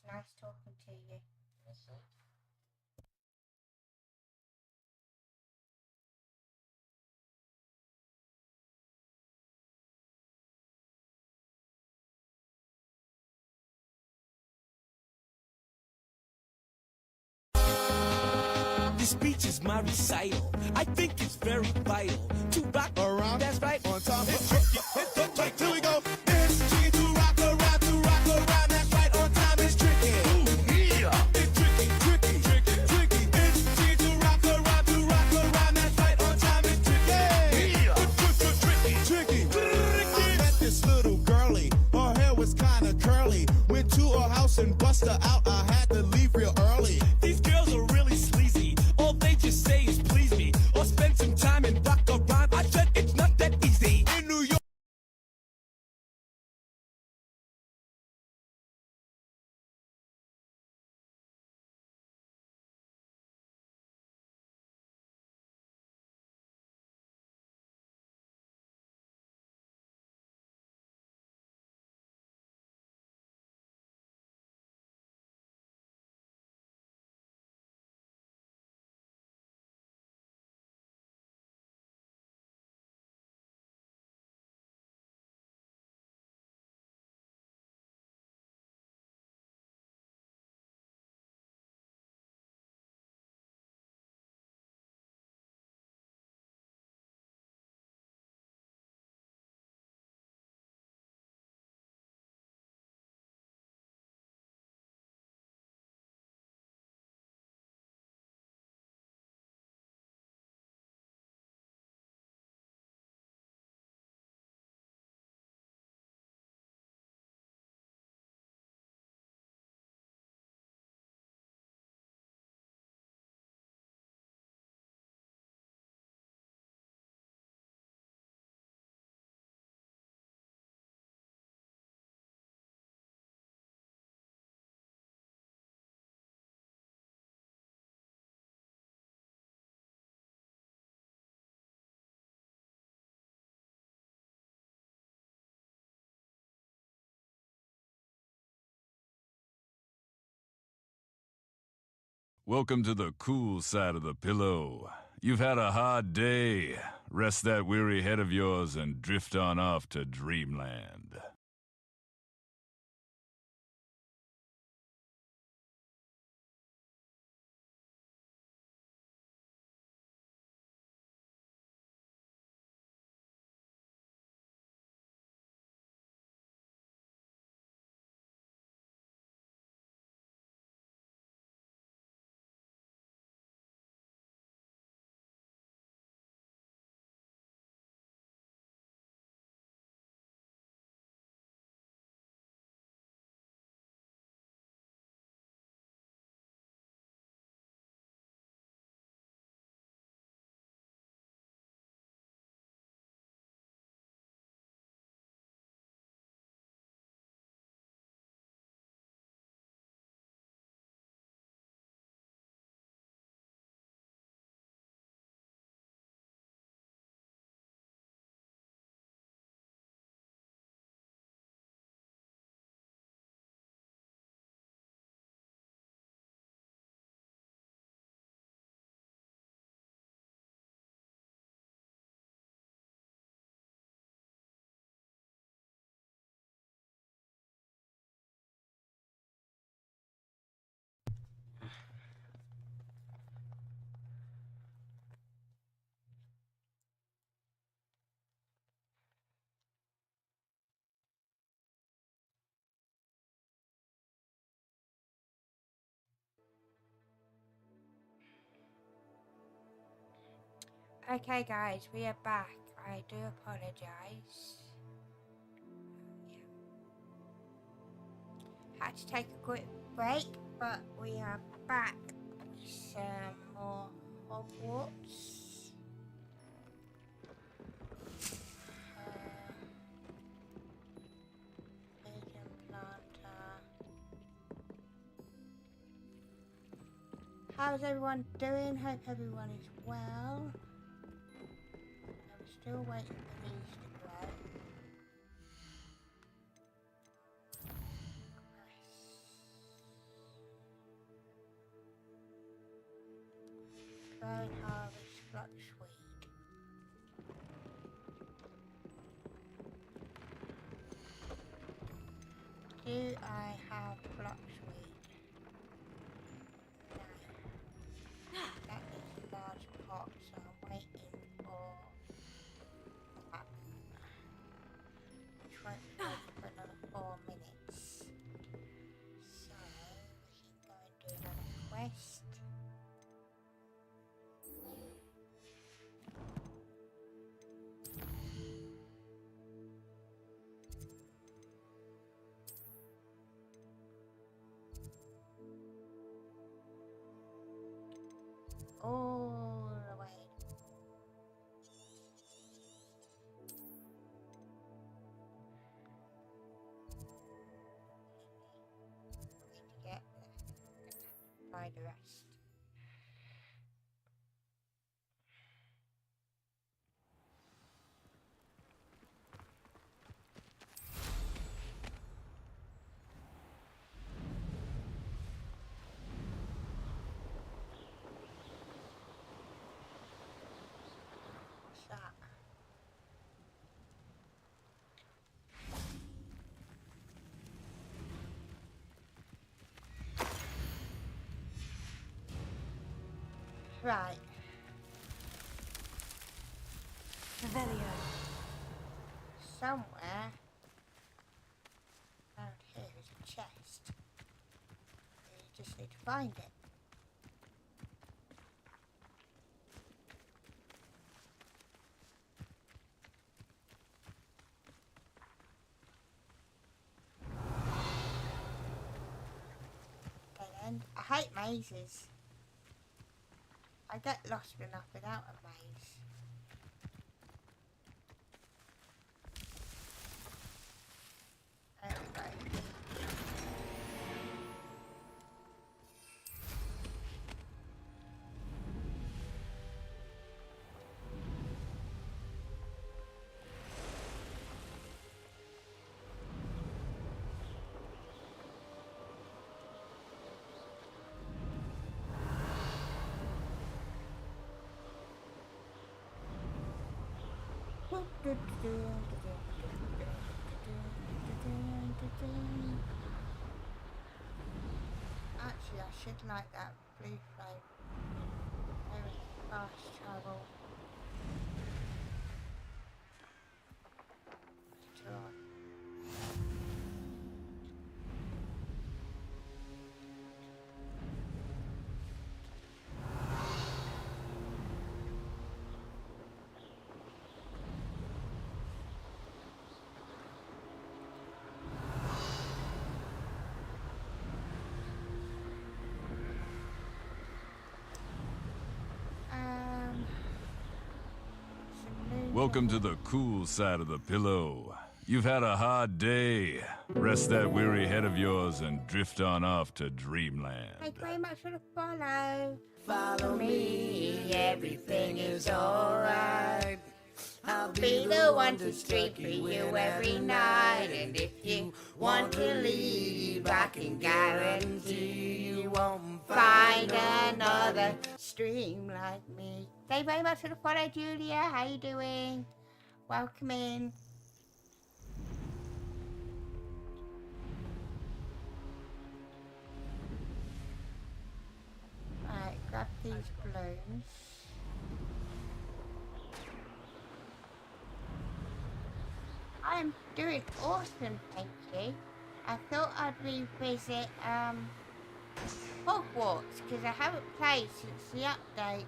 nice talking to you. This speech is my recital. I think it's very vital to rock around. That's right. On time. Here we go. It's tricky to rock around, to rock around. That's right. On time is tricky. Ooh, yeah. It's tricky, tricky, tricky, tricky. It's tricky to rock around, to rock around. That's right. On time is tricky. Yeah. Tricky, tricky, tricky. I met this little girlie. Her hair was kinda curly. Went to her house and bust her out. I had to leave real early. These girls are really sleazy. All they just say is please me, or spend some time and rock a rhyme. I said it's not that easy. In New York. Welcome to the cool side of the pillow. You've had a hard day. Rest that weary head of yours and drift on off to dreamland. Okay, guys, we are back. I do apologise. Yeah. Had to take a quick break, but we are back with some more Hogwarts. Eden Planter. How's everyone doing? Hope everyone is well. I'm still waiting for these to grow. Do I have blockweed? No. That is a large pot, so I'm waiting for that. Which won't be ready for another 4 minutes. So we can go and do another quest. All the way. Need to get there. Buy the rest. What's that? Right. Revelio. Somewhere around here is a chest. You just need to find it. And I hate mazes. I get lost enough without a maze. There we go. Actually, I should like that blue flame. Very fast travel. Sure. Welcome to the cool side of the pillow. You've had a hard day. Rest that weary head of yours and drift on off to dreamland. Thank you very much for the follow. Follow me, everything is alright. I'll Be the one to sleep for you every night. And if you want to leave, I can guarantee you won't find another stream like me. Thank you very much for the follow, Julia. How you doing? Welcome in. Right, grab these balloons. I'm doing awesome, thank you. I thought I'd revisit Hogwarts because I haven't played since the update.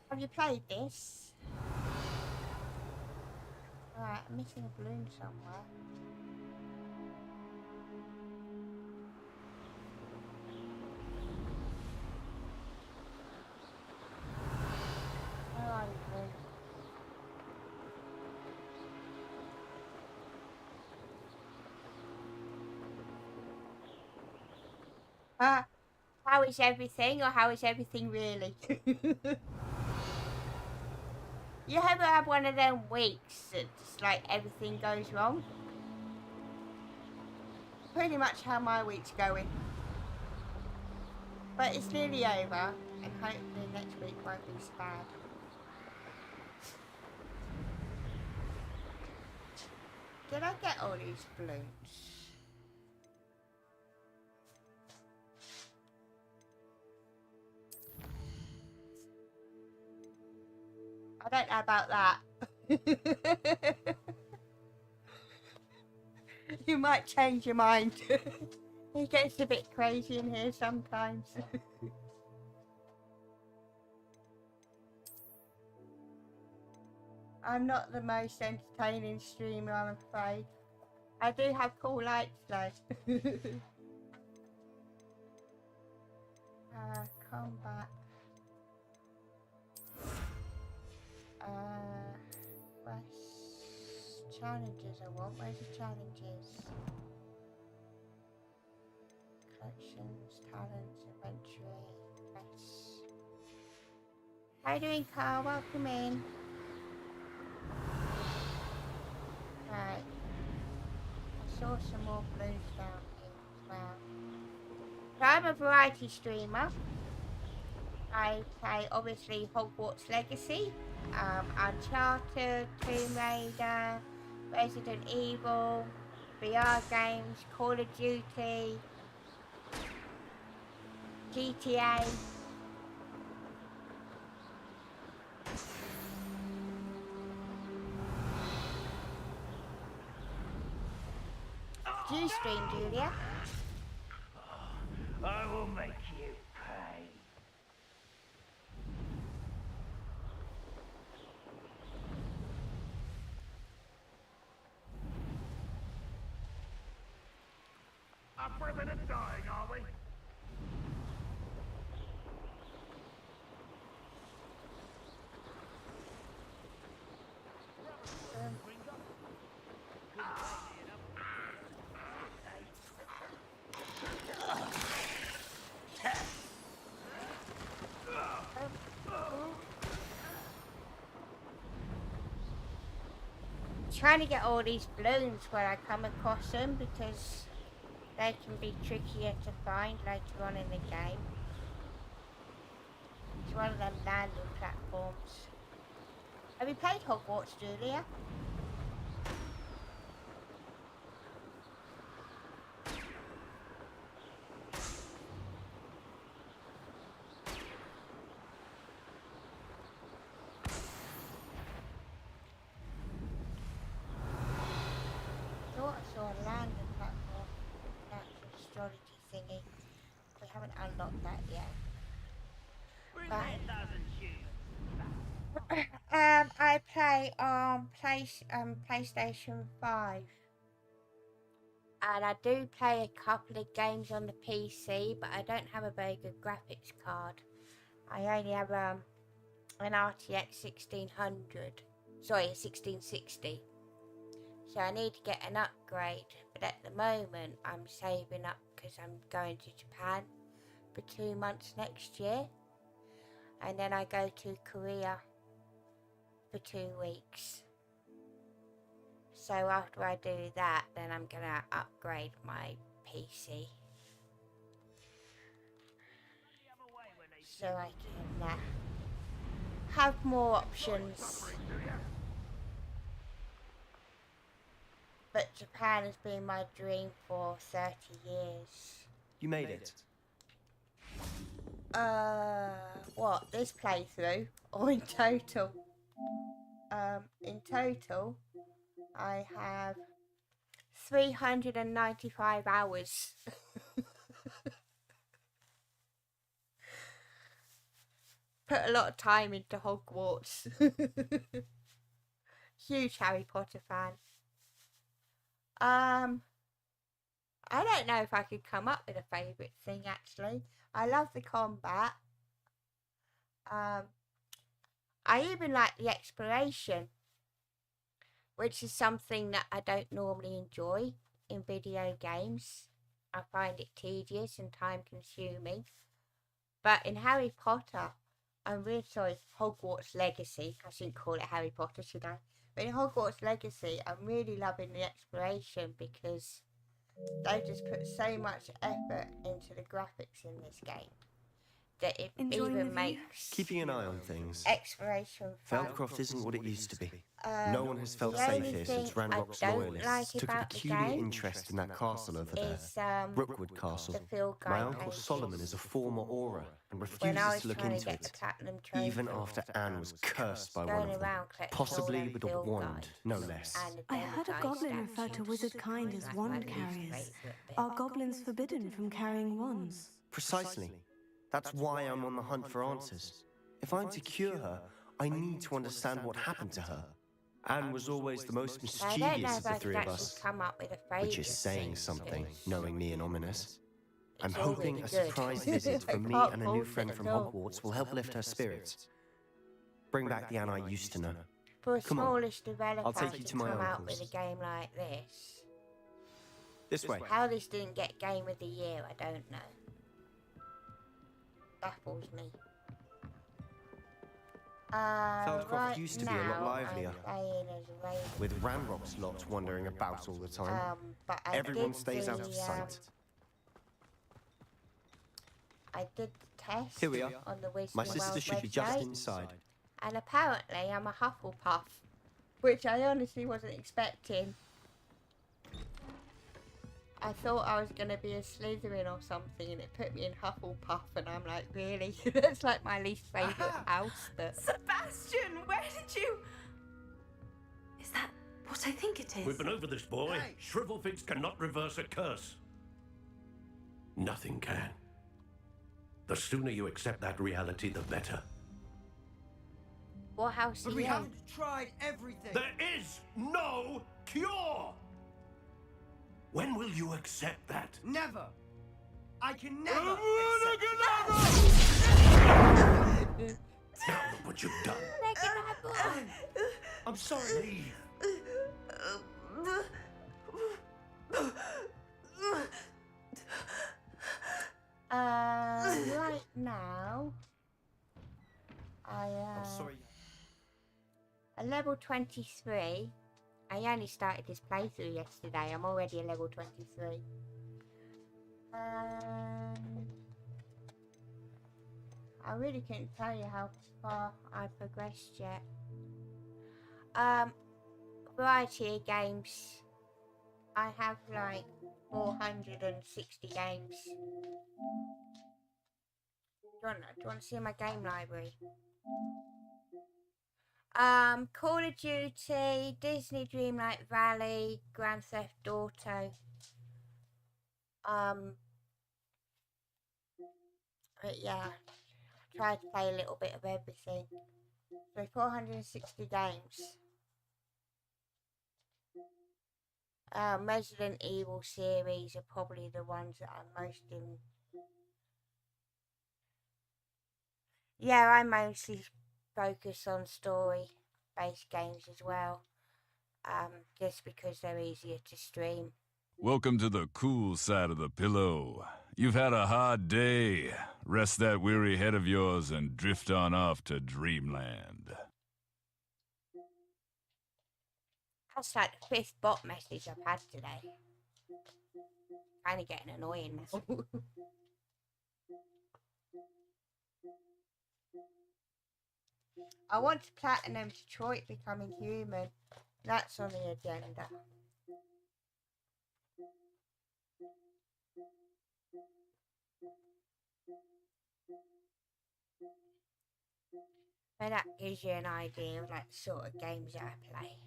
Have you played this? Alright, I'm missing a balloon somewhere. Where are you, balloon? How is everything, or how is everything really? You ever have one of them weeks that just like everything goes wrong? Pretty much how my week's going. But it's nearly over, and hopefully next week won't be so bad. did I get all these balloons? I don't know about that. You might change your mind. It gets a bit crazy in here sometimes. I'm not the most entertaining streamer, I'm afraid. I do have cool lights though. Combat. Quest challenges I want. Where's the challenges? Collections, talents, inventory, quests. How you doing, Carl? Welcome in. Right. I saw some more blues down here as well. So I'm a variety streamer. I play obviously Hogwarts Legacy, Uncharted, Tomb Raider, Resident Evil, VR games, Call of Duty, GTA. Do you stream, Julia? I will make you pay. Up for a bit of dying, are we? Trying to get all these balloons where I come across them because they can be trickier to find later on in the game. It's one of them landing platforms. Have you played Hogwarts, Julia? Unlocked that yet. I play on PlayStation 5, and I do play a couple of games on the PC, but I don't have a very good graphics card. I only have an RTX 1600, sorry, 1660. So I need to get an upgrade, but at the moment I'm saving up because I'm going to Japan for 2 months next year, and then I go to Korea for 2 weeks. So after I do that, then I'm gonna upgrade my PC so I can have more options. But Japan has been my dream for 30 years. You made it. What, this playthrough or in total? In total, I have 395 hours. Put a lot of time into Hogwarts. Huge Harry Potter fan. I don't know if I could come up with a favourite thing actually. I love the combat. I even like the exploration, which is something that I don't normally enjoy in video games. I find it tedious and time consuming. But in Harry Potter, I'm really sorry, Hogwarts Legacy, I shouldn't call it Harry Potter, should I? But in Hogwarts Legacy, I'm really loving the exploration because they just put so much effort into the graphics in this game. that it Enjoying the even view? makes Keeping an eye on things. exploration fun. Feldcroft isn't what it used to be. No one has felt the safe only here since thing Ranrock's I don't loyalists like took a about the peculiar game interest in that castle over there. is Rookwood Castle. the field My guide uncle pages. Solomon is a former Auror and When I refuses was to look trying to into get the it, platinum trophy, even after Anne was cursed by one going of them, around collecting all possibly them with a field wand, guides no less. and the I heard a Demigod goblin refer to statues. wizard kind as That's wand my least carriers. favourite bit. Are goblins forbidden from carrying wands? Precisely. That's why I'm on the hunt for answers. If I'm to cure her, I need to understand what happened to her. Anne was always the most I don't know mischievous of if the I could three of actually us, come up with a phrase. which is saying something, knowingly and ominous. I'm It's all hoping really a good. surprise visit I from me can't and a new force friend it from at all. Hogwarts will help lift her spirits. Bring back the Anne I used to know. For a Come on, smallish developer I'll take you to my come out uncle's. with a game like this. This way. How this didn't get Game of the Year, I don't know. Baffles me. Feldcroft right used to be a lot now, livelier. I'm playing as Raven. With Ranrock's lot wandering about all the time. But I Everyone did stays out of the, sight. I did the test Here we are. on the Wizarding My sister World should be just website, inside. and apparently I'm a Hufflepuff, which I honestly wasn't expecting. I thought I was going to be a Slytherin or something, and it put me in Hufflepuff, and I'm like, really? That's like my least favourite house. But Sebastian, where did you... Is that what I think it is? We've been over this, boy. Shrivelfigs cannot reverse a curse. Nothing can. The sooner you accept that reality, the better. what house are But we you in? haven't tried everything. There is no cure! When will you accept that? Never. I can never accept Now look what you've done. I'm sorry. Leave. Right now, I I'm sorry. a level 23. I only started this playthrough yesterday. I'm already a level 23. I really couldn't tell you how far I progressed yet. Variety of games. I have like 460 games. Do you want to see my game library? Call of Duty, Disney Dreamlight Valley, Grand Theft Auto. But yeah, I tried to play a little bit of everything. So 460 games. Resident Evil series are probably the ones that I'm most in. Yeah, I mostly focus on story-based games as well, just because they're easier to stream. Welcome to the cool side of the pillow. You've had a hard day. Rest that weary head of yours and drift on off to dreamland. That's like the 5th bot message I've had today. Kind of getting annoying now. I want to platinum Detroit Becoming Human. That's on the agenda. But that gives you an idea of like the sort of games that I play.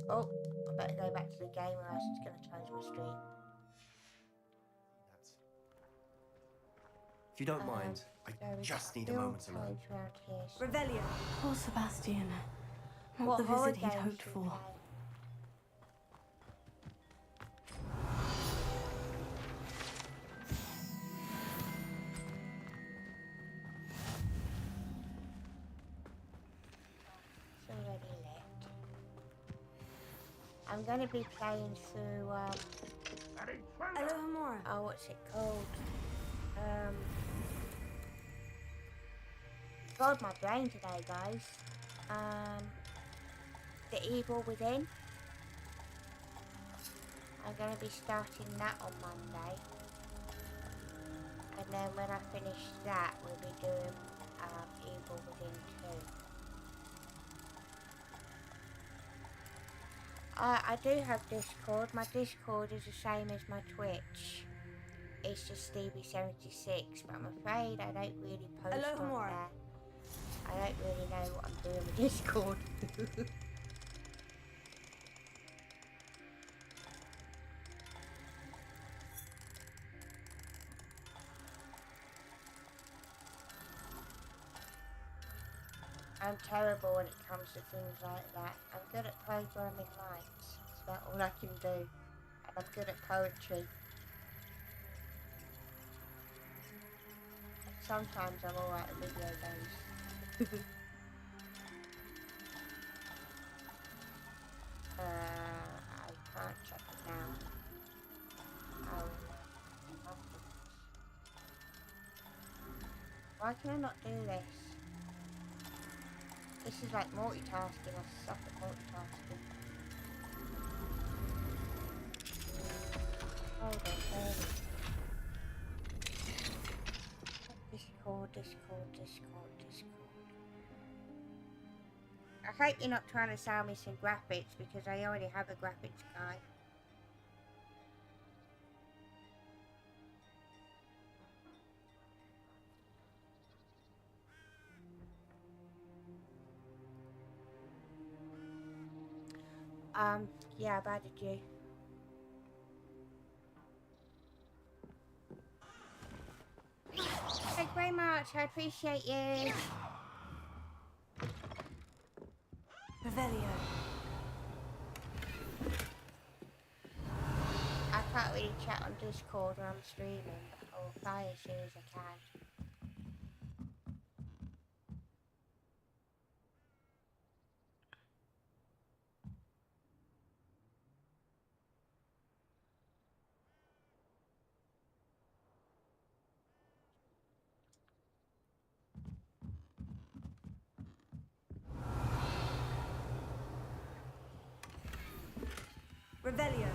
Oh, I better go back to the game or else it's going to close my stream. If you don't mind, I There is just need a still moment alone. page round here, so Revelio. Poor Sebastian. Not what the horror visit he'd games hoped you for. play? It's already lit. I'm going to be playing through, Alohomora. oh, what's it called? God, my brain today, guys. The Evil Within. I'm going to be starting that on Monday. And then when I finish that, we'll be doing Evil Within 2. I do have Discord. My Discord is the same as my Twitch. It's just Stevie76, but I'm afraid I don't really post Hello, on Mora. there. I don't really know what I'm doing with Discord. I'm terrible when it comes to things like that. I'm good at programming lights. That's about all I can do. And I'm good at poetry. And sometimes I'm alright at video games. I can't check it now. Why can I not do this? This is like multitasking. I suck at multitasking. Hold on, Discord. I hope you're not trying to sell me some graphics because I already have a graphics guy. Yeah, I've added you. Thank you very much, I appreciate you. Revelio. I can't really chat on Discord when I'm streaming, but I'll try as soon as I can. Revelio.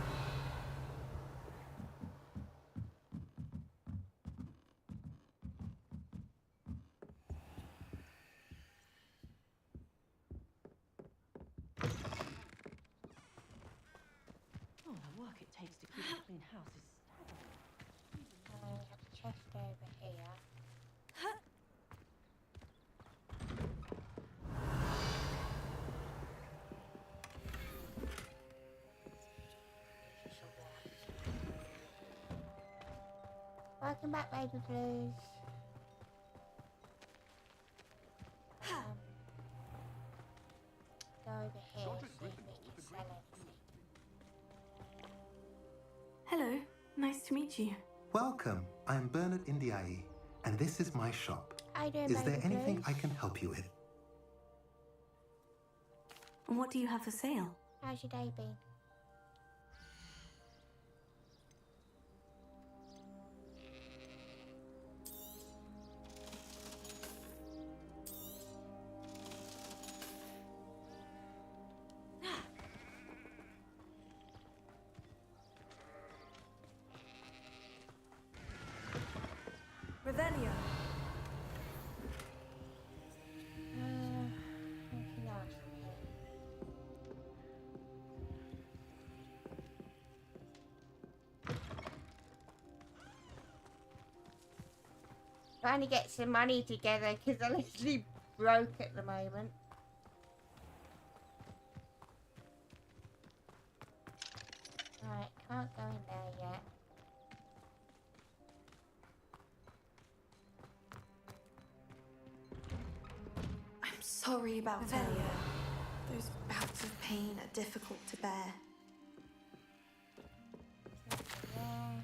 Oh, the work it takes to keep a clean house is staggering. I have a chest over here. Welcome back, Baby Blues. Go over here, see if we can sell anything. Hello, nice to meet you. Welcome. I'm Bernard Indiai, and this is my shop. How you doing, Is there Baby anything Blues? I can help you with? What do you have for sale? How's your day been? Revelio. Anything else in here? Trying to get some money together because I'm literally broke at the moment. Right, can't go in there yet. I'm sorry about Revelio. Those bouts of pain are difficult to bear. Yeah.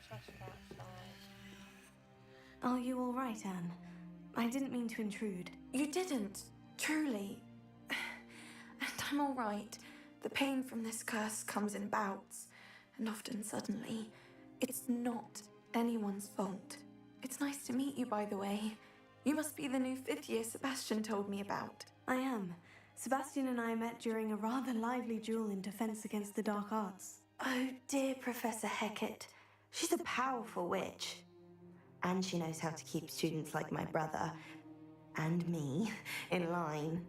Chest outside. Are you all right, Anne? I didn't mean to intrude. You didn't, truly. And I'm all right. The pain from this curse comes in bouts, and often suddenly. It's not anyone's fault. It's nice to meet you, by the way. You must be the new 5th year Sebastian told me about. I am. Sebastian and I met during a rather lively duel in Defense Against the Dark Arts. Oh dear, Professor Hecat. She's a powerful witch. And she knows how to keep students like my brother and me in line.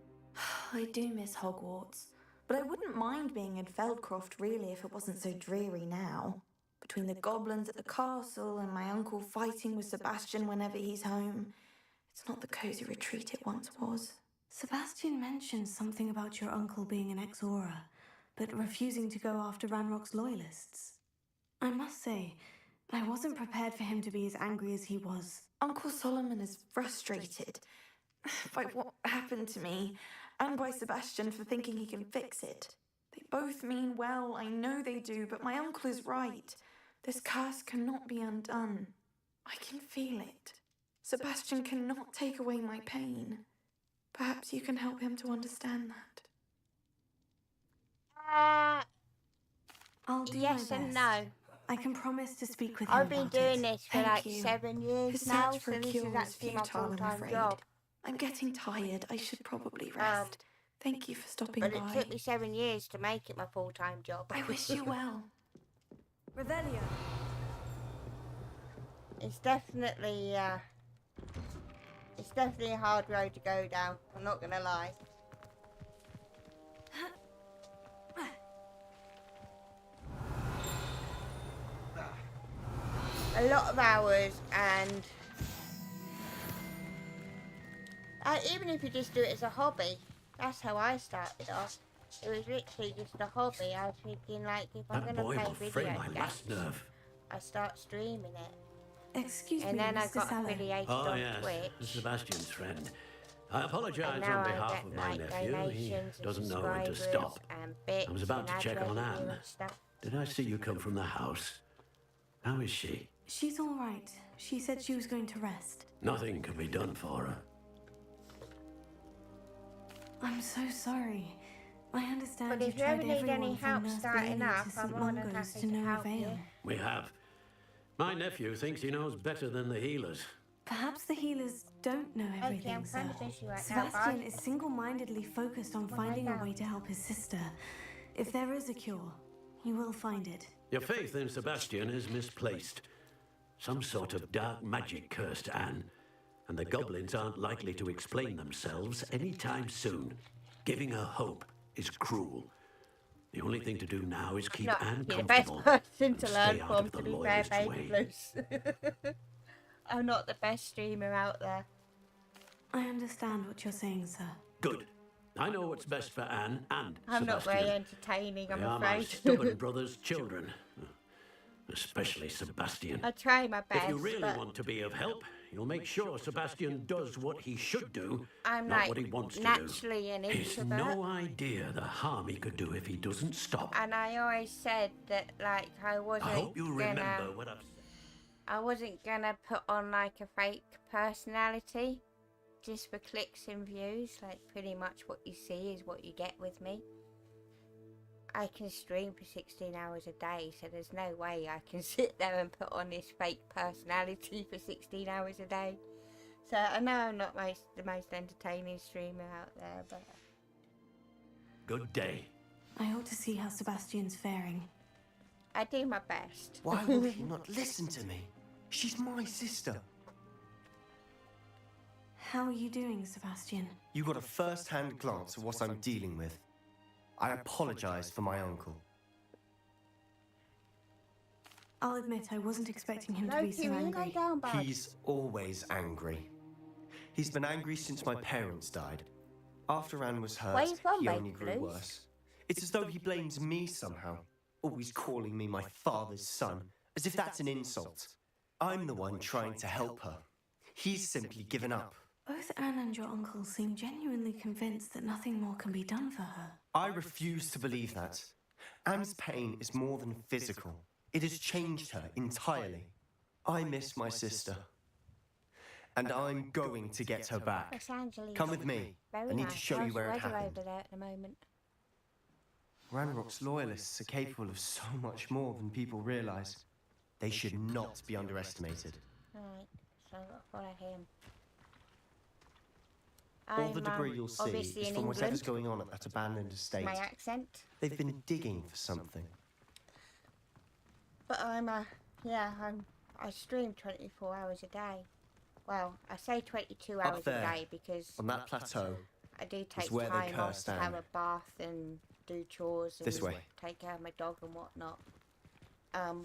I do miss Hogwarts, but I wouldn't mind being in Feldcroft really if it wasn't so dreary now. Between the goblins at the castle and my uncle fighting with Sebastian whenever he's home, it's not the cozy retreat it once was. Sebastian mentioned something about your uncle being an ex-Auror, but refusing to go after Ranrock's loyalists. I must say, I wasn't prepared for him to be as angry as he was. Uncle Solomon is frustrated by what happened to me, and by Sebastian for thinking he can fix it. They both mean well, I know they do, but my uncle is right. This curse cannot be undone. I can feel it. Sebastian cannot take away my pain. Perhaps you can help him to understand that. I'll do yes my and best. no. I can promise to speak with him I've been about doing it. this for Thank like you. 7 years His now, search for so a this cure is is actually my futile, I'm full-time afraid. job. I'm getting tired. I should probably rest. Thank you for stopping But by. it took me 7 years to make it my full-time job. I wish you well. Revelio. It's definitely a hard road to go down. I'm not gonna lie. A lot of hours, and even if you just do it as a hobby, that's how I started off. It was literally just a hobby. I was thinking, like, if I'm That gonna boy play will fray video my games, last nerve. I start streaming it. Excuse And me, then I Mr. got Sallow. affiliated Oh, on yes, Twitch. Sebastian's friend. I apologize And now on I behalf get, of my like, nephew. He donations and doesn't know when to subscribers stop. and bits I was about and to ad check on revenue Anne. and stuff. Did I see you come from the house? How is she? She's all right. She said she was going to rest. Nothing can be done for her. I'm so sorry. I understand But you've if you ever tried need everyone any from help Nurse starting Bailey up, to I'm St. more than Mungo's happy to to no help avail. you. We have. My nephew thinks he knows better than the healers. Perhaps the healers don't know everything, I'm sir. kind of busy right now, Sebastian bud. is single-mindedly focused on finding a way to help his sister. If there is a cure, he will find it. Your faith in Sebastian is misplaced. Some sort of dark magic cursed Anne, and the goblins aren't likely to explain themselves anytime soon. Giving her hope is cruel. The only thing to do now is keep Not Anne you're the best comfortable. person to and learn stay out from, of the to be fair, loyalist Baby way. Blues. I'm not the best streamer out there. I understand what you're saying, sir. Good. I know what's best for Anne and I'm not Sebastian. very entertaining, I'm They are my afraid. stubborn brother's children. Especially Sebastian. I try my best, If you really but want to be of help, you'll make sure Sebastian does what he should do, I'm not like what he wants naturally to an do. He's introvert. no idea the harm he could do if he doesn't stop. And I always said that, like, I wasn't I hope you gonna... remember what I've said. I wasn't gonna put on, like, a fake personality just for clicks and views. Like, pretty much what you see is what you get with me. I can stream for 16 hours a day, so there's no way I can sit there and put on this fake personality for 16 hours a day. So I know I'm not the most entertaining streamer out there, but... Good day. I ought to see how Sebastian's faring. I do my best. Why will he not listen to me? She's my sister. How are you doing, Sebastian? You got a first-hand glance of what I'm dealing with. I apologize for my uncle. I'll admit I wasn't expecting him to No, be so Peter, you lay angry. down, bud. He's always angry. He's been angry since my parents died. After Anne was hurt, Where you from, he Baby only grew Blues? worse. It's as though he blames me somehow, always calling me my father's son, as if that's an insult. I'm the one trying to help her. He's simply given up. Both Anne and your uncle seem genuinely convinced that nothing more can be done for her. I refuse to believe that. Anne's pain is more than physical. It has changed her entirely. I miss my sister. And I'm going to get her back. Los Angeles. Come with me. Very I need nice. to show you How's where the it weather happened. over there at the moment? Ranrock's loyalists are capable of so much more than people realize. They should not be underestimated. Right, so I'll follow him. All the I'm, debris you'll see obviously is in from whatever's England. going on at that abandoned estate. My accent. They've been digging for something. But I stream 24 hours a day. Well, I say 22 Up hours a there, day because on that plateau, I do take where they time off cursed to have Anne. a bath and do chores and This way. take care of my dog and whatnot.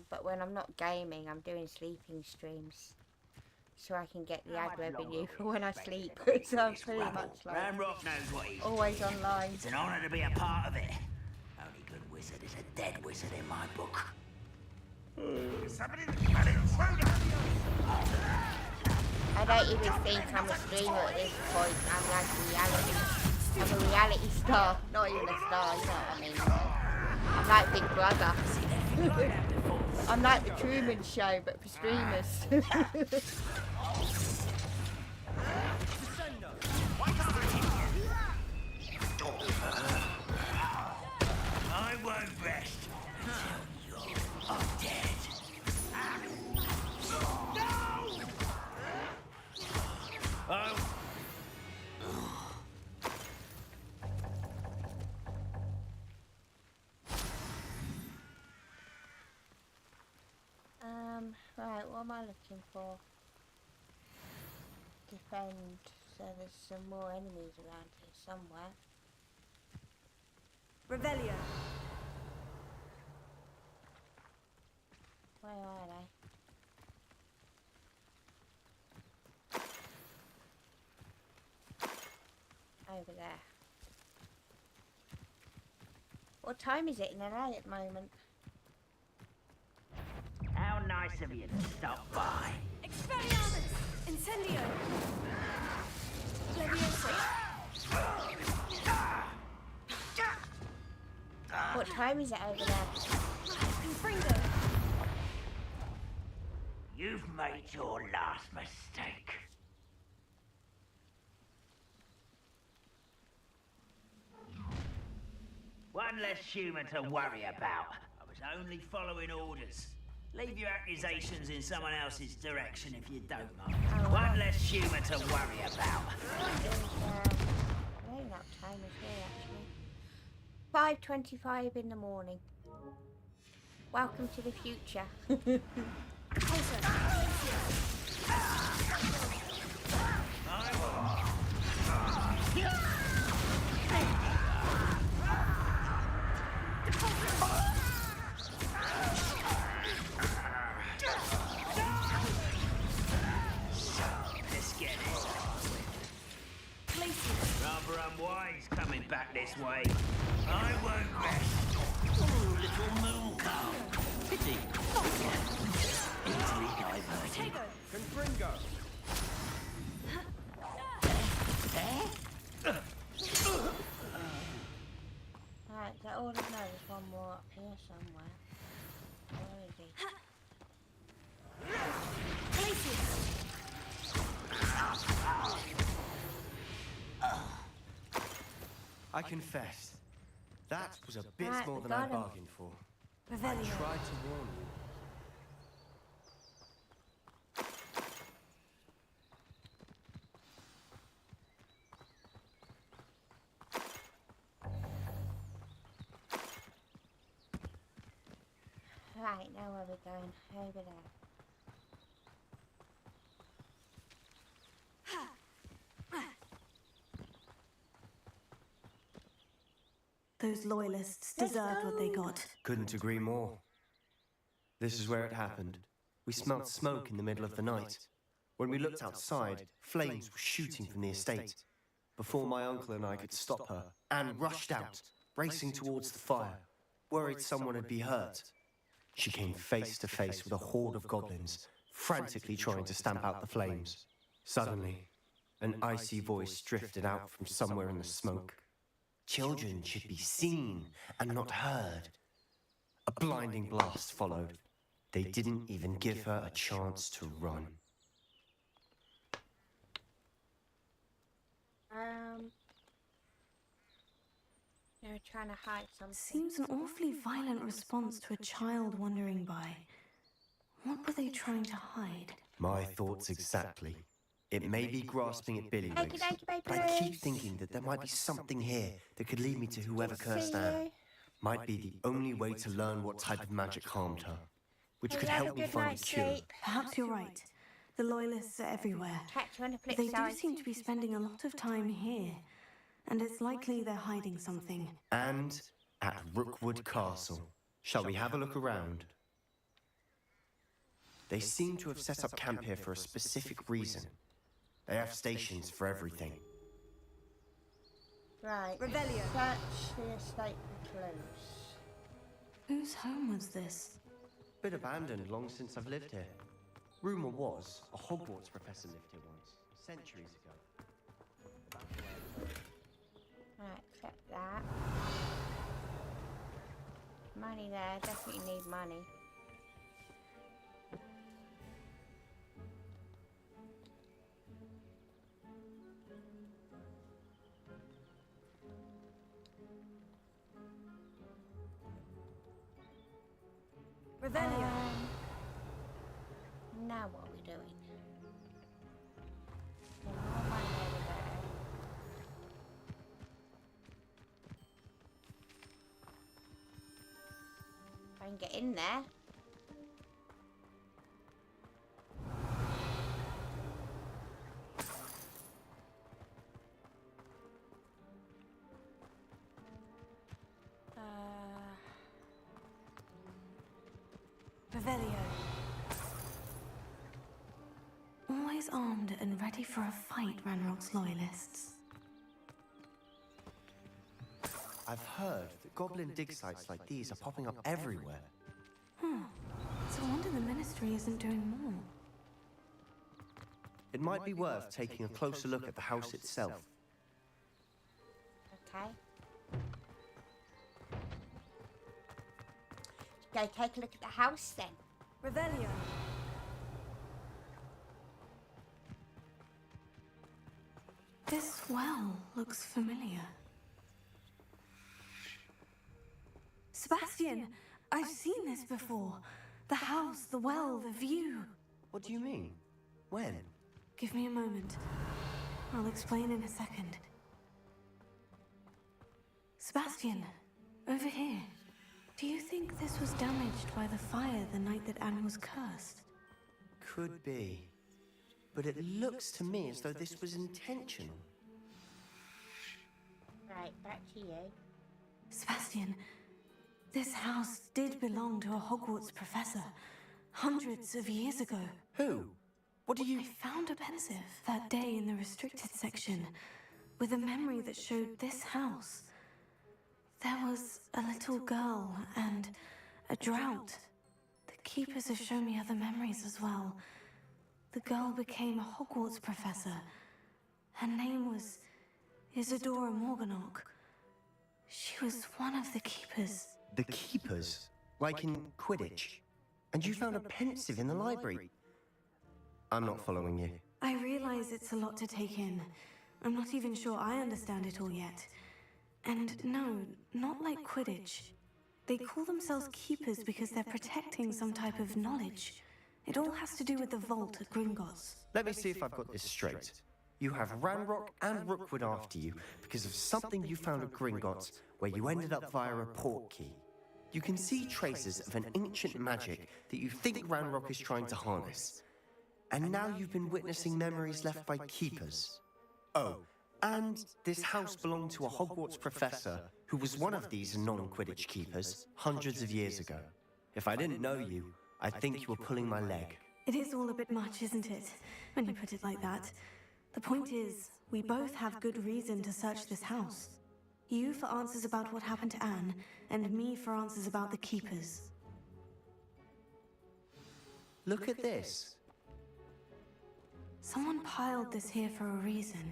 But when I'm not gaming, I'm doing sleeping streams. So I can get the ad revenue for when I sleep. So I'm pretty much like Ranrock knows what he's always online. It's an honour to be a part of it. Only good wizard is a dead wizard in my book. I don't even think I'm a streamer at this point. I'm like reality. I'm a reality star, not even a star, you know what I mean? I'm like Big Brother. I'm like the Truman Show, but for streamers. I won't rest until you're dead. Right, what am I looking for? Defend. So there's some more enemies around here somewhere. Revelio. Where are they? Over there. What time is it in LA at the moment? How nice of you to stop by. Expelliarmus! Incendio! Leviosa! What time is it over there? Confringo! You've made your last mistake. One less human to worry about. I was only following orders. Leave your accusations in someone else's direction if you don't mind. One less human to worry about. I think that time is here actually. 5:25 in the morning. Welcome to the future. Rather unwise coming back this way. I won't rest. Oh, little moon cow. Pity. Easily diverted. Confringo! Right, is that all I know? There's one more up here somewhere. Where is he? I confess, that was a bit Right, more we than I got him. bargained for. I Revelio. tried to warn you. Right, now where we're going? Over there. Those loyalists deserved what they got. Couldn't agree more. This is where it happened. We smelt smoke in the middle of the night. When we looked outside, flames were shooting from the estate. Before my uncle and I could stop her, Anne rushed out, racing towards the fire, worried someone would be hurt. She came face to face with a horde of goblins, frantically trying to stamp out the flames. Suddenly, an icy voice drifted out from somewhere in the smoke. Children should be seen and not heard. A blinding blast followed. They didn't even give her a chance to run. They were trying to hide something. Seems an awfully violent response to a child wandering by. What were they trying to hide? My thoughts exactly. It may be grasping at Billy Okey Wigs, dokey, baby but I keep Wigs. thinking that there might be something here that could lead me to whoever cursed See Anne. you. Might be the only way to learn what type of magic harmed her, which Hope could you have a help me good find a night's cure. sleep. Perhaps you're right. The Loyalists are everywhere. Catch you on the flip They do side. seem to be spending a lot of time here, and it's likely they're hiding something. And at Rookwood Castle. Shall we have a look around? They seem to have set up camp here for a specific reason. They have stations for everything. Right. Revelio. Search the estate for clues. Whose home was this? Been abandoned long since I've lived here. Rumour was a Hogwarts professor lived here once, centuries ago. Right, accept that. Money there, definitely need money. Revelio. Now what are we doing? Get more money over there. If I can get in there. Revelio. Always armed and ready for a fight, Ranrock's Loyalists. I've heard that goblin dig sites like these are popping up everywhere. So I wonder the Ministry isn't doing more. It might be worth taking a closer look at the house itself. Okay. Go take a look at the house then. Revelio. This well looks familiar. Sebastian, I've seen this before. The house, the well, the view. What do you mean? When? Give me a moment. I'll explain in a second. Sebastian, over here. Do you think this was damaged by the fire the night that Anne was cursed? Could be. But it looks to me as though this was intentional. Right, back to you. Sebastian, this house did belong to a Hogwarts professor hundreds of years ago. Who? What do you... I found a pensive that day in the restricted section with a memory that showed this house. There was a little girl and a drought. The keepers have shown me other memories as well. The girl became a Hogwarts professor. Her name was Isadora Morganach. She was one of the keepers. The keepers? Like in Quidditch? And you found a pensive in the library? I'm not following you. I realize it's a lot to take in. I'm not even sure I understand it all yet. And no, not like Quidditch. They call themselves keepers because they're protecting some type of knowledge. It all has to do with the vault at Gringotts. Let me see if I've got this straight. You have Ranrock and Rookwood after you because of something you found at Gringotts where you ended up via a port key. You can see traces of an ancient magic that you think Ranrock is trying to harness. And now you've been witnessing memories left by keepers. Oh, and this house belonged to a Hogwarts professor who was one of these non-Quidditch keepers hundreds of years ago. If I didn't know you, I'd think you were pulling my leg. It is all a bit much, isn't it? When you put it like that. The point is, we both have good reason to search this house. You for answers about what happened to Anne, and me for answers about the keepers. Look at this. Someone piled this here for a reason.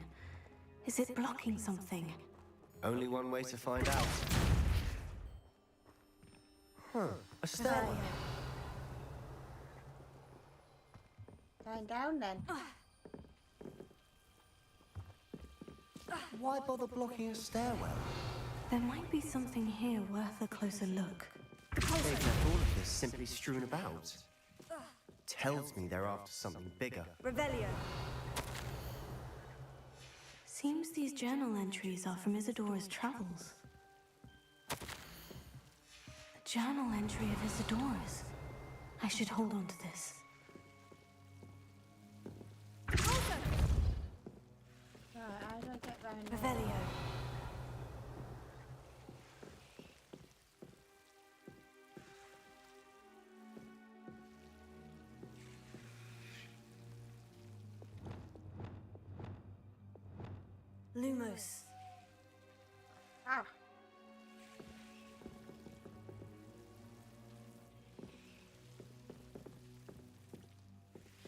Is it blocking something? Only one way to find out. Huh, a stairwell. Going down then. Why bother blocking a stairwell? There might be something here worth a closer look. They've left all of this simply strewn about. tells me they're after something bigger. Revelio. Seems these journal entries are from Isadora's travels. A journal entry of Isadora's. I should hold on to this. Right, how do I get round there? Revelio. Lumos. Ah.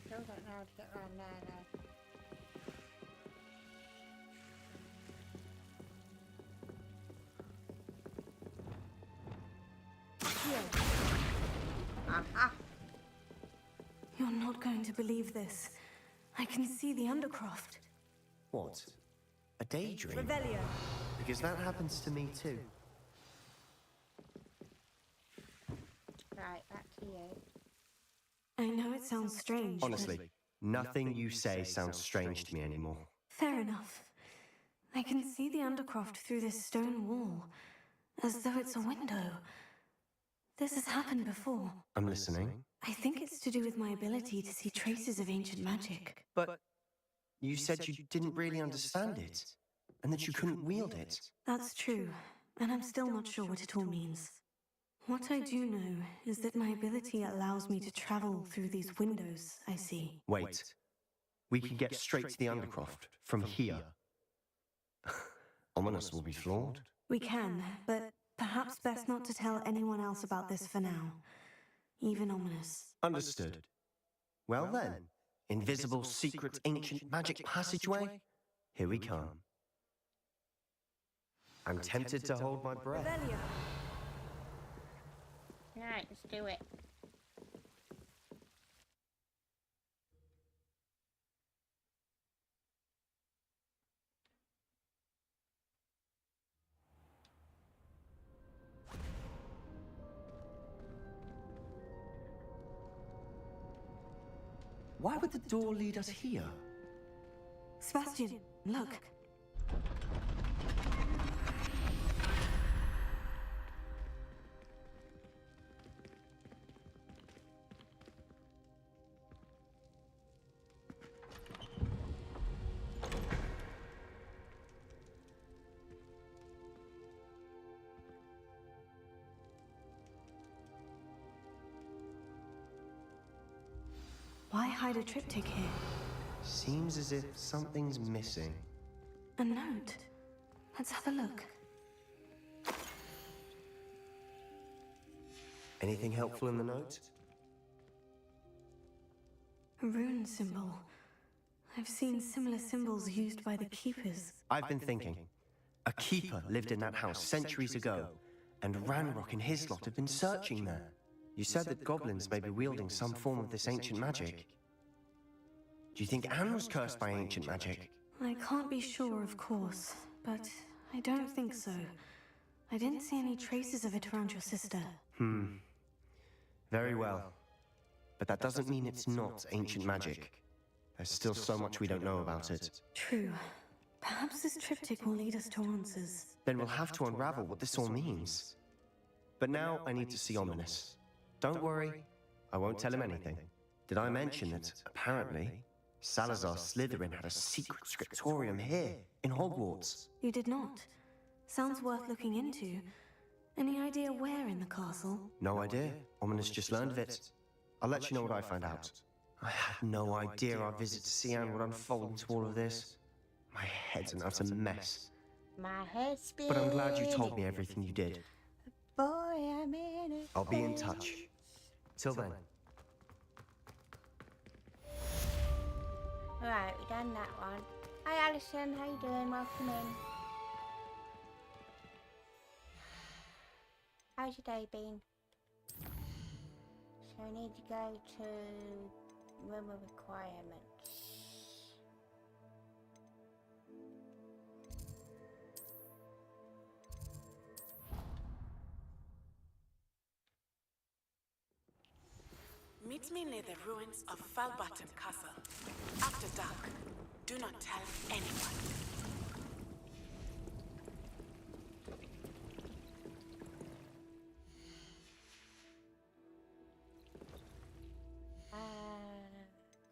Still don't know how to get round there though. Aha! You're not going to believe this. I can see the Undercroft. What? A daydream? Revelio. Because that happens to me too. Right, back to you. I know it sounds strange. Honestly, nothing you say sounds strange to me anymore. Fair enough. I can see the Undercroft through this stone wall, as though it's a window. This has happened before. I'm listening. I think it's to do with my ability to see traces of ancient magic. But you said you didn't really understand it, and that you couldn't wield it. That's true, and I'm still not sure what it all means. What I do know is that my ability allows me to travel through these windows I see. Wait. We can get straight to the Undercroft from here. Ominous will be floored. We can, but perhaps best not to tell anyone else about this for now. Even Ominous. Understood. Well then, invisible, secret, ancient magic passageway? Here we come. I'm tempted to hold my breath. Right, let's do it. Why would the door lead us here? Sebastian, look. Why hide a triptych here? Seems as if something's missing. A note. Let's have a look. Anything helpful in the note? A rune symbol. I've seen similar symbols used by the keepers. I've been thinking. A keeper lived in that house centuries ago, and Ranrock and his lot have been searching there. You said that goblins may be wielding some form of this ancient magic. Do you think Anne was cursed by ancient magic? I can't be sure, of course, but I don't think so. I didn't see any traces of it around your sister. Very well. But that doesn't mean it's not ancient magic. There's still so much we don't know about it. True. Perhaps this triptych will lead us to answers. Then we'll have to unravel what this all means. But now I need to see Ominous. Don't worry, I won't tell him anything. Did I mention that, apparently, Salazar Slytherin had a secret scriptorium here, in Hogwarts? You did not. Sounds worth looking into. Any idea where in the castle? No idea. Ominous just learned of it. I'll let you know what I find out. I had no idea our visit to Cian would unfold into all of this. My head's an utter mess. My head's spinning. But I'm glad you told me everything you did. Boy, I'm in it. I'll be in touch. Till then. Right, we done that one. Hi Alison, how you doing? Welcome in. How's your day been? So I need to go to room of requirements. Meet me near the ruins of Falbutton Castle. After dark. Do not tell anyone.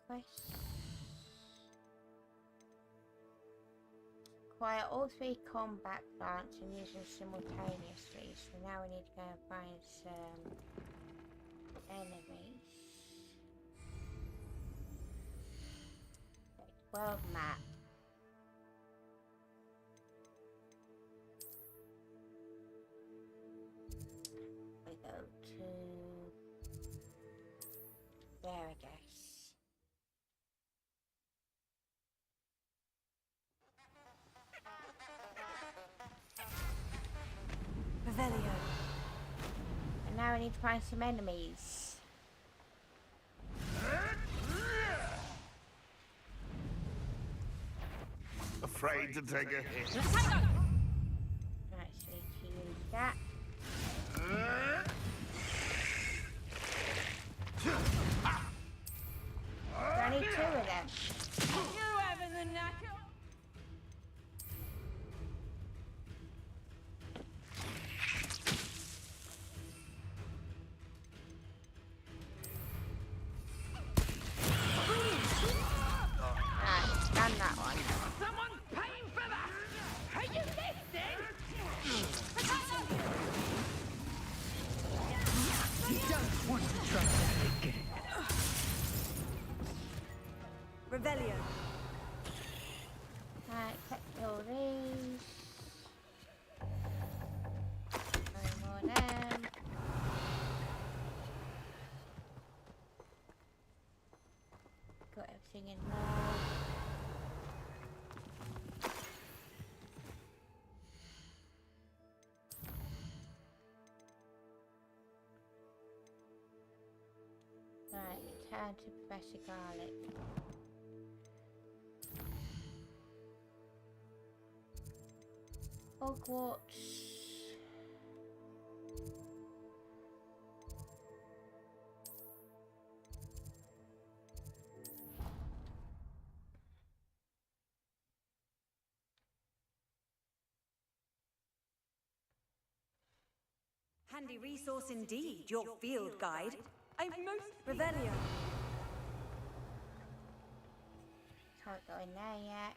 Quest. Acquire all 3 combat plants and use them simultaneously. So now we need to go and find some enemies. World map. We go to there, I guess. Revelio. And now we need to find some enemies. Afraid to take a hit. Right, so we need to use that. I need 2 of them. You having the knacker? Right, done that one. Someone's paying for that! Are you listening? You don't want to try that again. Revelio. Right, collect all these. No more them. Got everything in there. Right, return to Professor Garlic. Hogwarts. Handy resource indeed, your field guide. I'm most Revelio. Can't go in there yet.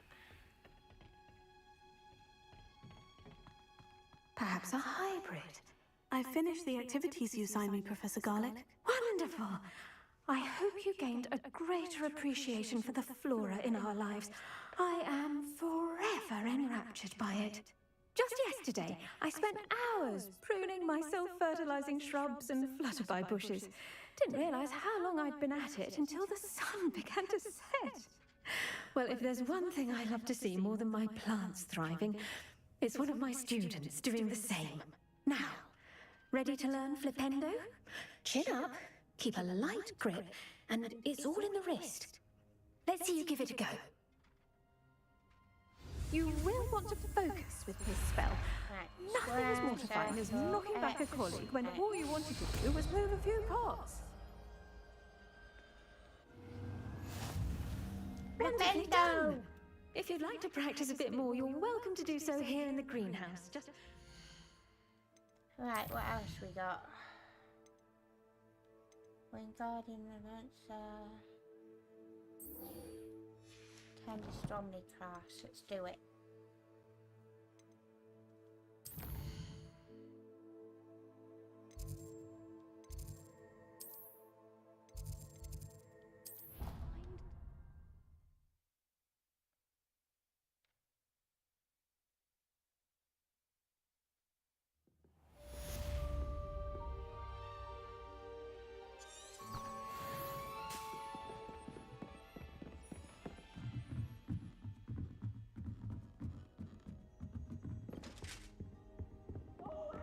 Perhaps a hybrid. I finished the activities you assigned me, Professor Garlic. Wonderful! I hope you gained a greater appreciation for the flora in our lives. I am forever enraptured by it. Just yesterday, I spent hours pruning my self-fertilizing shrubs and flutterby bushes. Didn't realize how long I'd been at it until the sun began to set. Well, if there's one thing I love to see more than my plants thriving, it's one of my students doing the same. Now, ready to learn Flipendo? Chin up, keep a light grip, and it's all in the wrist. Let's see you give it a go. You will want to focus with this spell. Right, Nothing as mortifying as knocking back a colleague when all you wanted to do was move a few pots. Wonderfully done. If you'd like to practice a bit more, you're welcome to do so here in the greenhouse. Just Right, what else we got? Wingardium Leviosa. Tender Stromney class. Let's do it.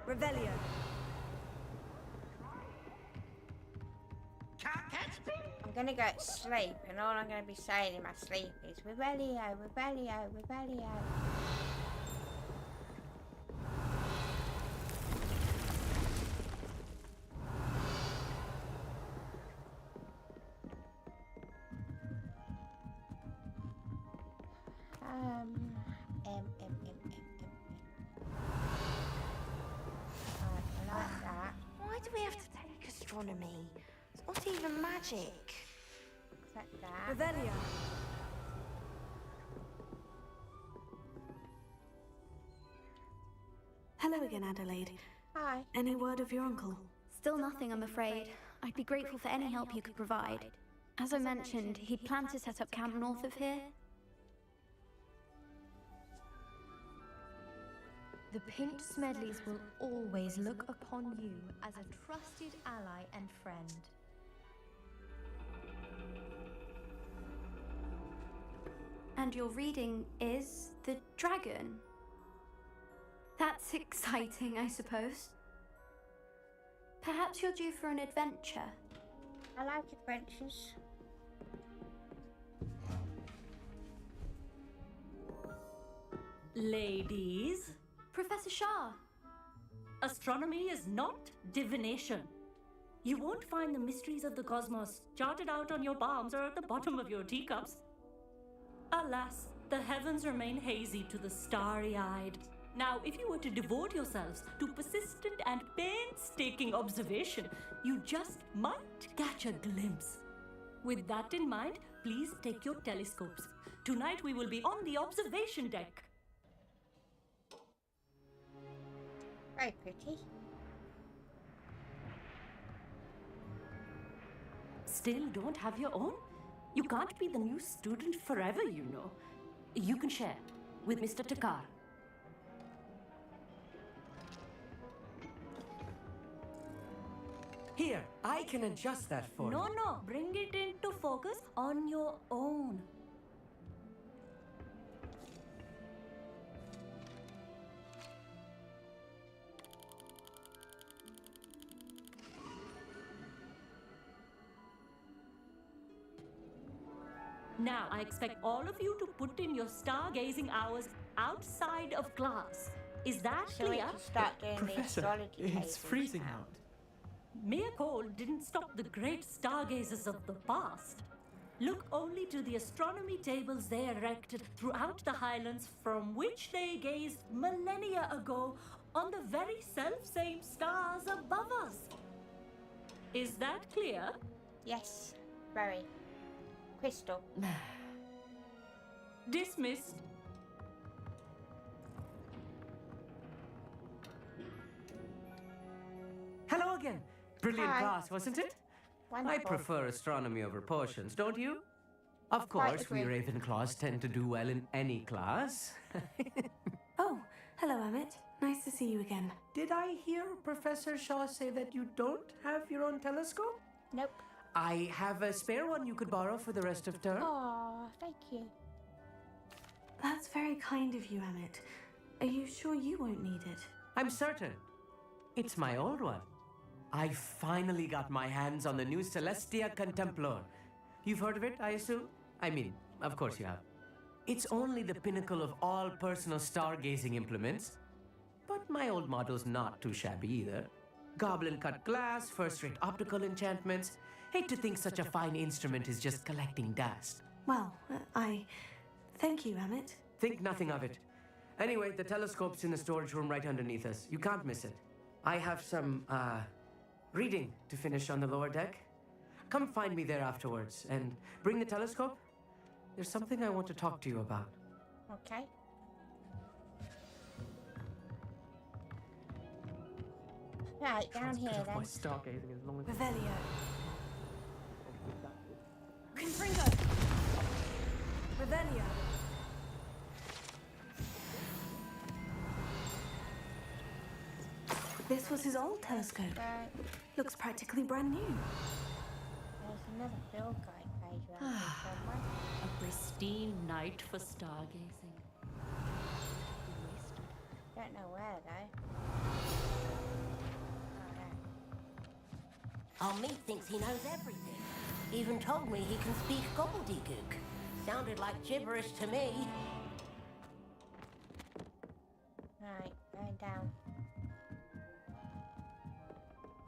Revelio. I'm gonna go to sleep, and all I'm gonna be saying in my sleep is Revelio, Revelio, Revelio. astronomy. It's not even magic. Except that. Revelia. Hello again, Adelaide. Hi. Any word of your uncle? Still nothing, I'm afraid. I'd be grateful for any help you could provide. As I mentioned, he'd planned to set up camp north of here. The Pink Smedleys will always look upon you as a trusted ally and friend. And your reading is The Dragon. That's exciting, I suppose. Perhaps you're due for an adventure. I like adventures. Ladies, Professor Shah. astronomy is not divination. You won't find the mysteries of the cosmos charted out on your palms or at the bottom of your teacups. Alas, the heavens remain hazy to the starry-eyed. Now, if you were to devote yourselves to persistent and painstaking observation, you just might catch a glimpse. With that in mind, please take your telescopes. Tonight we will be on the observation deck. Very pretty. Still don't have your own? You can't be the new student forever, you know. You can share with Mr. Takar. Here, I can adjust that for you. No, bring it into focus on your own. Now, I expect all of you to put in your stargazing hours outside of class. Is that So we clear? can start doing the astrology it's tables freezing now. out. Mere cold didn't stop the great stargazers of the past. Look only to the astronomy tables they erected throughout the highlands from which they gazed millennia ago on the very self-same stars above us. Is that clear? Yes, very. Crystal. Dismissed. Hello again. Brilliant Hi. class, wasn't it? I Wonderful. prefer astronomy over potions, don't you? Of Quite course, we agree. Ravenclaws tend to do well in any class. Oh, hello, Emmett. Nice to see you again. Did I hear Professor Shaw say that you don't have your own telescope? Nope. I have a spare one you could borrow for the rest of term. Oh, thank you. That's very kind of you, Emmett. Are you sure you won't need it? I'm certain. It's my old one. I finally got my hands on the new Celestia Contemplor. You've heard of it, I assume? I mean, of course you have. It's only the pinnacle of all personal stargazing implements. But my old model's not too shabby either. Goblin-cut glass, first-rate optical enchantments. Hate to think such a fine instrument is just collecting dust. Well, I thank you, Emmett. Think nothing of it. Anyway, the telescope's in the storage room right underneath us. You can't miss it. I have some, reading to finish on the lower deck. Come find me there afterwards and bring the telescope. There's something I want to talk to you about. Okay. Right, down here Put off then. my stargazing as long as Revelio. Confringo. Revelio. This was his old telescope. Right. Looks practically brand new. There's another field guide page around here somewhere. A pristine night for stargazing. Don't know where though. Oh, Our meat thinks he knows everything. Even told me he can speak gobbledygook. Sounded like gibberish to me. Right, going down.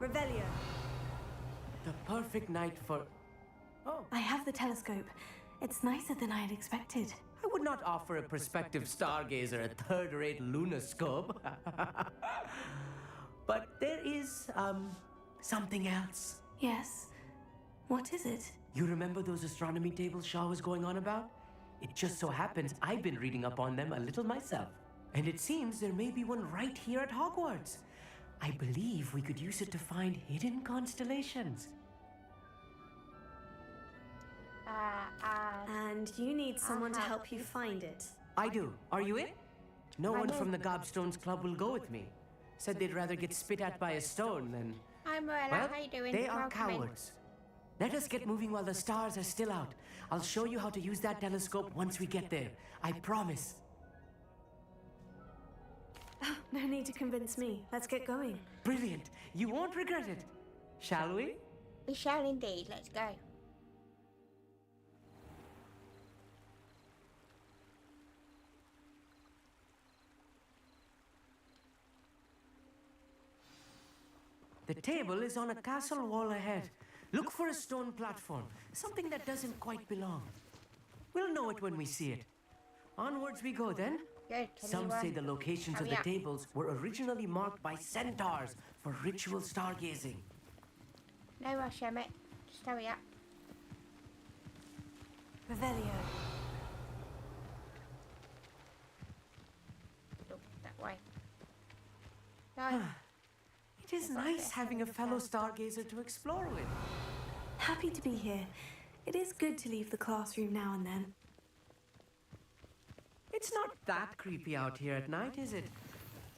Revelio. the perfect night for... Oh. I have the telescope. It's nicer than I had expected. I would not offer a prospective stargazer a third-rate lunoscope. But there is, something else. Yes. What is it? You remember those astronomy tables Shaw was going on about? It just so happens I've been reading up on them a little myself. And it seems there may be one right here at Hogwarts. I believe we could use it to find hidden constellations. And you need someone to help you find it. I do. Are you in? No one from the Gobstones Club will go with me. Said they'd rather get spit at by a stone than... Hi, Marilla. Well, How you doing? they are Welcome in. cowards. Let us get moving while the stars are still out. I'll show you how to use that telescope once we get there. I promise. No need to convince me. Let's get going. Brilliant. You won't regret it. Shall we? We shall indeed. Let's go. The table is on a castle wall ahead. Look for a stone platform, something that doesn't quite belong. We'll know it when we see it. Onwards we go then. Good. Some say the locations of the tables were originally marked by centaurs for ritual stargazing. No rush, Emmett. Just hurry up. Revelio. Look that way. Go. It is nice having a fellow stargazer to explore with. Happy to be here. It is good to leave the classroom now and then. It's not that creepy out here at night, is it?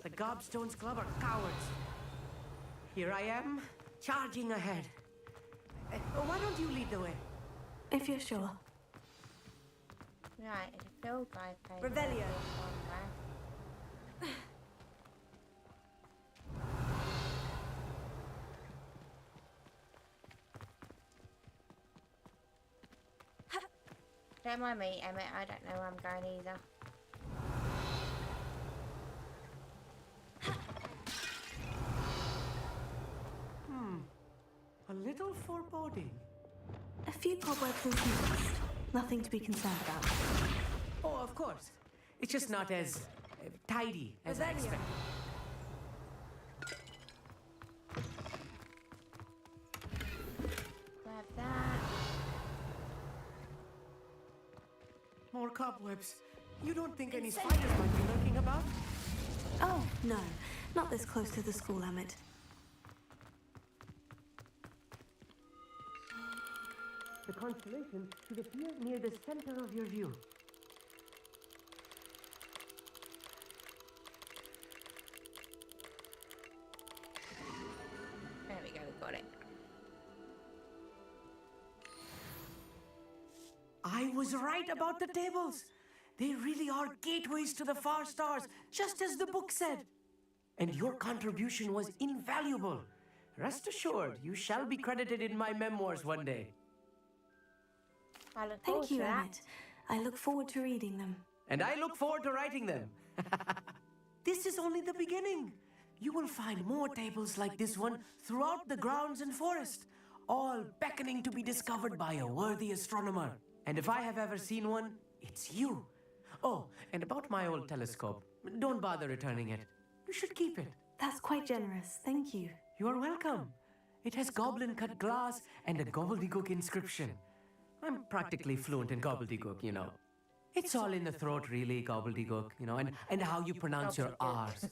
The Gobstones Club are cowards. Here I am, charging ahead. Why don't you lead the way? If you're sure. Right, it's a field guide page. Revelio. Don't mind me, Emmett. I don't know where I'm going either. A little foreboding. A few cobwebs and some dust. Nothing to be concerned about. Oh, of course. It's just not as tidy as I expected. Grab that. More cobwebs. You don't think any spiders might be lurking about? Oh, no. Not this close to the school, Emmett. The constellation should appear near the center of your view. There we go, got it. I was right about the tables. They really are gateways to the far stars, just as the book said. And your contribution was invaluable. Rest assured, you shall be credited in my memoirs one day. I look forward Thank you, to that. Emmett. I look forward to reading them. And I look forward to writing them. This is only the beginning. You will find more tables like this one throughout the grounds and forest, all beckoning to be discovered by a worthy astronomer. And if I have ever seen one, it's you. Oh, and about my old telescope, don't bother returning it. You should keep it. That's quite generous. Thank you. You are welcome. It has goblin-cut glass and a gobbledygook inscription. I'm practically fluent in gobbledygook, you know. It's all in the throat, really, gobbledygook, you know, and how you pronounce your R's.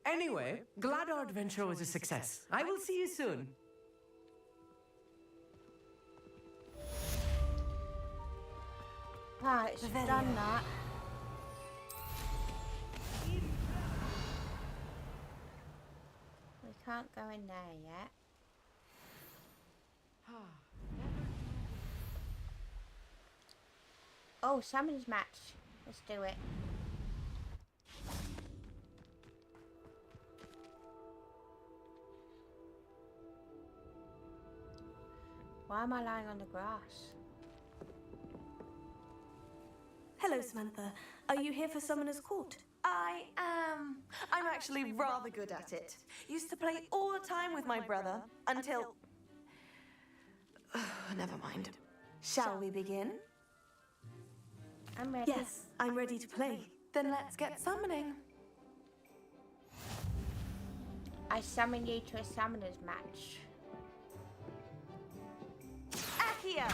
Anyway, glad our adventure was a success. I will see you soon. Right, it's done that. We can't go in there yet. Oh, summons match. Let's do it. Why am I lying on the grass? Hello, Samantha. Are you here for Summoner's Court? I am. I'm actually rather good at it. Used to play all the time with my brother until... Never mind. Shall we begin? I'm ready. Yes, I'm ready to play. Then let's get summoning. I summon you to a summoners match. Accio!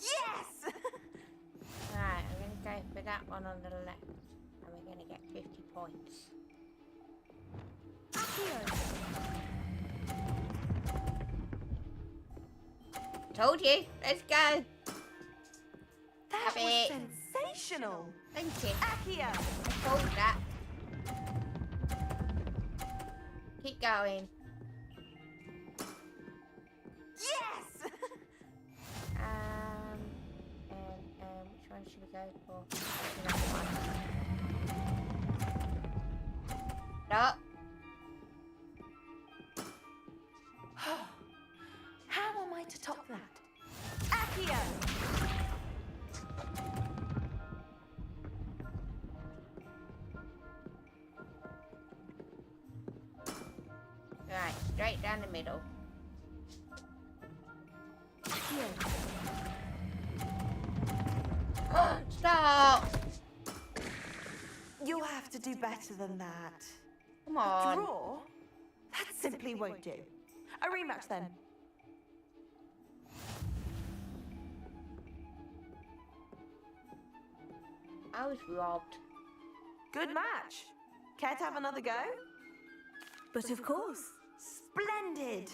Yes! Right, I'm going to go for that one on the left. And we're going to get 50 points. Told you. Let's go. That Have was it. sensational. Thank you. Accio! I told that. Keep going. Yes! Which one should we go for? That one. Stop. How am I to top that? Accio! Right, straight down the middle. Stop! You'll have to do better than that. Come on. Draw? That simply won't do. A rematch then. I was robbed. Good match. Care to have another go? But of course. Splendid!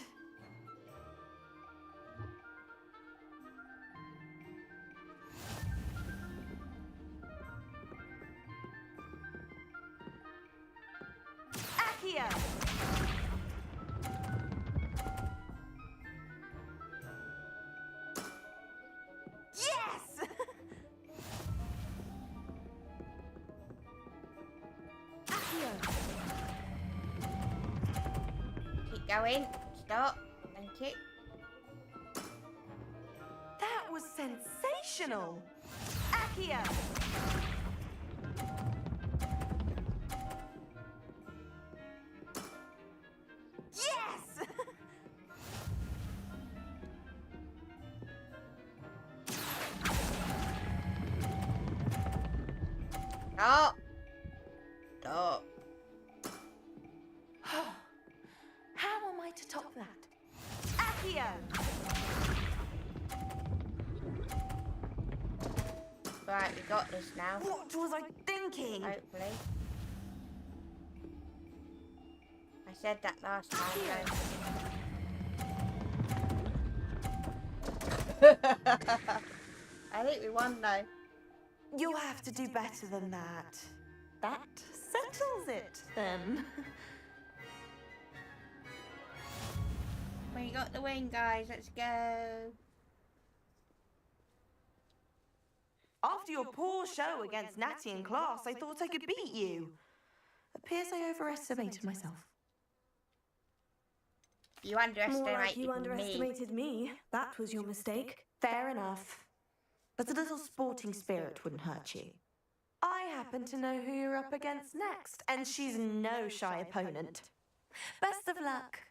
Accio! Yes! Accio! Keep going. Stop. Thank you. That was sensational! Accio! Yes! Stop. Stop. How am I to top that? Accio! Right, we got this now. What was I thinking? Hopefully. I said that last time, though. I think we won, though. You'll have to do better than that. That settles it, then. We got the win, guys. Let's go. After your poor show against Natty in class, I thought I could beat you. Appears I overestimated myself. You underestimated More like you me. underestimated me. That was your mistake. Fair enough. But a little sporting spirit wouldn't hurt you. I happen to know who you're up against next, and she's no shy opponent. Best of luck.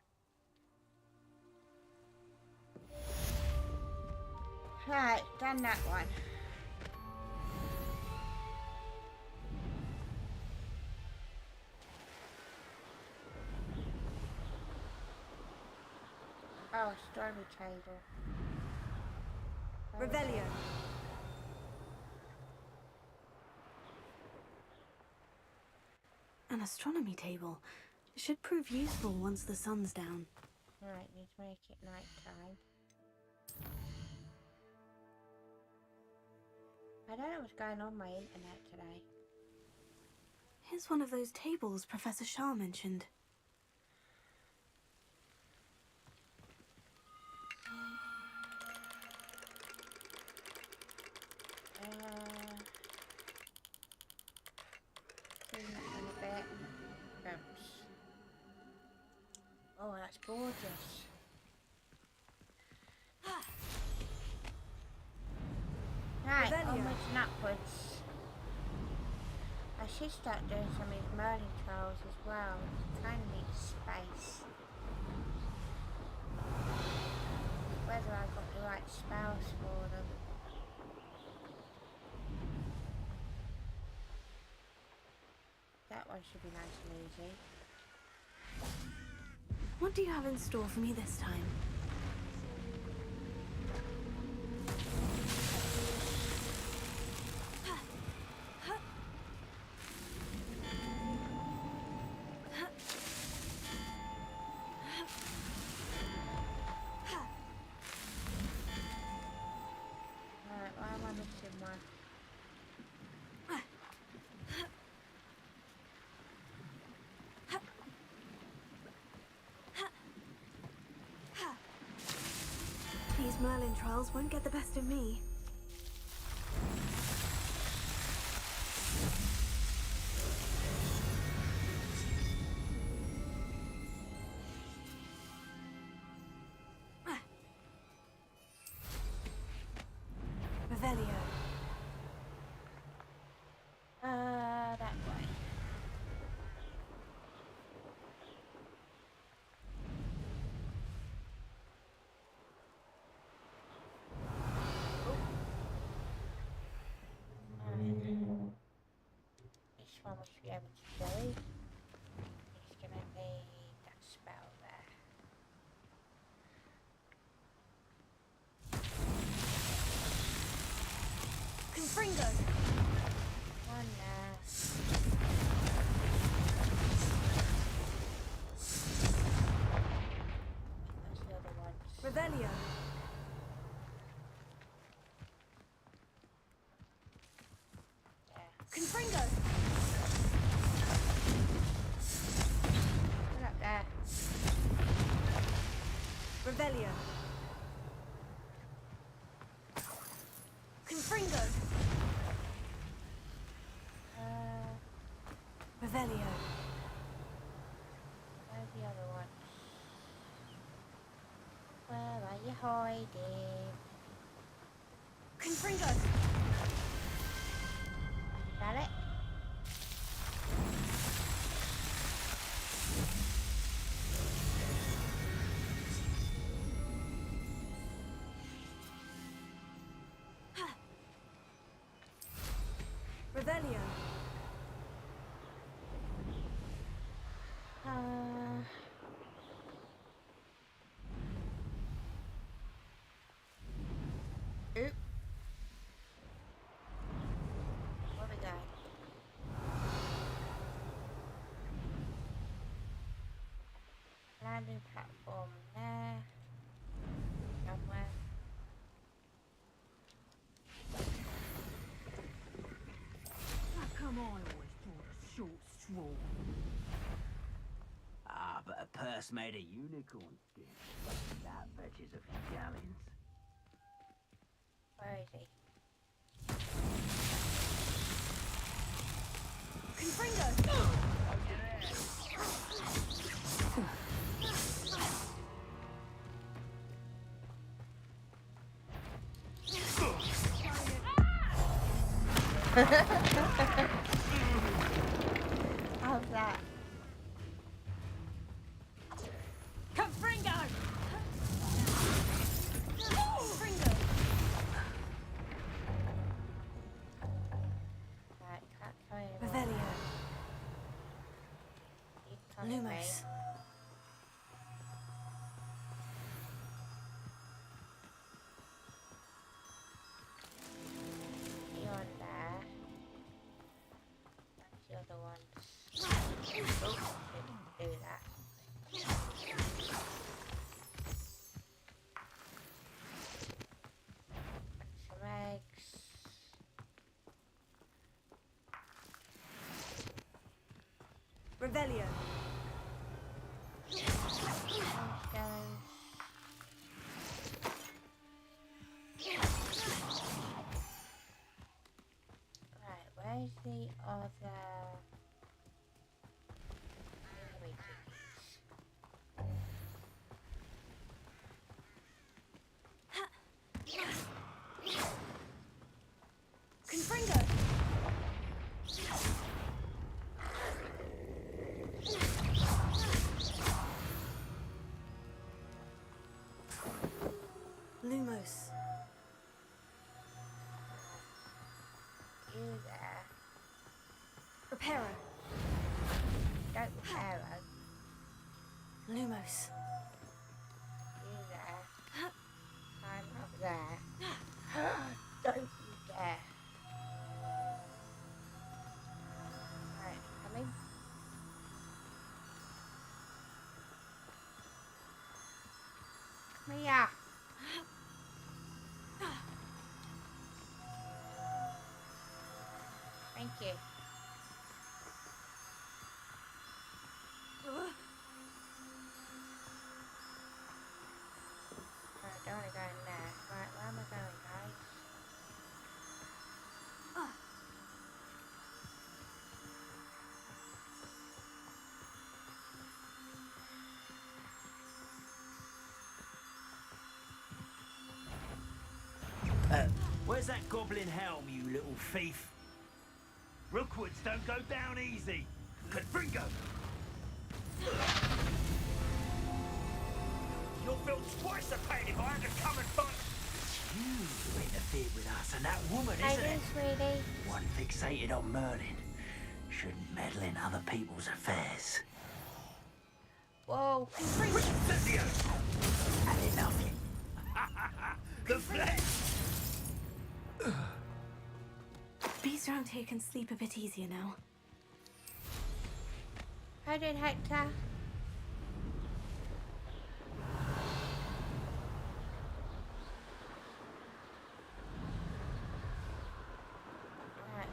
Right, done that one. Oh, story table. Revelio. An astronomy table. It should prove useful once the sun's down. Right, need to make it night time. I don't know what's going on my internet today. Here's one of those tables Professor Shah mentioned. Clean that one a bit. Oops. Oh, that's gorgeous. Right, onwards and upwards. I should start doing some of these Merlin trials as well. Kind of need space. Whether I've got the right spells for them. one should be nice and easy. What do you have in store for me this time? Alright, why am I missing one? These Merlin trials won't get the best of me. Revelio. That way. This one we should be able to do. It's gonna need that spell there. Confringo. One there. That's the other one. Revelio. Confringo. Put up there. Revelio. Confringo. Revelio. Where's the other one? Where are you hiding? Confringo. Got it? Revelio. Oop. Where we going? Landing platform there. Somewhere. How come I always thought a short straw? Ah, but a purse made of unicorn skin. That fetches a few gallons. Where is he? Confringo. How's that? Confringo. Confringo. Right, can't go anymore. Revelio. You come with me. Lumos. Beyond there. That's the other one. Oh, shouldn't do that. Some eggs. Revelio. Stones. Right, where's the other? Wait, Confringo. Lumos. you there. Reparo. Go, arrow. Lumos. You there. I'm up there. Don't you dare. Right, coming. Come here. Thank you. I don't want to go in there. Right, where am I going, guys? Where's that goblin helm, you little thief? Rookwoods don't go down easy. Confringo! You'll feel twice the pain if I had to come and fight. You interfered with us and that woman, I isn't do, it? sweetie. One fixated on Merlin. Shouldn't meddle in other people's affairs. Whoa. Cynthia! Had enough. The flesh! Bees around here can sleep a bit easier now. How did Hector? Right,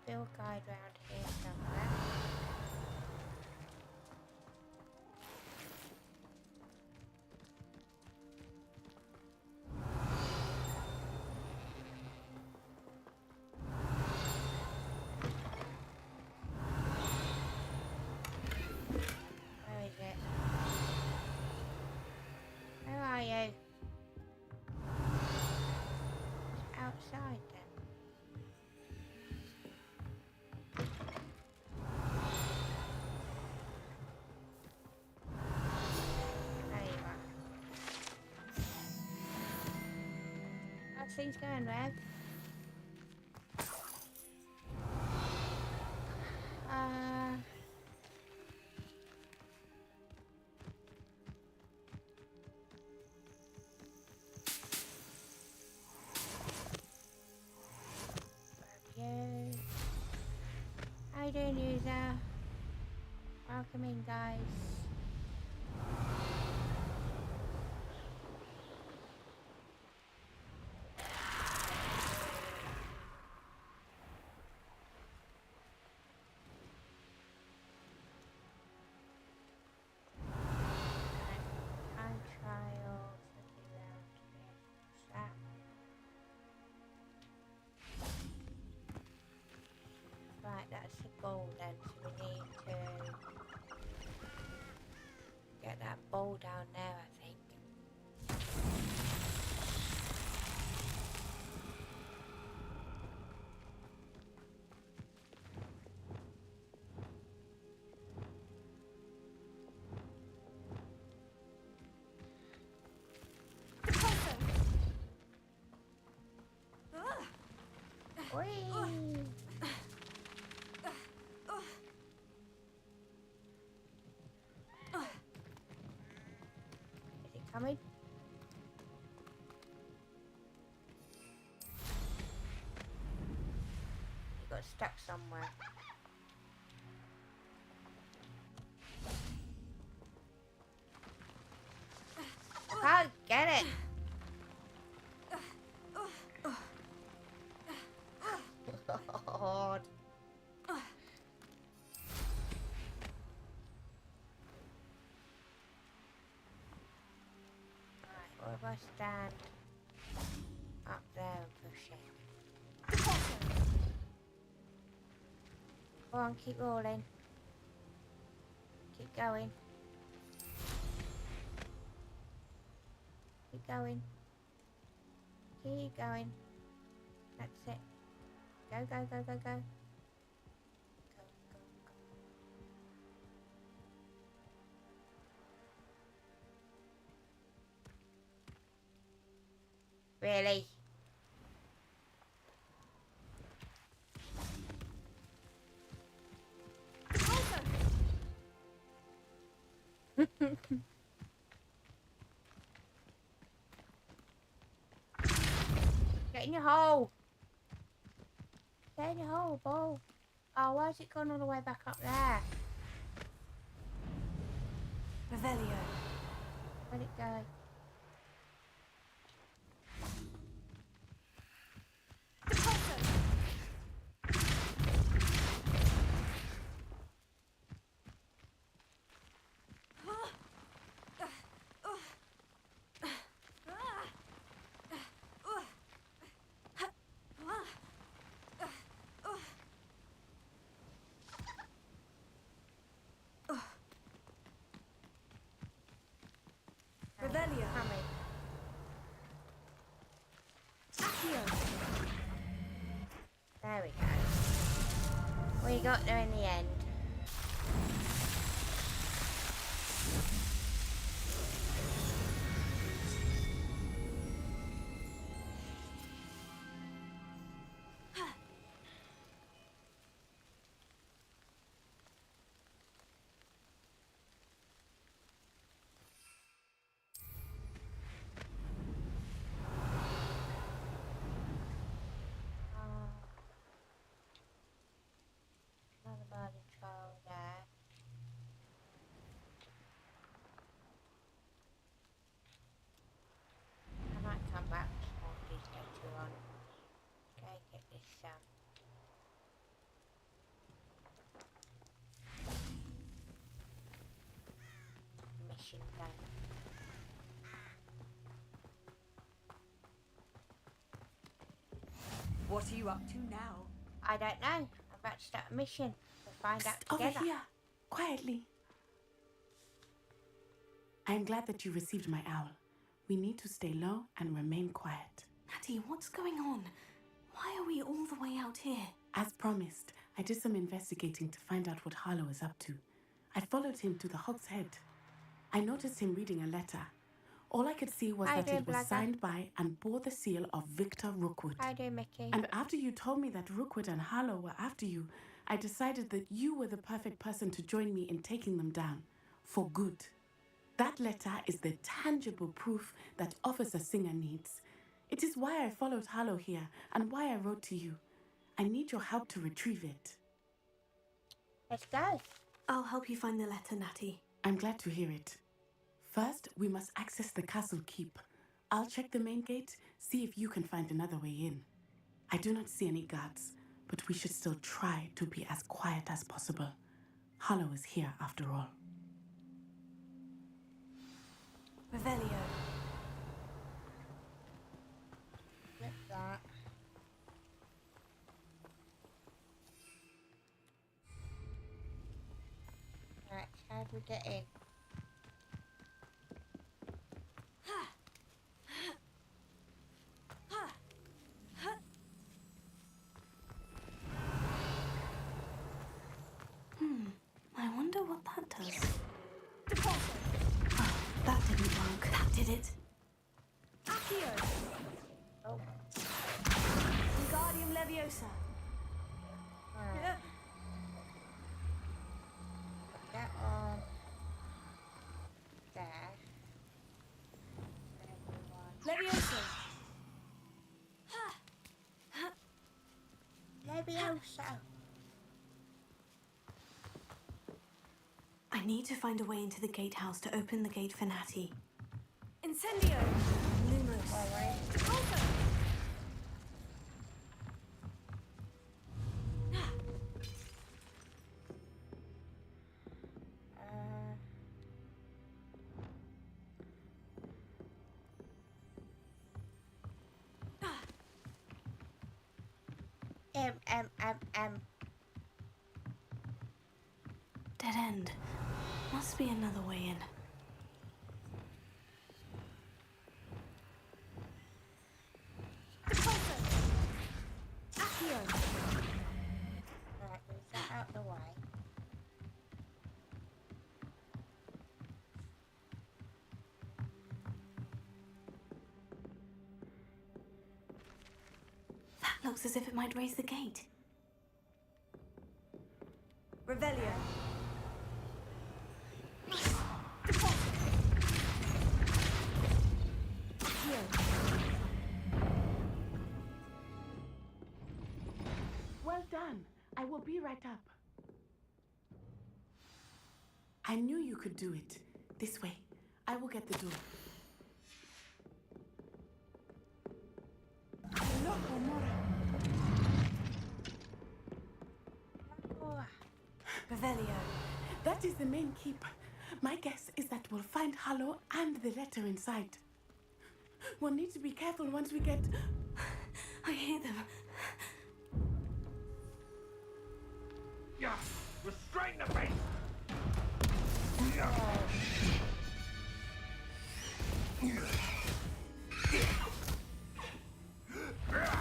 field guide round here somewhere. Where is it? Where are you? It's outside then. There you are. How's things going, Rev? You. How you doing, user? Welcome in, guys. Time trials. Looking around here. What's that? Right, that's the goal then, so we need to get that ball down there, I think. Whee! Is it coming? It got stuck somewhere. Can't get it. God. Or if I stand up there and push it. Go on, keep rolling. Keep going. Keep going. Keep going. That's it. Go, go, go, go, go. Go, go, go. Really? Get in your hole. Get in your hole, ball. Oh, why's it gone all the way back up there? Revelio. Where'd it go? Revelio. There we go. We got there in the end. Another Merlin trial there. I might come back to more of these later on. Okay, get this mission done. What are you up to now? I don't know. I'm about to start a mission. We'll find out together. Over here, quietly. I am glad that you received my owl. We need to stay low and remain quiet. Natty, what's going on? Why are we all the way out here? As promised, I did some investigating to find out what Harlow is up to. I followed him to the Hog's Head. I noticed him reading a letter. All I could see was Hi that there, it was Blagger. signed by and bore the seal of Victor Rookwood. How do Mickey? And after you told me that Rookwood and Harlow were after you, I decided that you were the perfect person to join me in taking them down. For good. That letter is the tangible proof that Officer Singer needs. It is why I followed Harlow here and why I wrote to you. I need your help to retrieve it. Let's go. I'll help you find the letter, Natty. I'm glad to hear it. First, we must access the castle keep. I'll check the main gate, see if you can find another way in. I do not see any guards, but we should still try to be as quiet as possible. Harlow is here after all. Revelio. Flip that. Right, how do we get in? I wonder what that does. Oh, that didn't work. That did it. Accio! Oh. Wingardium Leviosa. Alright. Put that on. There. Leviosa. Leviosa. I need to find a way into the gatehouse to open the gate for Natty. Incendio. Lumos. Repulsor. Dead end. Must be another way in. Accio. Right, move that out the way. That looks as if it might raise the gate. Revelio. Well done. I will be right up. I knew you could do it. This way. I will get the door. Hello, Omora. Revelio. That is the main keep. My guess is that we'll find Hallow and the letter inside. We'll need to be careful once we get... I hear them. Yeah, restrain the beast!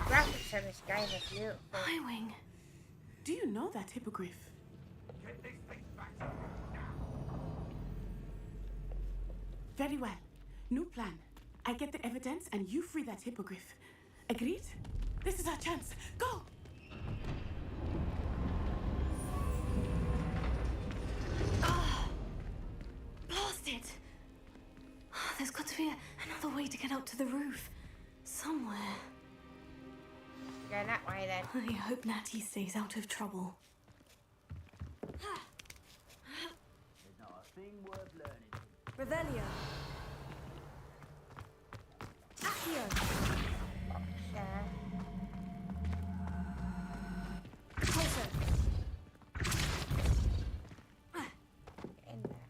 Graphics on this game are beautiful. Highwing. Do you know that hippogriff? Get these things back now. Very well. New plan. I get the evidence and you free that hippogriff. Agreed? This is our chance. Go! Blast it! There's got to be another way to get up to the roof. Somewhere. Go that way then. I hope Natty stays out of trouble. There's not a thing worth learning. Revelio. Accio. Closer. In there.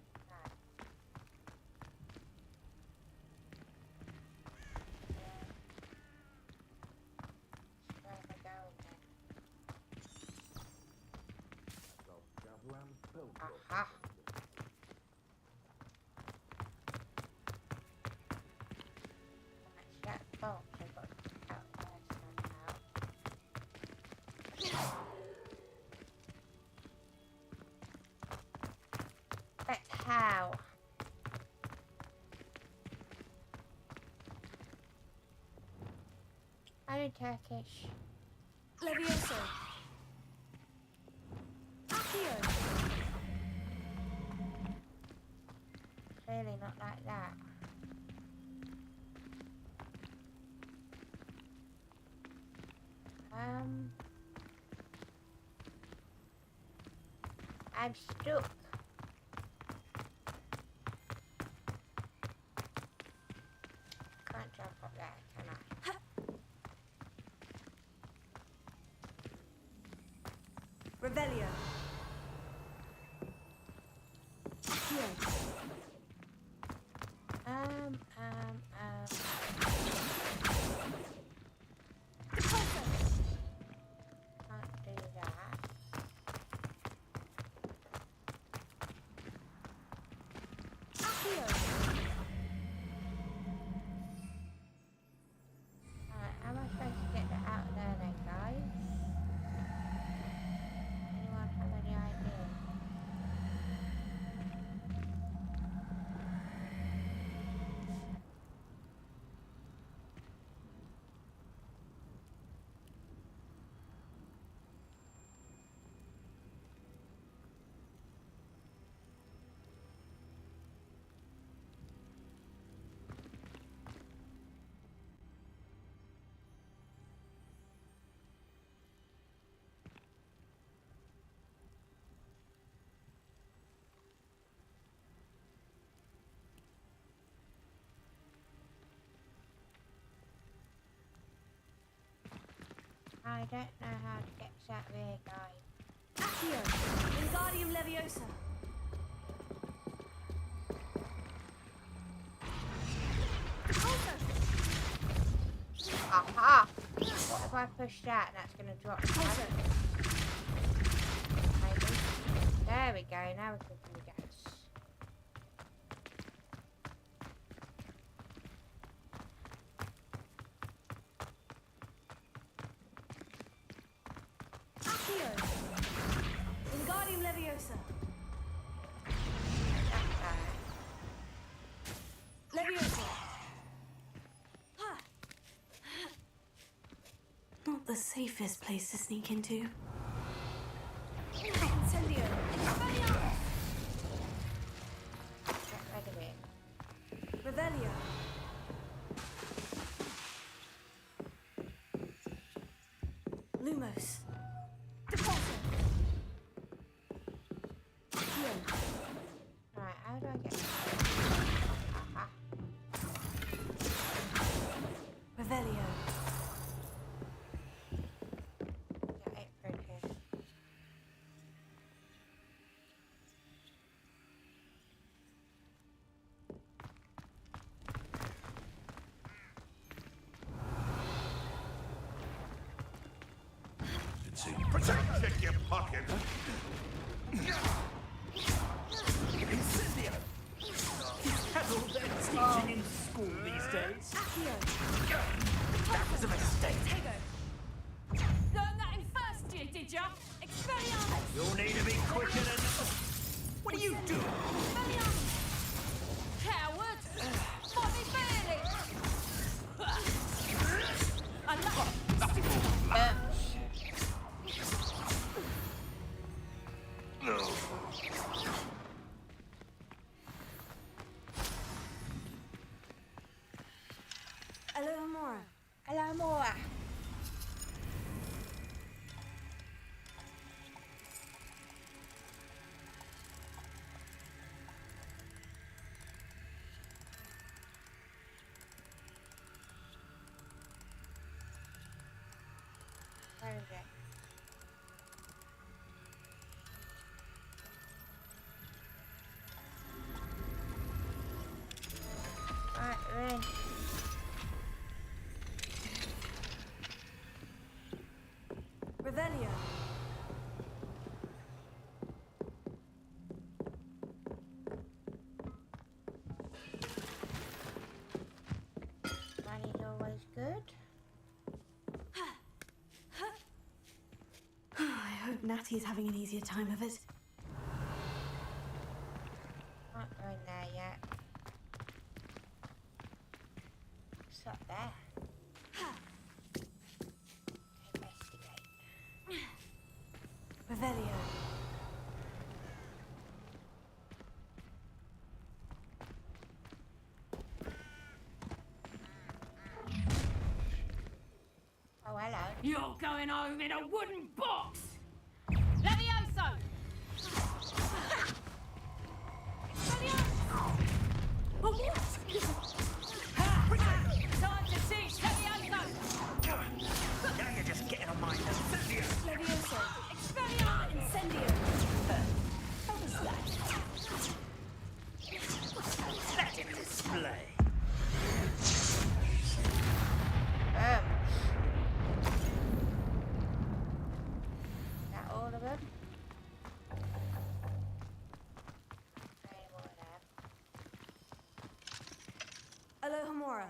Where am I going then? Aha. That box I've got to put out there somehow. But how? I'm in Turkish. Levioso. Accio. Clearly not like that. I'm stuck. Can't jump up there, can I? Revelio. Accio. Can't do that. Accio. How am I supposed to get that out there then, guys? Anyone have any idea? I don't know how to get this out of here, guys. Accio. Wingardium Leviosa. Aha! What if I push that and that's going to drop? Maybe. There we go, now we can do gas. Accio. Wingardium Leviosa. Leviosa. Not the safest place to sneak into. Incendio. Expelliarmus. Get rid of it. Revelio. Lumos. Right, how do I get... Aha. Revelio. Got it for here. Protect your pocket. Incendio! Is that all they're teaching in school these days? That was a mistake. Learned that in first year, did ya? Expelliarmus! You'll need to be quicker than... What are you doing? Expelliarmus! Coward! Bobby Bailey! I love Alohomora. Alohomora. Where is it? Right, we're in. Revelio. Money's always good. I hope Natty's having an easier time of it. Not going there yet. What's up there? Investigate. Revelio. Oh, hello. You're going home in a wooden box! Levioso! Levioso! Oh, what? Time to teach Levioso! Now you're just getting on my nerves. Levioso. Expelliarmus! Incendio. What was that? Let him display. Is that all of them? Any more of them? Alohomora.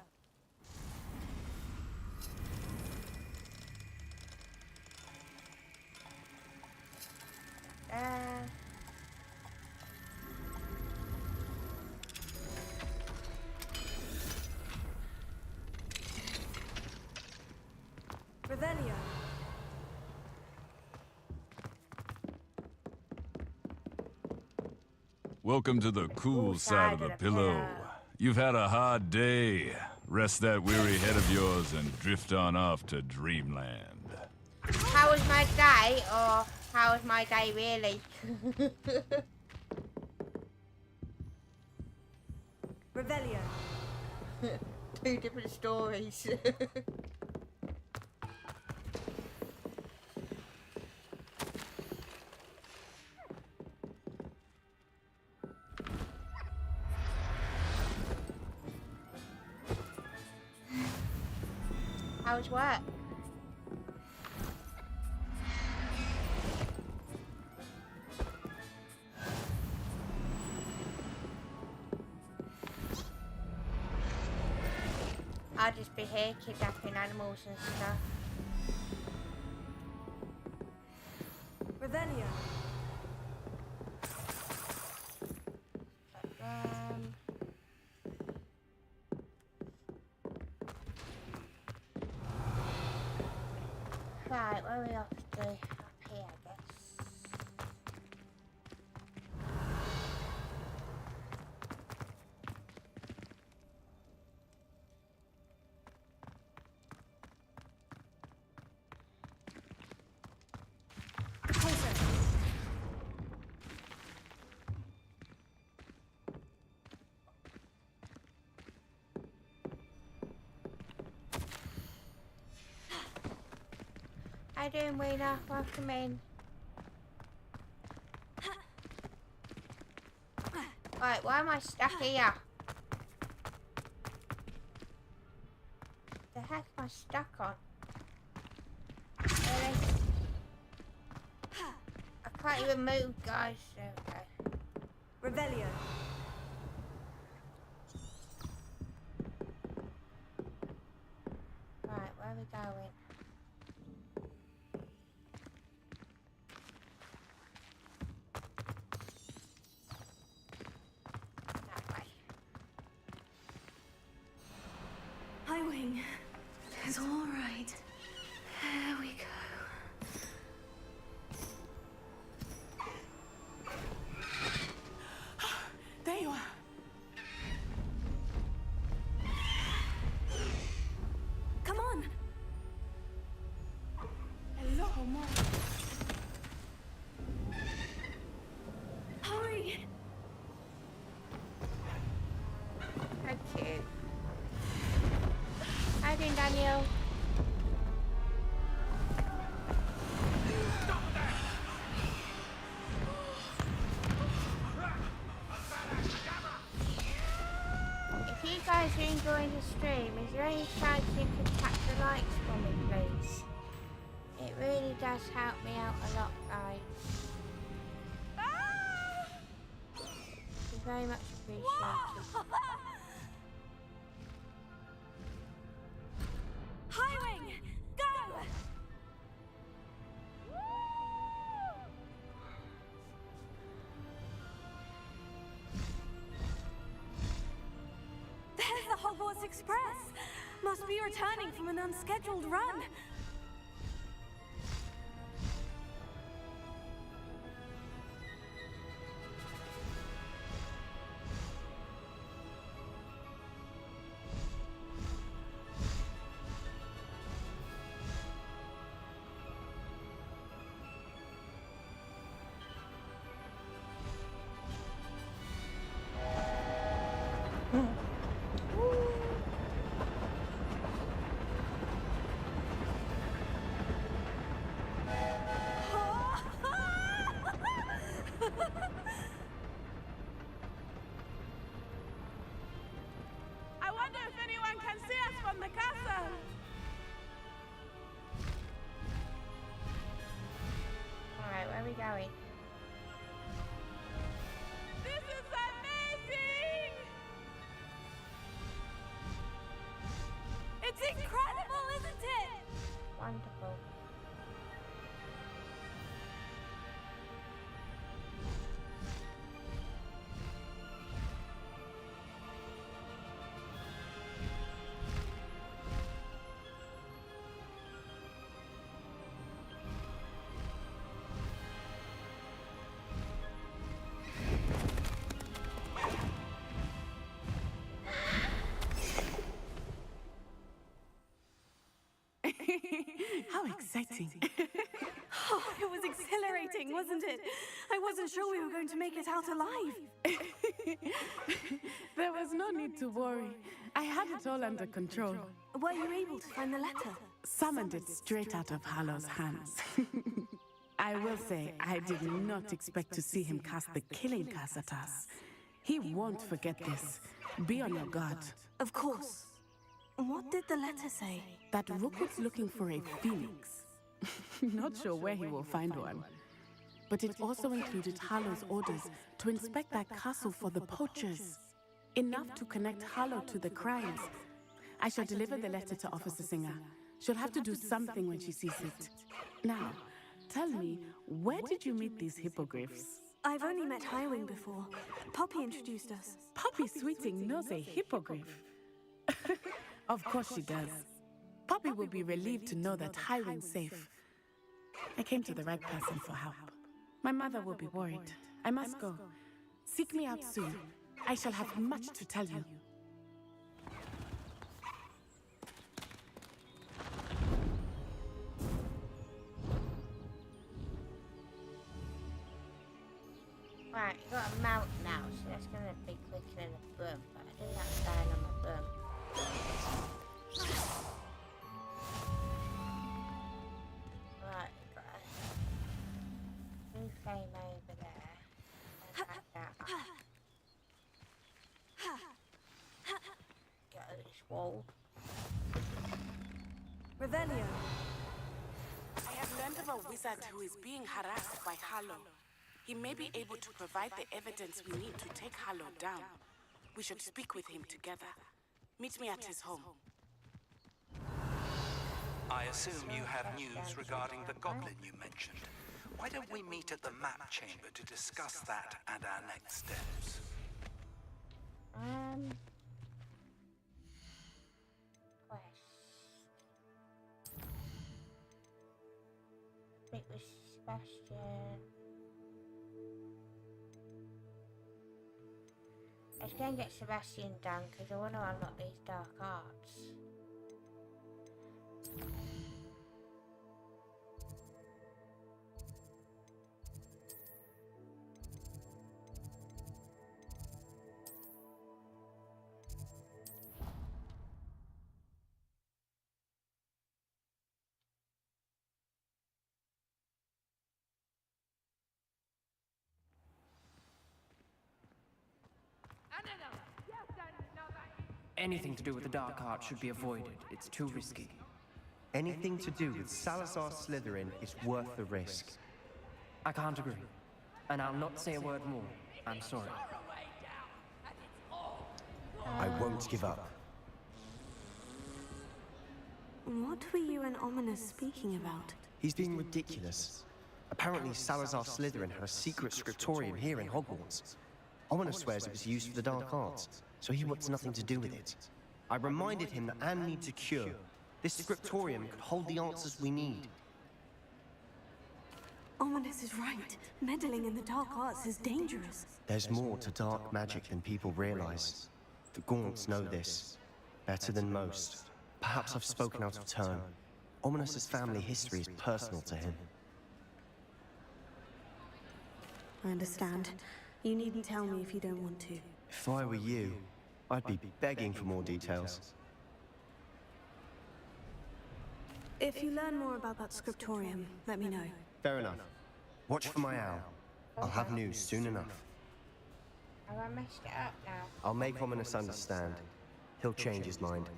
Revelio. Welcome to the cool side of the pillow. You've had a hard day. Rest that weary head of yours and drift on off to dreamland. How was my day, or how was my day really? Revelio. Two different stories. How's work? I'll just be here kidnapping animals and stuff. Revelio. Right, where are we off to? Up here, I guess. you doing, Weena? Welcome in. Right, why am I stuck here? The heck am I stuck on? Really? I can't even move, guys. There we go. Revelio. Right, where are we going? That way. Highwing. It's all right. There we go. There you are. Come on. Hello, Mom. Hurry. Thank you. How you doing, Daniel? If you guys are enjoying the stream, is there any chance you could tap the likes for me, please? It really does help me out a lot, guys. It's very much appreciated. Highwing. Go. There's the Hogwarts Express. Must be returning from an unscheduled run. I wonder if anyone can see us from the castle. Alright, where are we going? This is amazing! It's incredible, isn't it? Wonderful. How exciting. Oh, it was exhilarating, wasn't it? I wasn't sure we were going to make it out alive. There was no need to worry. I had it all under control. Were you able to find the letter? Summoned it straight out of Hallow's hands. I will say, I did not expect to see him cast the killing curse at us. He won't forget this. Be on your guard. Of course. What did the letter say? That Rookwood's looking for a phoenix. Not sure where he will find one. But it also included Hallow's orders to inspect that castle for the poachers. Enough to connect Hallow to the crimes. I shall deliver the letter to Officer Singer. She'll have to do something when she sees it. Now, tell me, where did you meet these hippogriffs? I've only met Highwing before. Poppy introduced us. Poppy Sweeting knows a hippogriff. Of course she does. Poppy will be relieved to know that Highwing's safe. I came to the right person for help. My mother will be worried. I must go. Seek me out soon. I shall have much to tell you. Right, you got a mount now, so that's gonna be quicker than a boom, but I do that stand on my boom. Right, wall. Revelio. I have learned of a wizard who is being harassed by Harlow. He may be able to provide the evidence we need to take Harlow down. We should speak with him together. Meet me at his home. I assume you have news regarding the goblin you mentioned. Why don't we meet at the map chamber to discuss that and our next steps? Quest. Speak with Sebastian. Let's go and get Sebastian done because I want to unlock these dark arts. Anything to do with the dark art should be avoided. It's too risky. Anything to do with Salazar Slytherin is worth the risk. I can't agree. And I'll not say a word more. I'm sorry. I won't give up. What were you and Ominous speaking about? He's being ridiculous. Apparently Salazar Slytherin had a secret scriptorium here in Hogwarts. Ominous swears it was used for the dark arts, so he wants nothing to do with it. I reminded him that Anne needs a cure. This scriptorium could hold the answers we need. Ominous is right. Meddling in the dark arts is dangerous. There's more to dark magic than people realize. The Gaunts know this better than most. Perhaps I've spoken out of turn. Ominous's family history is personal to him. I understand. You needn't tell me if you don't want to. If I were you, I'd be begging for more details. If you learn more about that scriptorium, let me know. Fair enough. Watch for my owl. I'll have news soon enough. Have I messed it up now? I'll make Ominous understand. He'll change his mind.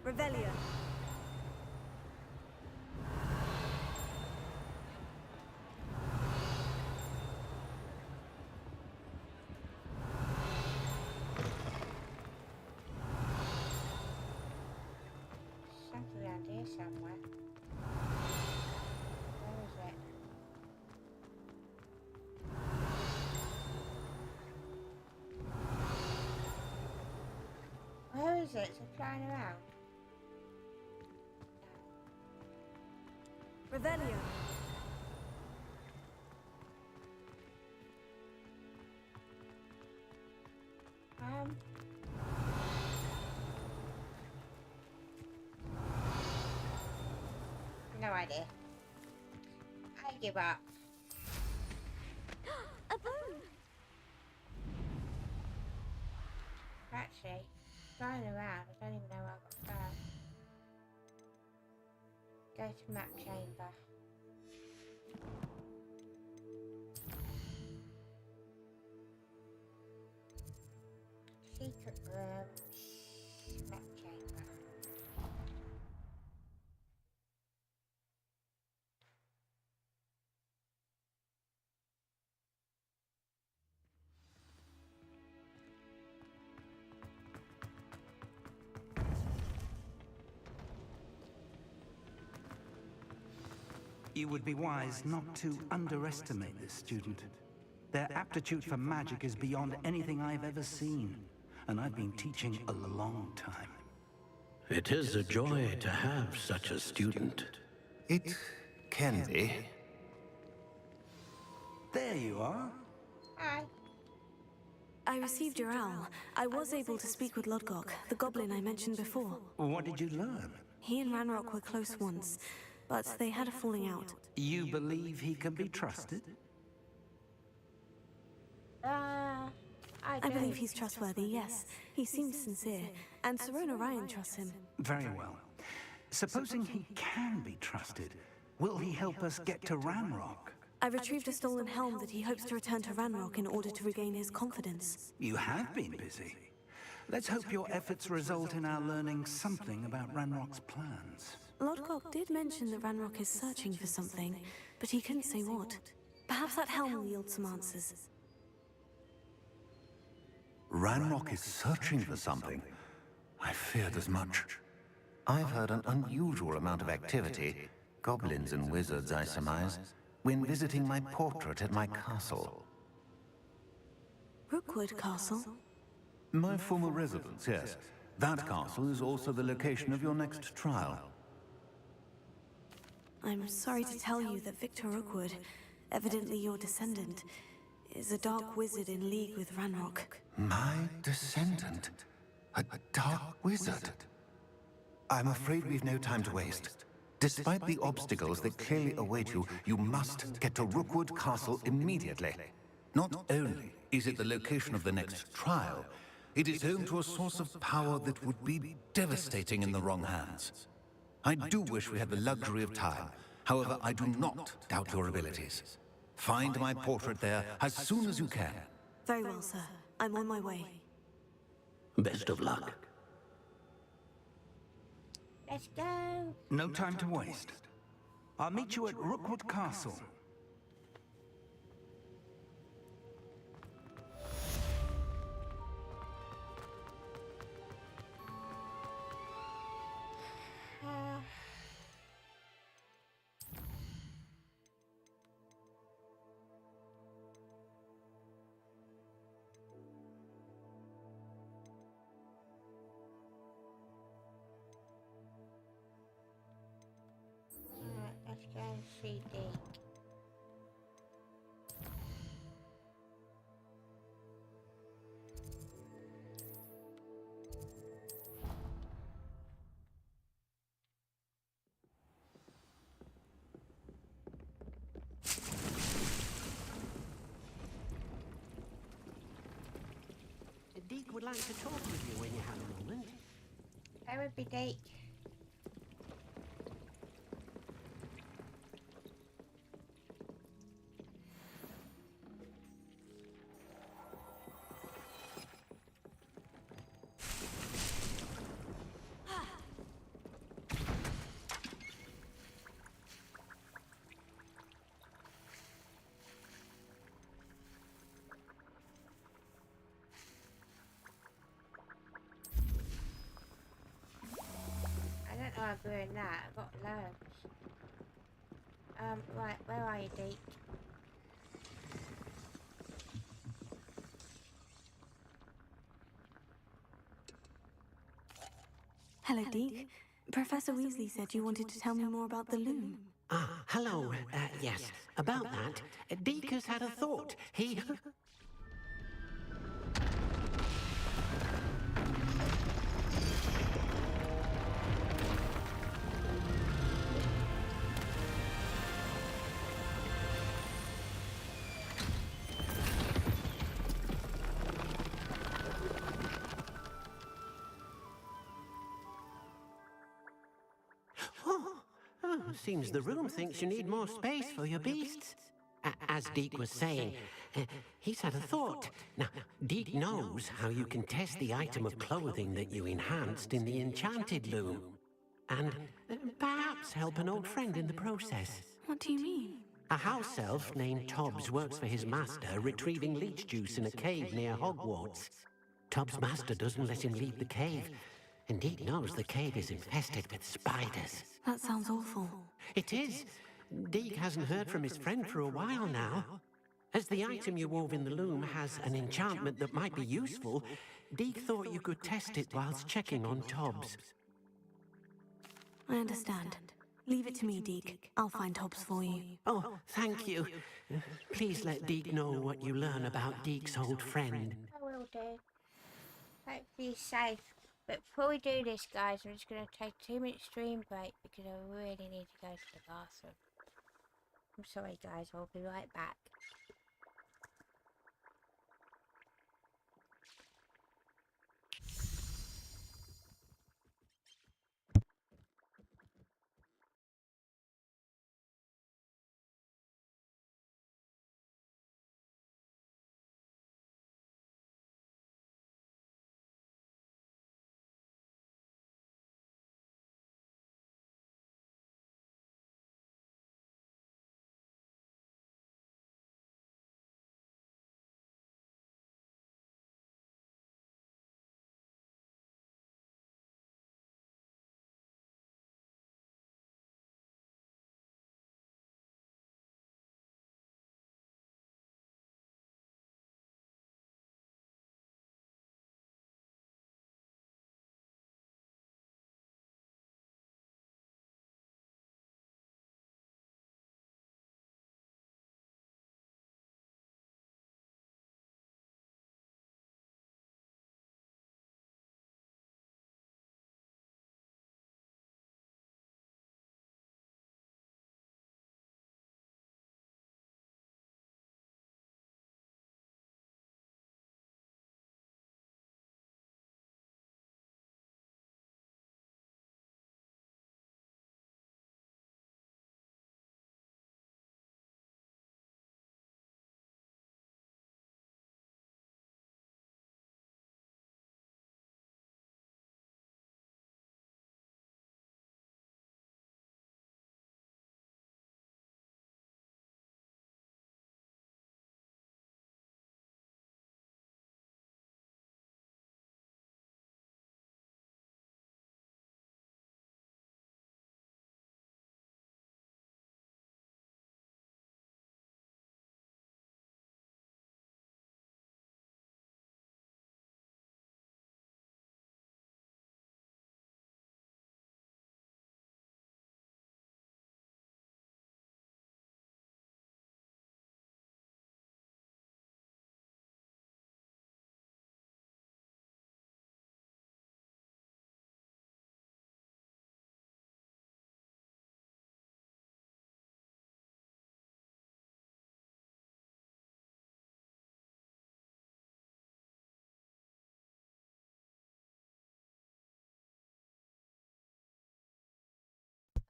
Revelio. Something around here somewhere. Where is it? Where is it? Is it flying around? Revelio. No idea. I give up. A boon! Actually, flying around, I don't even know where I got first. Go to map chamber. Secret rooms. Map chamber. You would be wise not to underestimate this student. Their aptitude for magic is beyond anything I've ever seen, and I've been teaching a long time. It is a joy to have such a student. It can be. There you are. Hi. I received your owl. I was able to speak with Lodgok, the goblin I mentioned before. What did you learn? He and Ranrock were close once, but they had a falling out. You believe he can be trusted? I believe he's trustworthy, yes. He seems sincere, and Sirona Ryan trusts him. Very well. Supposing he can be trusted, will he help us get to Ranrock? I retrieved a stolen helm that he hopes to return to Ranrock in order to regain his confidence. You have been busy. Let's hope your efforts result in our learning something about Ranrock's plans. Lodgok did mention that Ranrock is searching for something, but he couldn't say what. Perhaps that helm will yield some answers. Ranrock is searching for something. I feared as much. I've heard an unusual amount of activity, goblins and wizards, I surmise, when visiting my portrait at my castle. Rookwood Castle? My former residence, yes. That castle is also the location of your next trial. I'm sorry to tell you that Victor Rookwood, evidently your descendant, is a dark wizard in league with Ranrock. My descendant? A dark wizard? I'm afraid we've no time to waste. Despite the obstacles that clearly await you, you must get to Rookwood Castle immediately. Not only is it the location of the next trial, it is home to a source of power that would be devastating in the wrong hands. I do wish we had the luxury of time. However, I do not doubt your abilities. Find my portrait there as soon as you can. Very well, sir. I'm on my way. Best of luck. Let's go. No time to waste. I'll meet you at Rookwood Castle. Let's go and see Deke. Deke would like to talk with you when you have a moment. That would be Deke. I'm doing that. I've got loads. Right, where are you, Deke? Hello, Deke. Professor Weasley said you wanted to tell me more about the loom. Ah, hello. Yes, about that, Deke has had a thought. He... Seems the room thinks you need more space for your beasts. As Deke was saying, he's had a thought. Now, Deke knows how you can test the item of clothing that you enhanced in the enchanted loom. And perhaps help an old friend in the process. What do you mean? A house elf named Tobbs works for his master retrieving leech juice in a cave near Hogwarts. Tobbs' master doesn't let him leave the cave. And Deke knows the cave is infested with spiders. That sounds awful. It is. Deke hasn't heard from his friend for a while now. As the item you wove in the loom has an enchantment that might be useful, Deke thought you could test it whilst checking on Tobbs. I understand. Leave it to me, Deke. I'll find Tobbs for you. Oh, thank you. Please let Deke know what you learn about Deke's old friend. I will do. Hope he's safe. But before we do this, guys, I'm just going to take a 2-minute stream break because I really need to go to the bathroom. I'm sorry, guys. I'll be right back.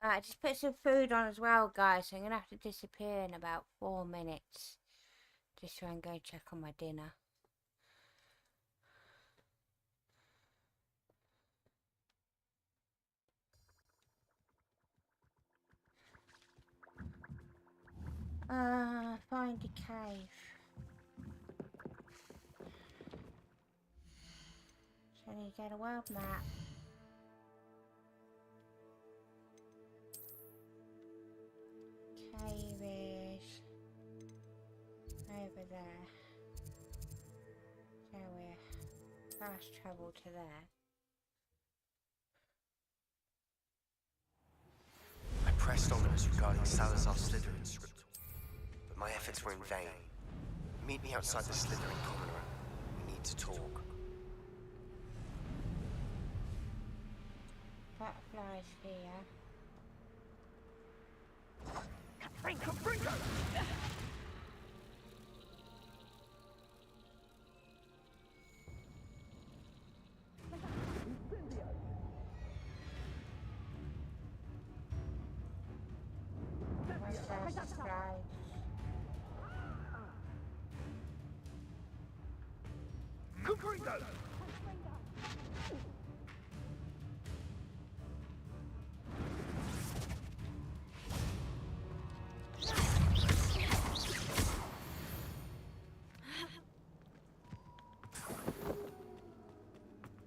Alright, just put some food on as well, guys. So I'm gonna have to disappear in about 4 minutes. Just so I can go check on my dinner. Find a cave. So I need to get a world map. Cave is over there. So we're fast travel to there. I pressed on as regarding Salazar Slytherin's script, but my efforts were in vain. Meet me outside the Slytherin common room. We need to talk. Butterflies here. Where's that surprise?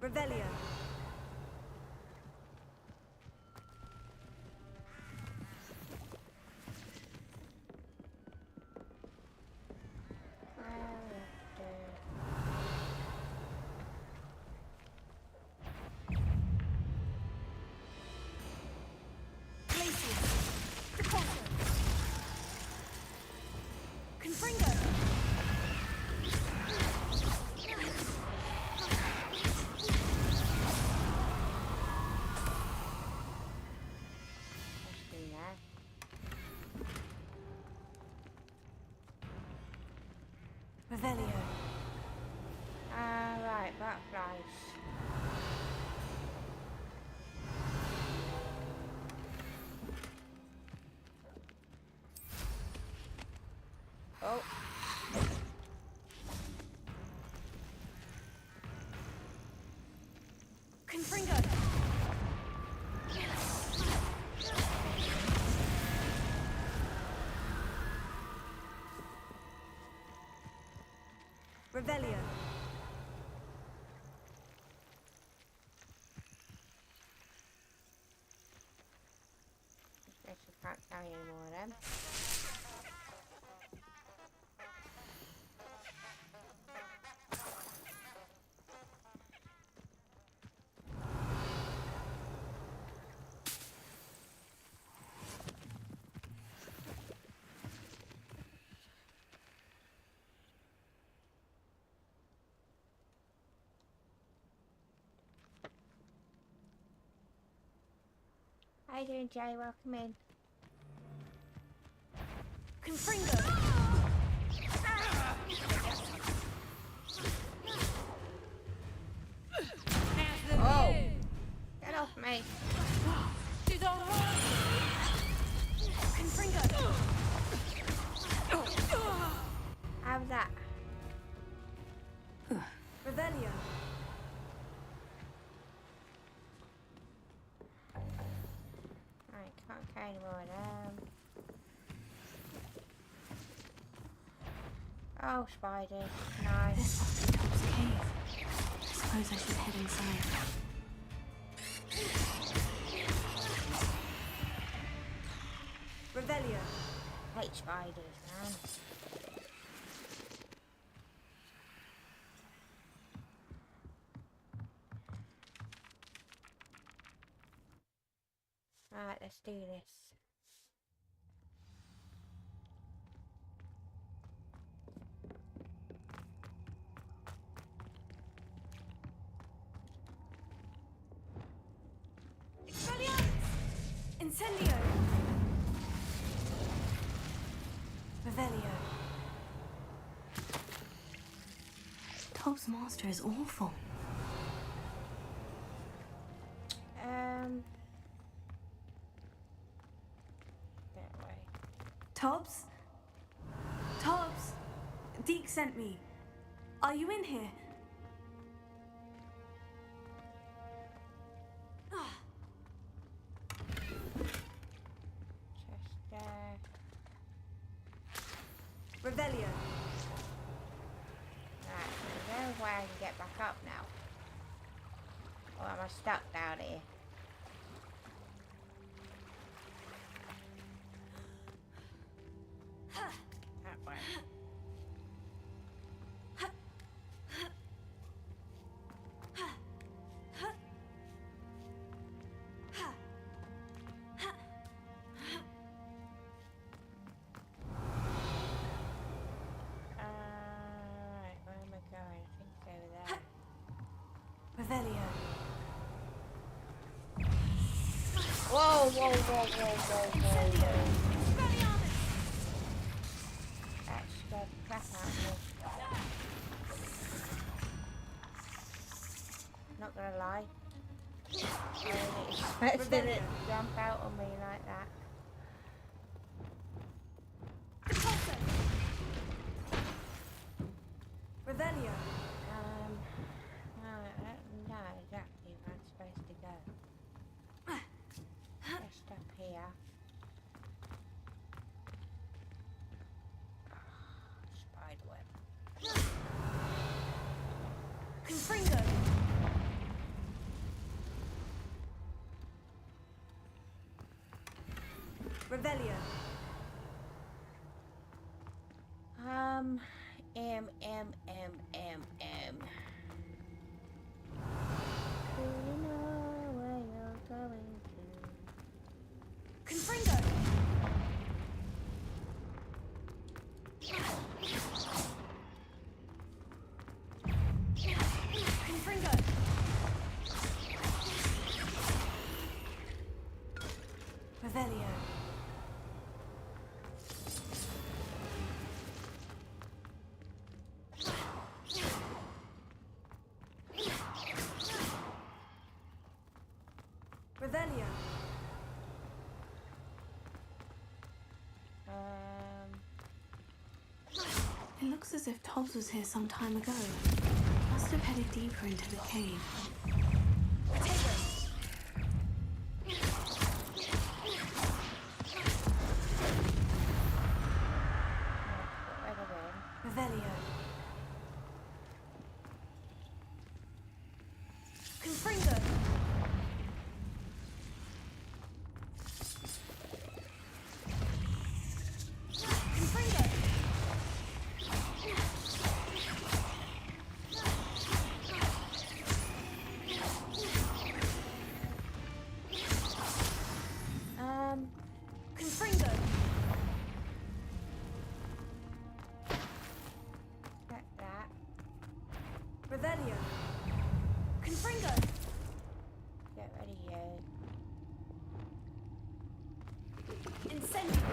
Revelio. Revelio. Right, butterflies. Oh. Confringo. Revelio. Guess we can't carry any more of them. How you doing, Jay? Welcome in. Confringo. Oh! Get off me! Confringo. How's that? Revelio. Right, can't carry any more of them. Oh, spiders. Nice. This must be Tom's cave. I suppose I should head inside. Revelio. Hate spiders, man. Right, let's do this. Incendio. Revelio. Tom's master is awful. Tobbs? Tobbs? Deke sent me. Are you in here? Revelio. Right, there's no way I can get back up now. Or am I stuck down here? That way. Right, where am I going? I think it's over there. Revelio. Whoa, whoa, whoa, whoa, whoa, whoa, whoa. That scared the crap out of me. Not gonna lie. I really expected it to jump out on me like that. Revelio. No, I don't know exactly where I'm supposed to go. Just up here. Spiderweb. Confringo. Revelio. Do you know where you're going to? Confringo. Confringo. Revelio. Revelio. It looks as if Tobbs was here some time ago. Must have headed deeper into the cave. Revelio. Confringo. Confringo. Confringo. Get that. Revelio. Confringo. Get ready, you. Incendio.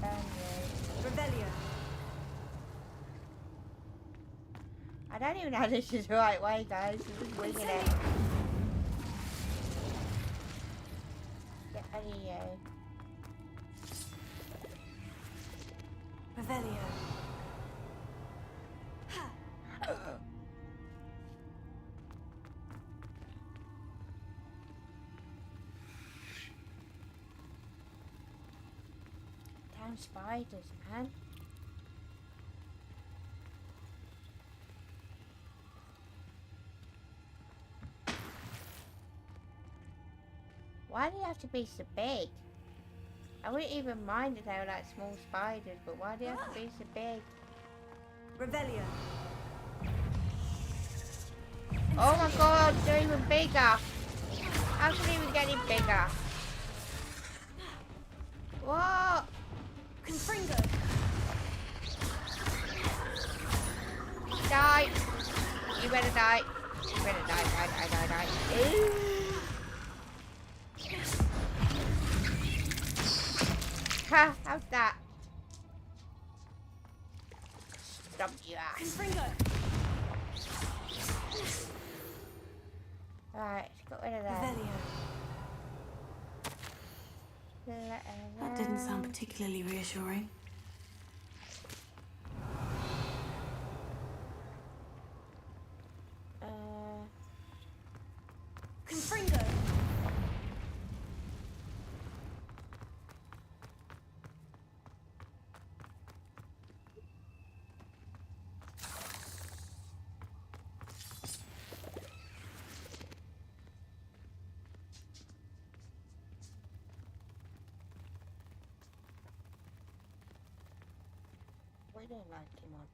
Burn you. Revelio. I don't even know this is the right way, guys. I'm just winging it. Get ready, you. Revelio. Damn spiders, man. Why do you have to be so big? I wouldn't even mind if they were like small spiders, but why do you have to be so big? Revelio. Oh my god, they're even bigger. How can they even get any bigger? What? Confringo. Die. You better die. You better die, die. Ooh. Ha, how's that? Stomp you out. Confringo. Alright, got rid of that. Revelio. That didn't sound particularly reassuring. Confringo! We don't like him on.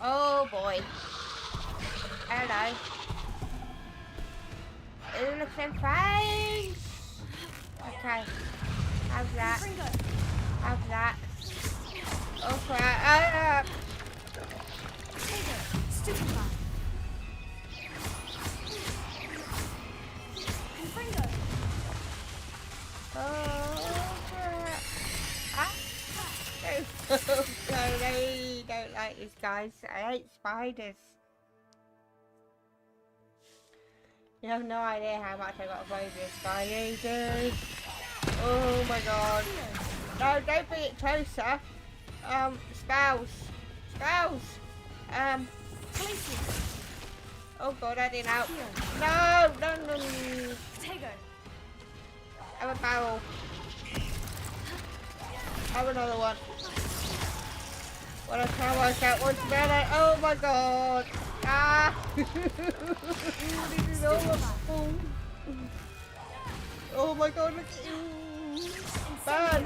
Oh boy. Hello. It looks like fine. Okay. How's that? How's that? Oh crap. Stupefy! Confringo! Oh crap. Ah. No, don't like this, guys. I hate spiders. You have no idea how much I got a phobia of spiders, dude. Oh my god. No, don't bring it closer. Spells. Spells. Oh god, I didn't help. No. Potato! Have a barrel. Have another one. What I try to work out what's better. Oh my god. Ah! This is awful. Oh my god, look at you. Burn.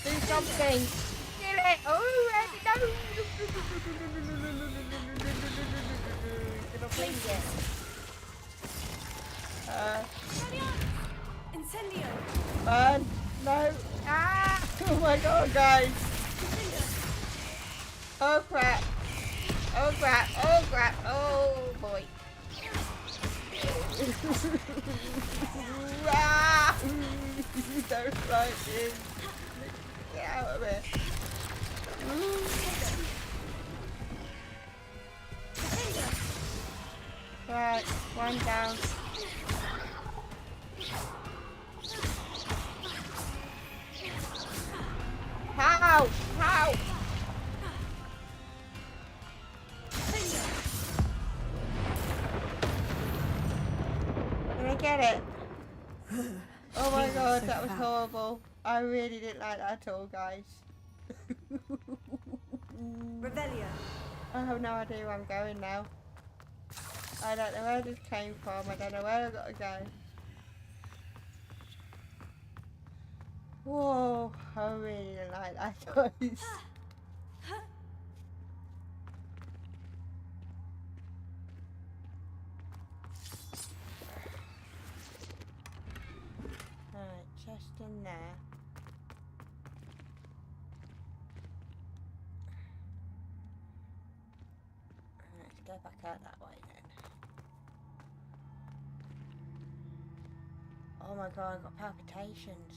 Do something. Kill it. Oh, no. Can I please it? Incendio! Burn. No. Ah! Oh my god, guys. Oh crap. Oh crap. Oh crap. Oh boy. Ah! Don't like this. Get out of it. Right, one down. How? Did I get it? Oh my god, that was horrible. I really didn't like that at all, guys. Revelio! I have no idea where I'm going now. I don't know where this came from. I don't know where I've got to go. Whoa, I really didn't like that, guys. Alright, just in there. Let's go back out that way then. Oh my god, I've got palpitations.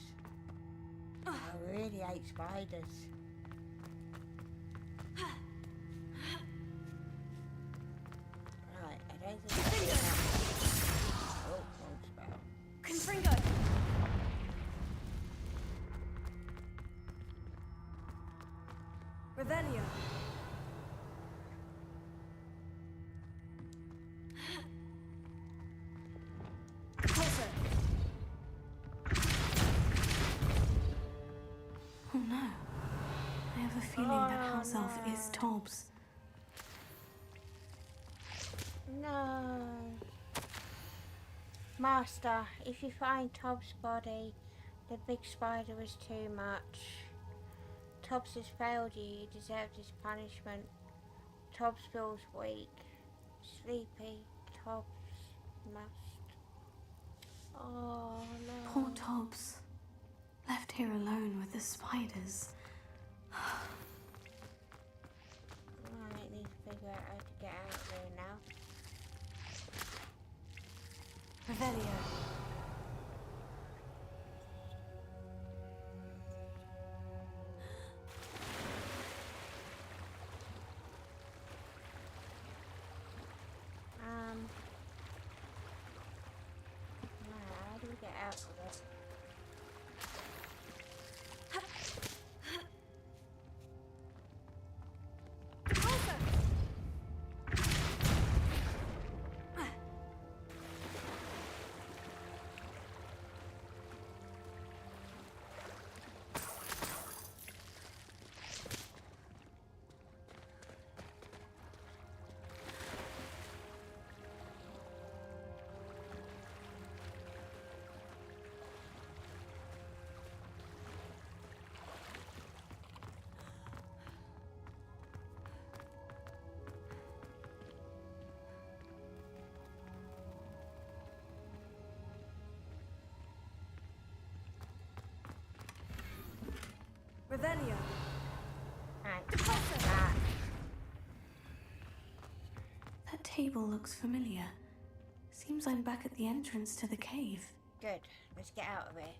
I really hate spiders. Right, I don't think I can. Oh, wrong spell. Confringo! Revelio! Oh no. I have a feeling that house elf is Tobbs. No. Master, if you find Tobbs' body, the big spider was too much. Tobbs has failed you. You deserved his punishment. Tobbs feels weak. Sleepy. Tobbs must. Oh no. Poor Tobbs. Left here alone with the spiders. I need to figure out how to get out of there now. Revelio! Revelio. And that. That table looks familiar. Seems I'm back at the entrance to the cave. Good. Let's get out of here.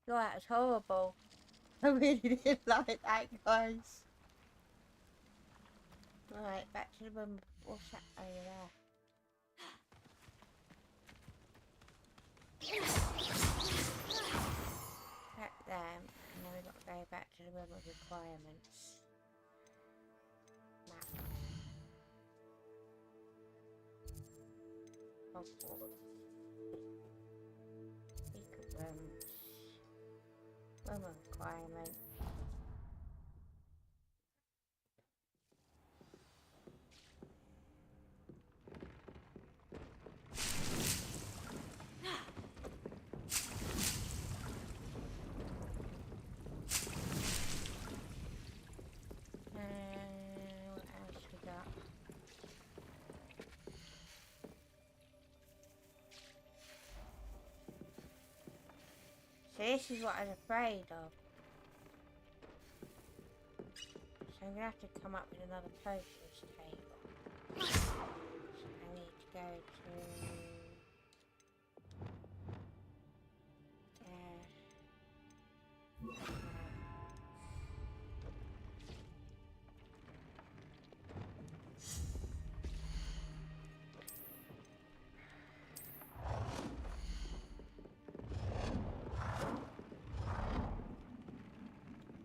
God, that was horrible. I really didn't like that, guys. Right, back to the room. What's that over there? Back there, and then we've got to go back to the room of requirements. Map. Hogwarts. Secret rooms. Room of requirements. What else we got? So this is what I was afraid of. So I'm gonna have to come up with another potions table. So I need to go to there.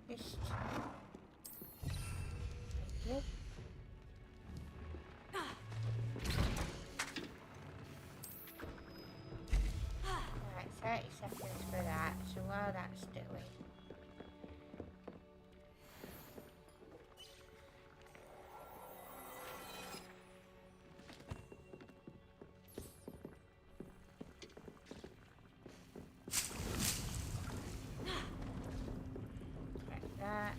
Just yep. Alright, 30 seconds for that. So while that's doing, like that.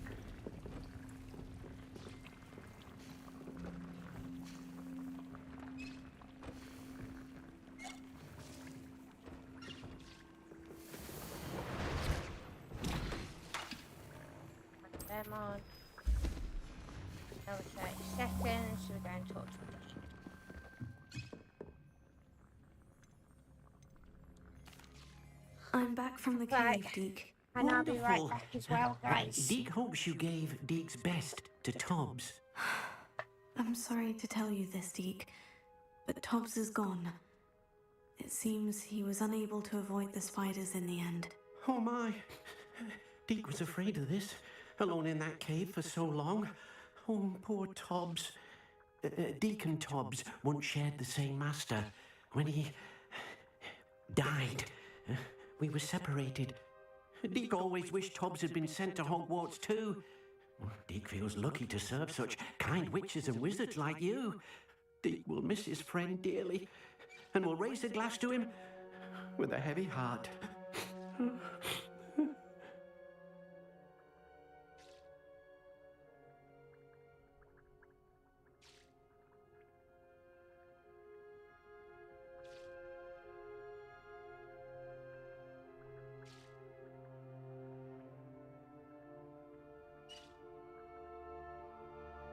Them on. Another 30 seconds, so we're going to talk to the Deek. I'm back from the Right. cave, Deke. And I'll be right Wonderful. back as well, guys. Deke hopes you gave Deke's best to Tobbs. I'm sorry to tell you this, Deke, but Tobbs is gone. It seems he was unable to avoid the spiders in the end. Oh my. Deke was afraid of this, alone in that cave for so long. Oh, poor Tobbs. Deke and Tobbs once shared the same master. When he died, we were separated. Deke always wished Tobbs had been sent to Hogwarts too. Deke feels lucky to serve such kind witches and wizards like you. Deke will miss his friend dearly, and will raise a glass to him with a heavy heart.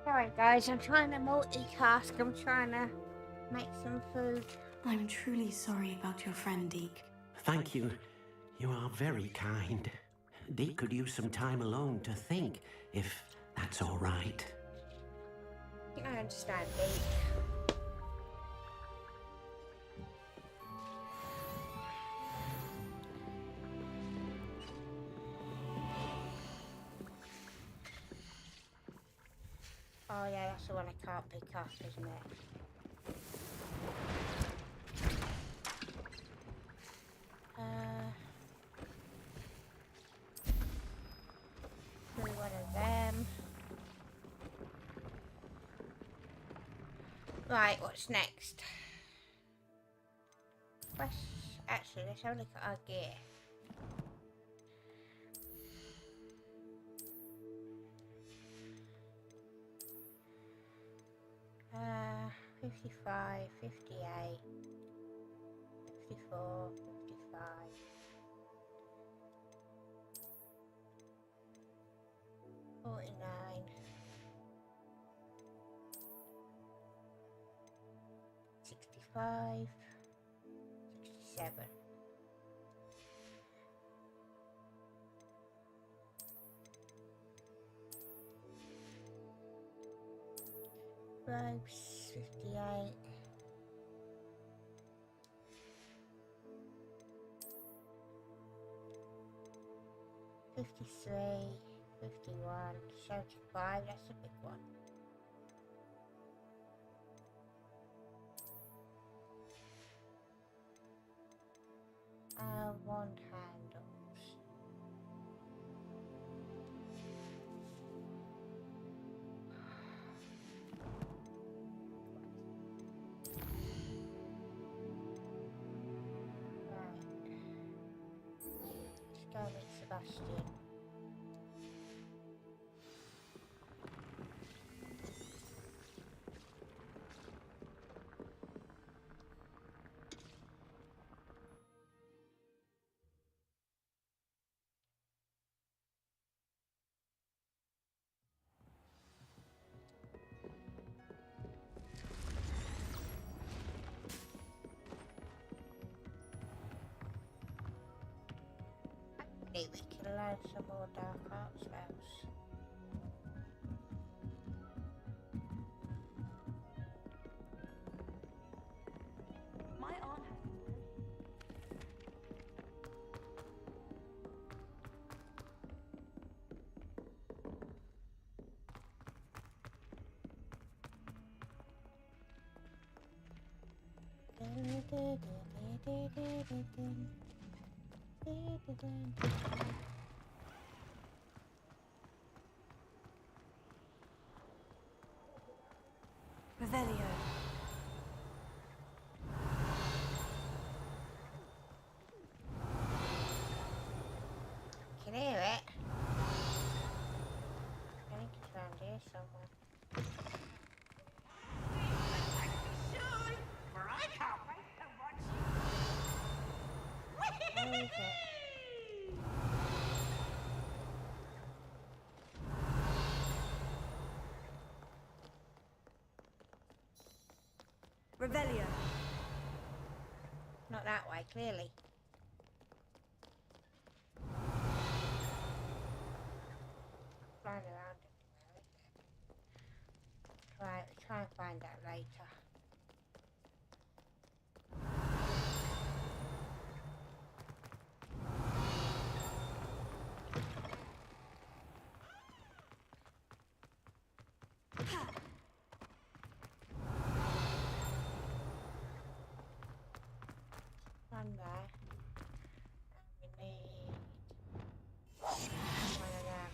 Sorry guys, I'm trying to multitask. I'm trying to make some food. I'm truly sorry about your friend, Deke. Thank you. You are very kind. Deke could use some time alone to think, if that's all right. I think I understand, Deke. Oh yeah, that's the one I can't pick up, isn't it? Through one of them. Right, what's next? Actually, let's have a look at our gear. 55, 58, 54, 55. 49, 65, 67. Robes, 58. 53, 51, 75, that's a big one. Wand handles. Right. Let's go with Sebastian. Maybe we can learn some more dark art spells. My aunt has Revelio. Can hear it. I think it's around here somewhere. Soon, for I can't wait to watch Where is it? Revelio. Not that way, clearly. Flying around everywhere, isn't it? Try and find out later. One there. And we need one of them.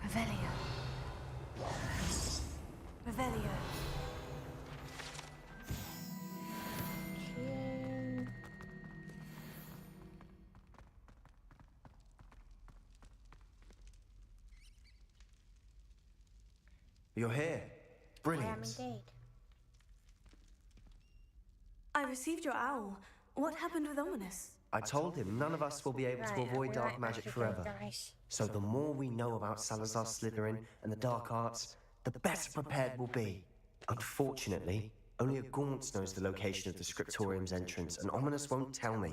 Revelio. Revelio. Two. You're here. I Brilliant. am indeed. I received your owl. What happened with Ominous? I told him none of us will be able to Right, avoid we dark like magic magic, forever. guys. So the more we know about Salazar Slytherin and the dark arts, the better prepared we'll be. Unfortunately, only a Gaunt knows the location of the Scriptorium's entrance, and Ominous won't tell me.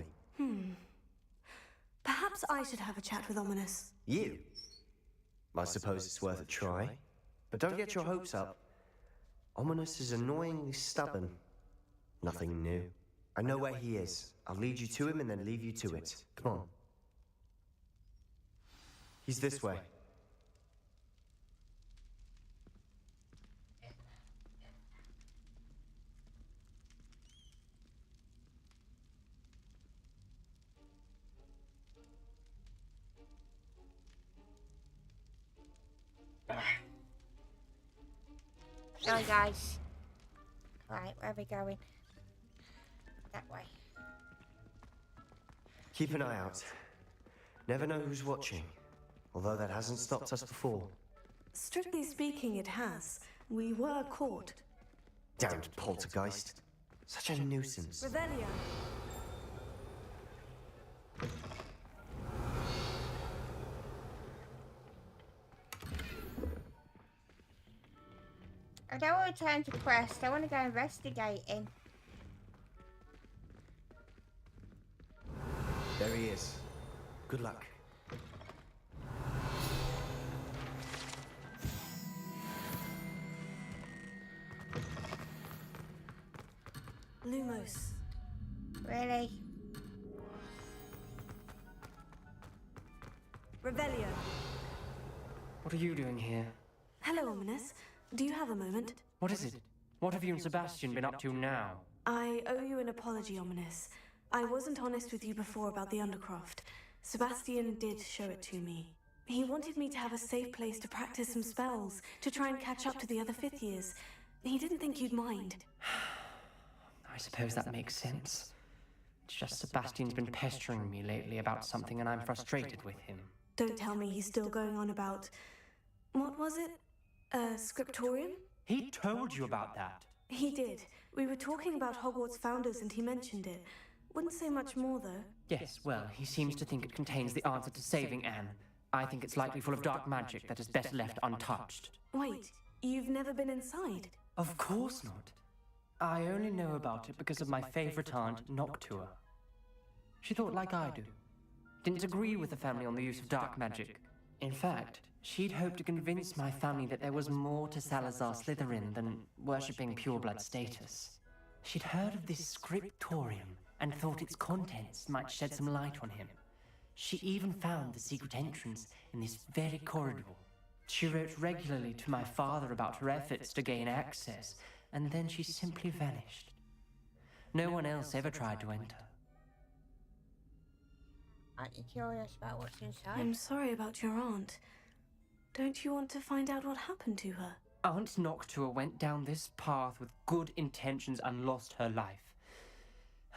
Perhaps I should have a chat with Ominous. You? I suppose it's worth a try. But don't get your hopes up. Ominous is annoyingly stubborn. Nothing new. I know where he is. I'll lead you to him and then leave you to it. Come on. He's this way. Come on, guys. Right, where are we going? That way. Keep an eye out. Never know who's watching. Although that hasn't stopped us before. Strictly speaking, it has. We were caught. Damned poltergeist. Such a nuisance. Revelio. I don't want to turn to quest. I want to go investigating. There he is. Good luck. Lumos. Really? Revelio. What are you doing here? Hello, Ominous. Do you have a moment? What is it? What have you and Sebastian been up to now? I owe you an apology, Ominous. I wasn't honest with you before about the Undercroft. Sebastian did show it to me. He wanted me to have a safe place to practice some spells, to try and catch up to the other fifth years. He didn't think you'd mind. I suppose that makes sense. It's just Sebastian's been pestering me lately about something and I'm frustrated with him. Don't tell me he's still going on about... What was it? Scriptorium? He told you about that. He did. We were talking about Hogwarts founders and he mentioned it. Wouldn't say much more, though. Yes, well, he seems to think it contains the answer to saving Anne. I think it's likely full of dark magic that is better left untouched. Wait, you've never been inside? Of course not. I only know about it because of my favorite aunt, Noctua. She thought like I do. Didn't agree with the family on the use of dark magic. In fact, she'd hoped to convince my family that there was more to Salazar Slytherin than worshipping pureblood status. She'd heard of this scriptorium and thought its contents might shed some light on him. She even found the secret entrance in this very corridor. She wrote regularly to my father about her efforts to gain access, and then she simply vanished. No one else ever tried to enter. Aren't you curious about what's inside? I'm sorry about your aunt. Don't you want to find out what happened to her? Aunt Noctua went down this path with good intentions and lost her life.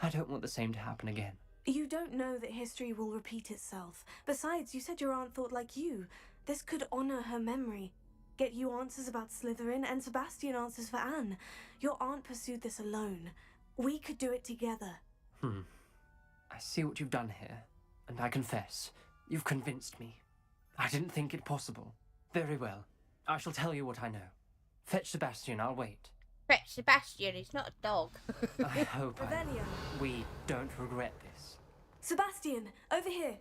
I don't want the same to happen again. You don't know that history will repeat itself. Besides, you said your aunt thought like you. This could honor her memory. Get you answers about Slytherin and Sebastian answers for Anne. Your aunt pursued this alone. We could do it together. I see what you've done here, and I confess, you've convinced me. I didn't think it possible. Very well. I shall tell you what I know. Fetch Sebastian, I'll wait. Fetch Sebastian, he's not a dog. I hope Revelio. we don't regret this. Sebastian, over here.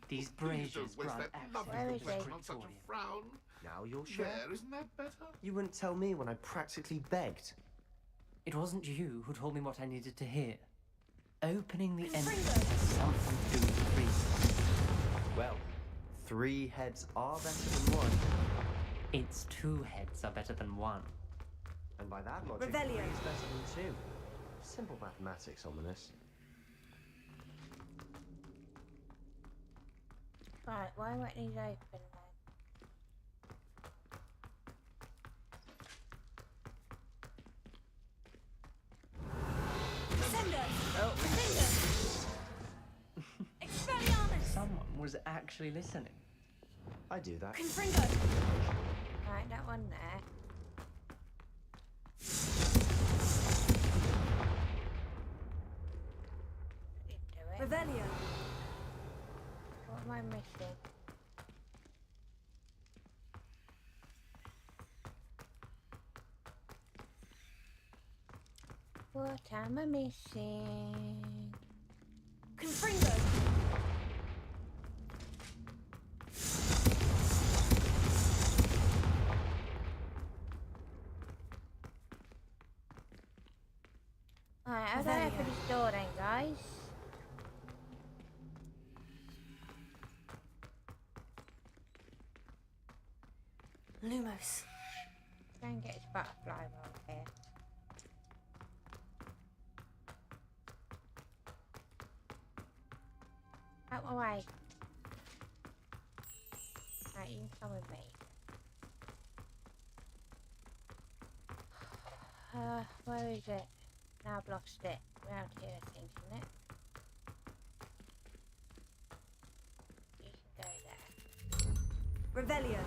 These braziers grant access Where is to the he? scriptorium. Now you'll share. Isn't that better? You wouldn't tell me when I practically begged. It wasn't you who told me what I needed to hear. Opening the entrance has something to do with the reason. Well, 3 heads are better than 1. It's 2 heads are better than 1. And by that logic, Revelio. 3 is better than 2. Simple mathematics, Ominous. Right, why won't these open then? Descendo! Descendo! Expelliarmus! Someone was actually listening. I do that. Confringo! Right, that one there. Didn't do it. Revelio. What am I missing? What am I missing? Confringo! Alright, I'll go open this door then, guys. Lumos. Try and get his butterfly roll here. Out my way. Right, you can come with me. Where is it? Now I've lost it. Round here, I think, isn't it? You can go there. Revelio.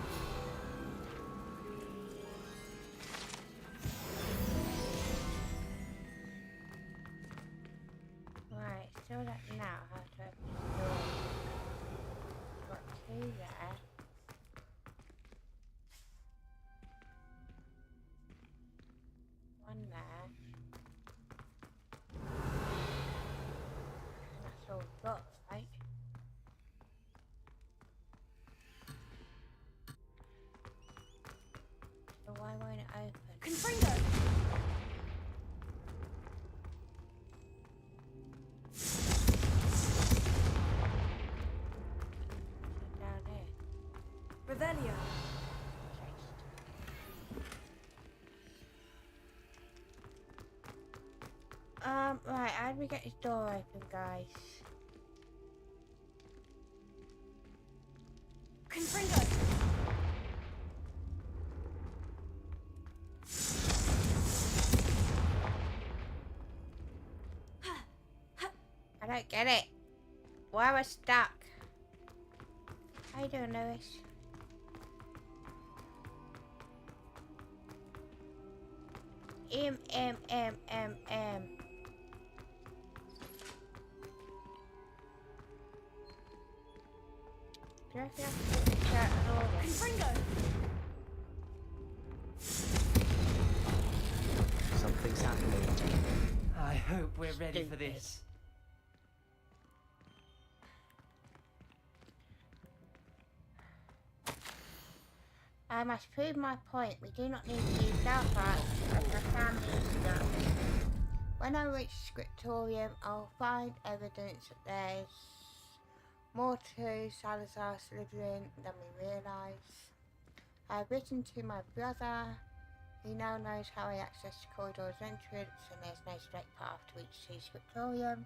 Right, still don't know how to open the door. Got two there. One there. That's all we've got, right? So why won't it open? Confringo! Down here. Revelio. Right, how do we get his door open, guys? Confringo! I don't get it. Why am I stuck? How you doing, Lewis? M. Do you reckon I have to put the shirt and all this? Confringo! Something's happening. I hope we're ready for this. I must prove my point. We do not need to use dark arts as our family is done. When I reach Scriptorium, I'll find evidence that there's more to Salazar Slytherin than we realise. I've written to my brother. He now knows how I access the corridor's entrance, and there's no straight path to reach the Scriptorium.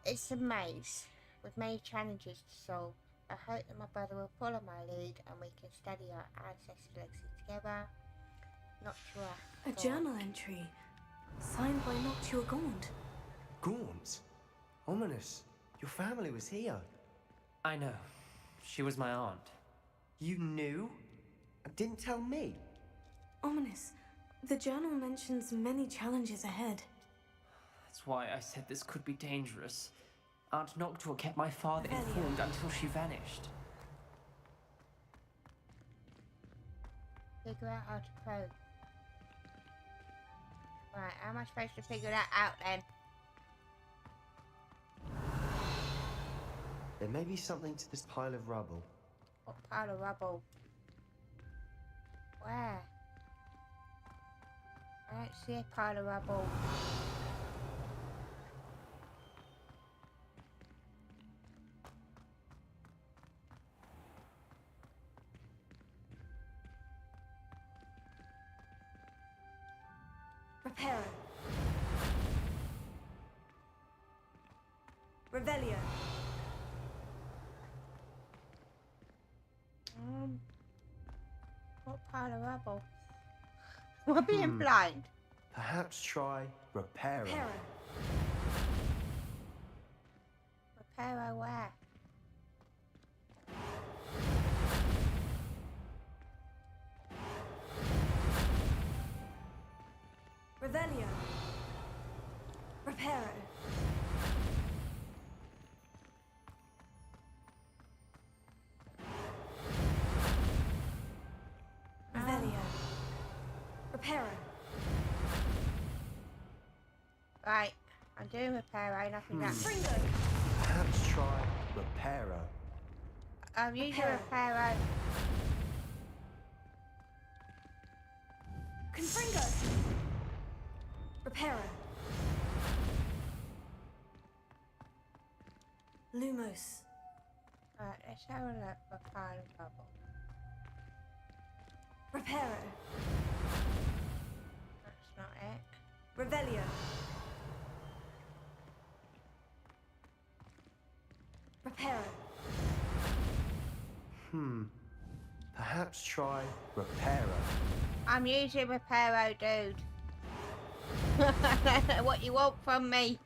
It's a maze with many challenges to solve. I hope that my brother will follow my lead and we can study our ancestors' legacy together. Noctua. A journal entry signed by Noctua Gaunt. Gaunt? Ominous. Your family was here. I know. She was my aunt. You knew? And didn't tell me? Ominous. The journal mentions many challenges ahead. That's why I said this could be dangerous. Aunt Noctua kept my father informed until she vanished. Figure out how to probe. Right, how am I supposed to figure that out then? There may be something to this pile of rubble. What pile of rubble? Where? I don't see a pile of rubble. Reparo. Revelio. What pile of rubble? We're being blind. Perhaps try Reparo. Reparo where? Revelio. Reparo. Revelio. Reparo. Right, I'm doing Reparo, nothing that. Perhaps try Reparo. I'm using Reparo. Confringo. Reparo. Lumos. Right, let's have a look for pile of rubble. Reparo. That's not it. Revelio. Reparo. Perhaps try Reparo. I'm using Reparo, dude. What you want from me?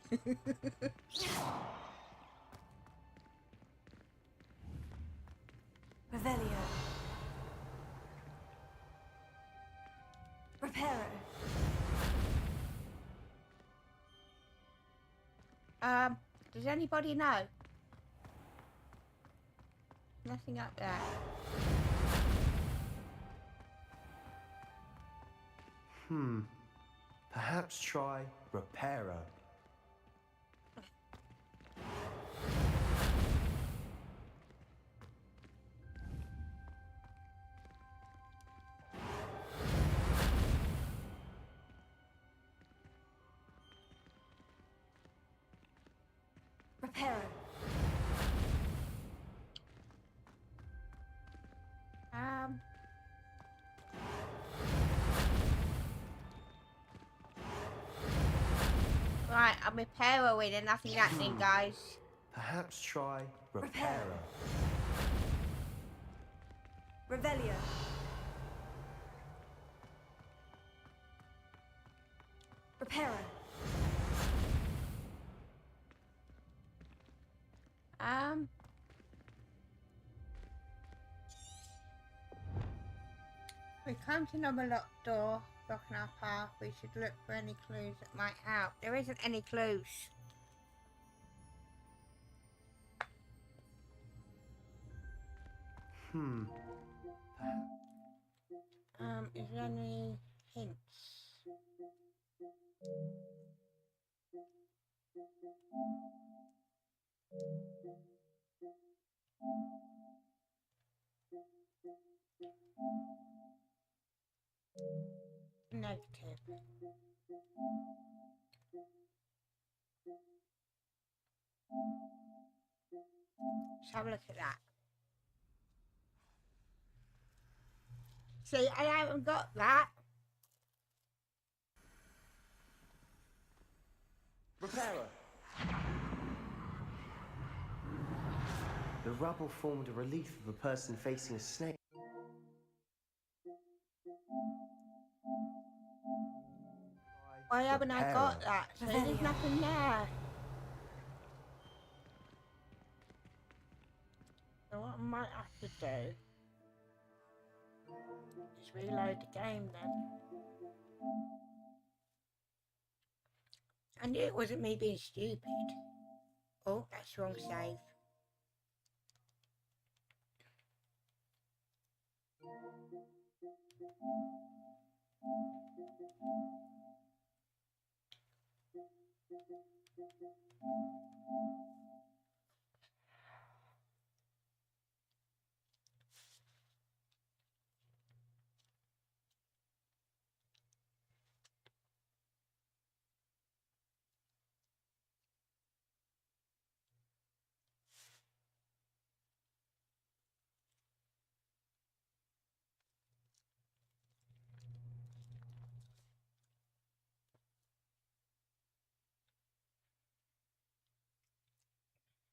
Revelio. Reparo. Does anybody know? Nothing up there. Perhaps try Reparo. Reparo. Right, I'm repairing and nothing happening, guys. Perhaps try Reparo. Revelio. Reparo. We come to another locked door, blocking our path. We should look for any clues that might help. There isn't any clues. Is there any hints? Negative. Let's have a look at that. See, I haven't got that. Reparo. The rubble formed a relief of a person facing a snake. Why haven't I got that? So there's nothing there. So what I might have to do is reload the game then. I knew it wasn't me being stupid. Oh, that's the wrong save.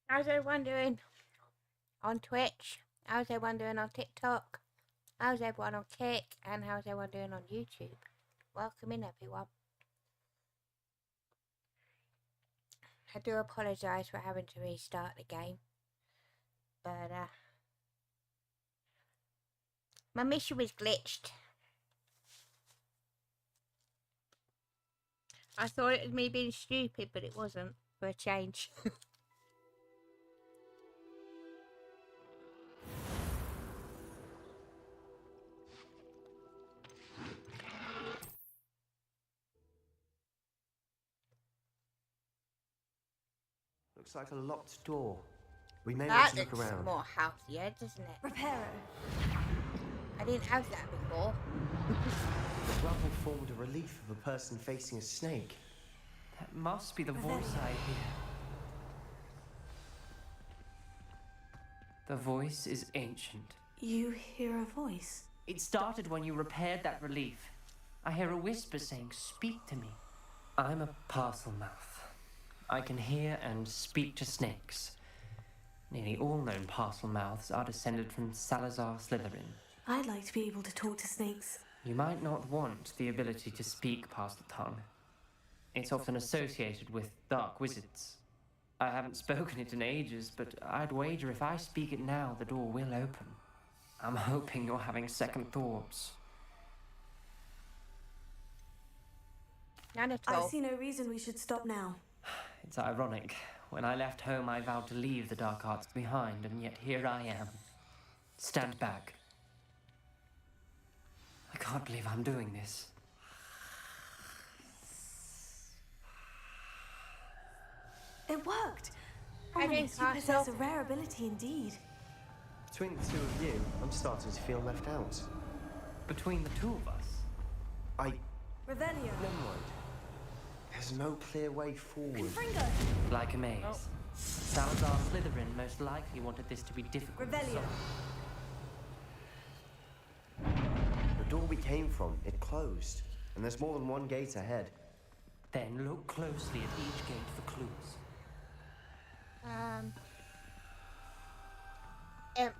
How's everyone doing on Twitch? How's everyone doing on TikTok? How's everyone on Kick? And how's everyone doing on YouTube? Welcome in, everyone. I do apologise for having to restart the game. But, my mission was glitched. I thought it was me being stupid, but it wasn't, for a change. Looks like a locked door. We may That want to look looks around. more healthier, doesn't it? Reparo. I didn't have that before. The rubble formed a relief of a person facing a snake. That must be the voice I hear. The voice is ancient. You hear a voice? It started when you repaired that relief. I hear a whisper saying, "Speak to me." I'm a parcel mouth. I can hear and speak to snakes. Nearly all known parcel mouths are descended from Salazar Slytherin. I'd like to be able to talk to snakes. You might not want the ability to speak past the tongue. It's often associated with dark wizards. I haven't spoken it in ages, but I'd wager if I speak it now, the door will open. I'm hoping you're having second thoughts. None at I all. see no reason we should stop now. It's ironic. When I left home, I vowed to leave the dark arts behind, and yet here I am. Stand back. I can't believe I'm doing this. It worked! I Ominous, didn't you catch possess a up. rare ability indeed. Between the two of you, I'm starting to feel left out. Between the two of us? Revelio. Never mind. There's no clear way forward. Confringo. Like a maze. Salazar Slytherin most likely wanted this to be difficult to Revelio. solve. The door we came from, it closed. And there's more than one gate ahead. Then look closely at each gate for clues. Right,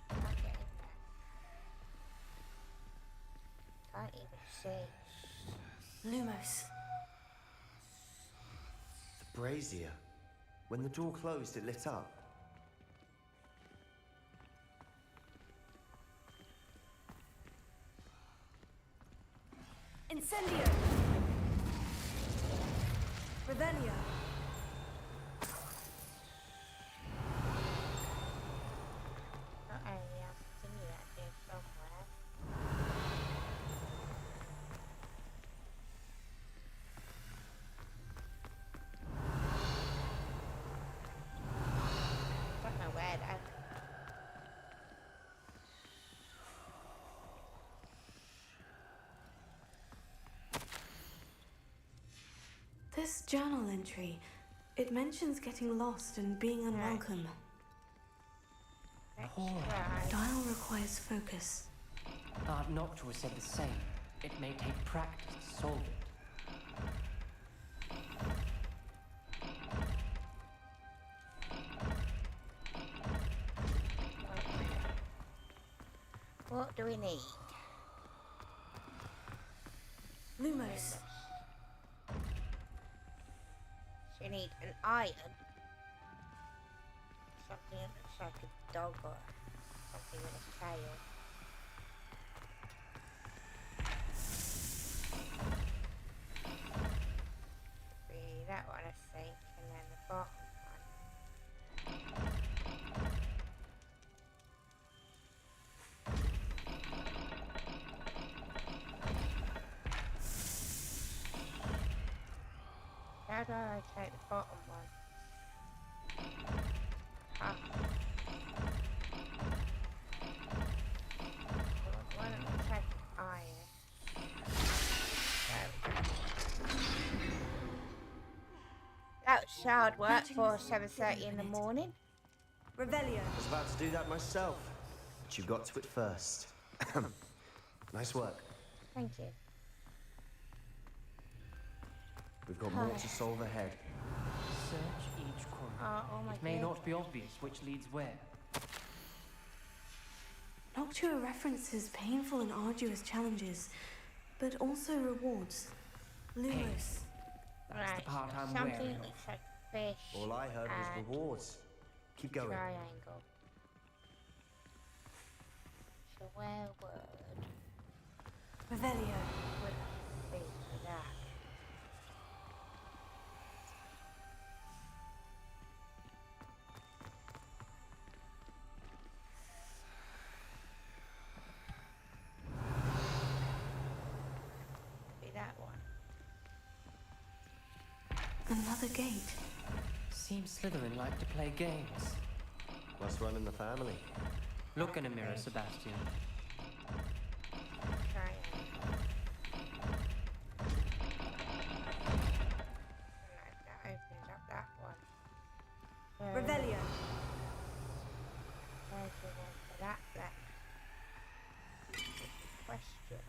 can't get in there. Can't even see. Lumos. The brazier. When the door closed, it lit up. Incendio. Revelio. Not only I'll continue that here somewhere. Don't know where though. This journal entry, it mentions getting lost and being unwelcome. Dial requires focus. Art Noctua said the same. It may take practice to solve it. What do we need? Lumos. So you need an iron. Something that looks like a dog or something with a tail. Be that one, I think, and then the bottom one. How do I take the bottom one? Ah. Why don't we take iron? That was hard work for 7:30 in the morning. Revelio. I was about to do that myself, but you got to it first. Nice work. Thank you. We've got more to solve ahead. Search each corner. Oh my It may God. not be obvious which leads where. Noctua references painful and arduous challenges, but also rewards. Lumos. Right, the part I'm something wary of. looks like fish. All I heard was and rewards. Keep going. triangle. So where would Revelio. be for that? Be that one. Another gate. Seems Slytherin like to play games. Must run in the family. Look in a mirror, Sebastian. Triangle. Right, that opens up that one. Revelio. Where's the one for that then? Question.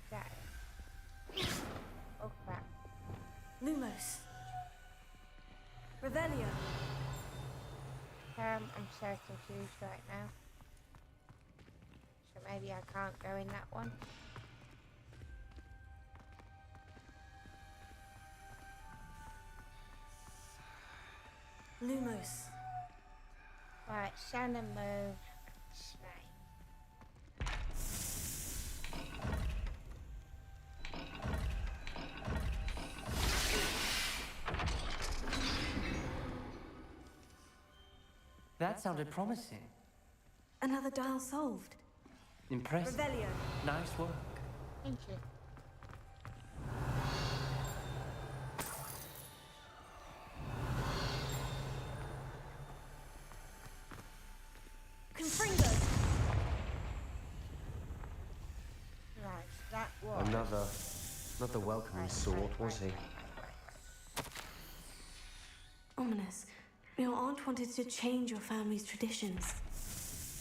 That is. Oh crap. Lumos. Revelio. I'm so confused right now. So maybe I can't go in that one. Lumos. Well, Right, Santa move. Snake. That sounded promising. Another dial solved. Impressive. Revelio. Nice work. Thank you. Confringo. Right, that was... Not the welcoming sort, was he? Ominous. Your aunt wanted to change your family's traditions.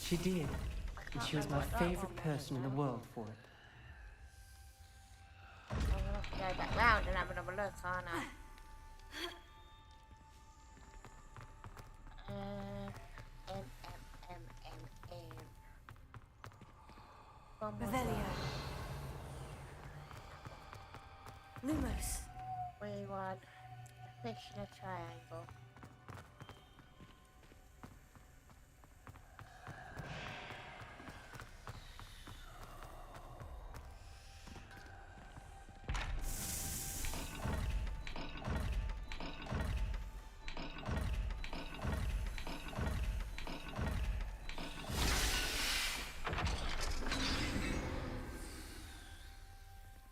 She did. And she was my favorite person in the world for it. I'm gonna have to go back round and have another look, aren't I? Revelio. Lumos. We want a fish in a triangle.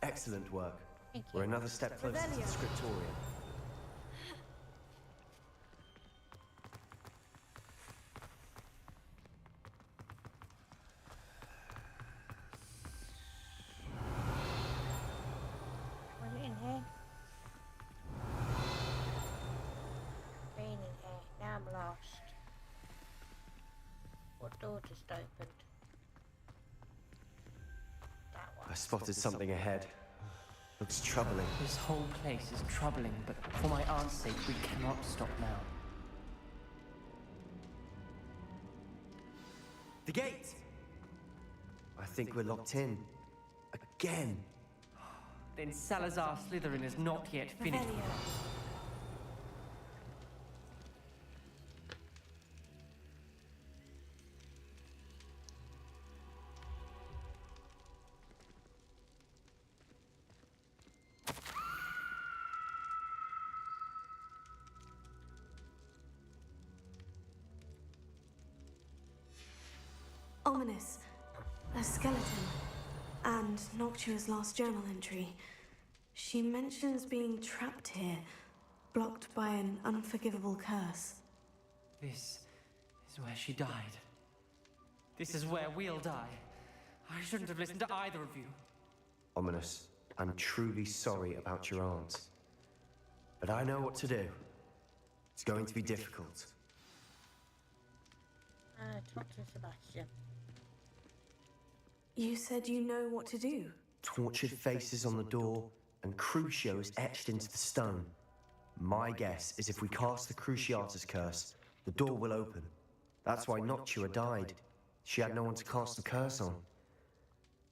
Excellent work. Thank you. We're another step closer to the scriptorium. Was it in here? Been in here. Now I'm lost. What door just opened? That one. I spotted something ahead. Looks troubling. This whole place is troubling, but for my aunt's sake, we cannot stop now. The gate! I think we're locked in. Again. Then Salazar Slytherin is not yet finished. Ominous. A skeleton. And Noctua's last journal entry. She mentions being trapped here, blocked by an unforgivable curse. This is where she died. This is where we'll die. I shouldn't have listened to either of you. Ominous, I'm truly sorry about your aunt. But I know what to do. It's going to be difficult. Talk to Sebastian. You said you know what to do. Tortured faces on the door, and Crucio is etched into the stone. My guess is if we cast the Cruciatus curse, the door will open. That's why Noctua died. She had no one to cast the curse on.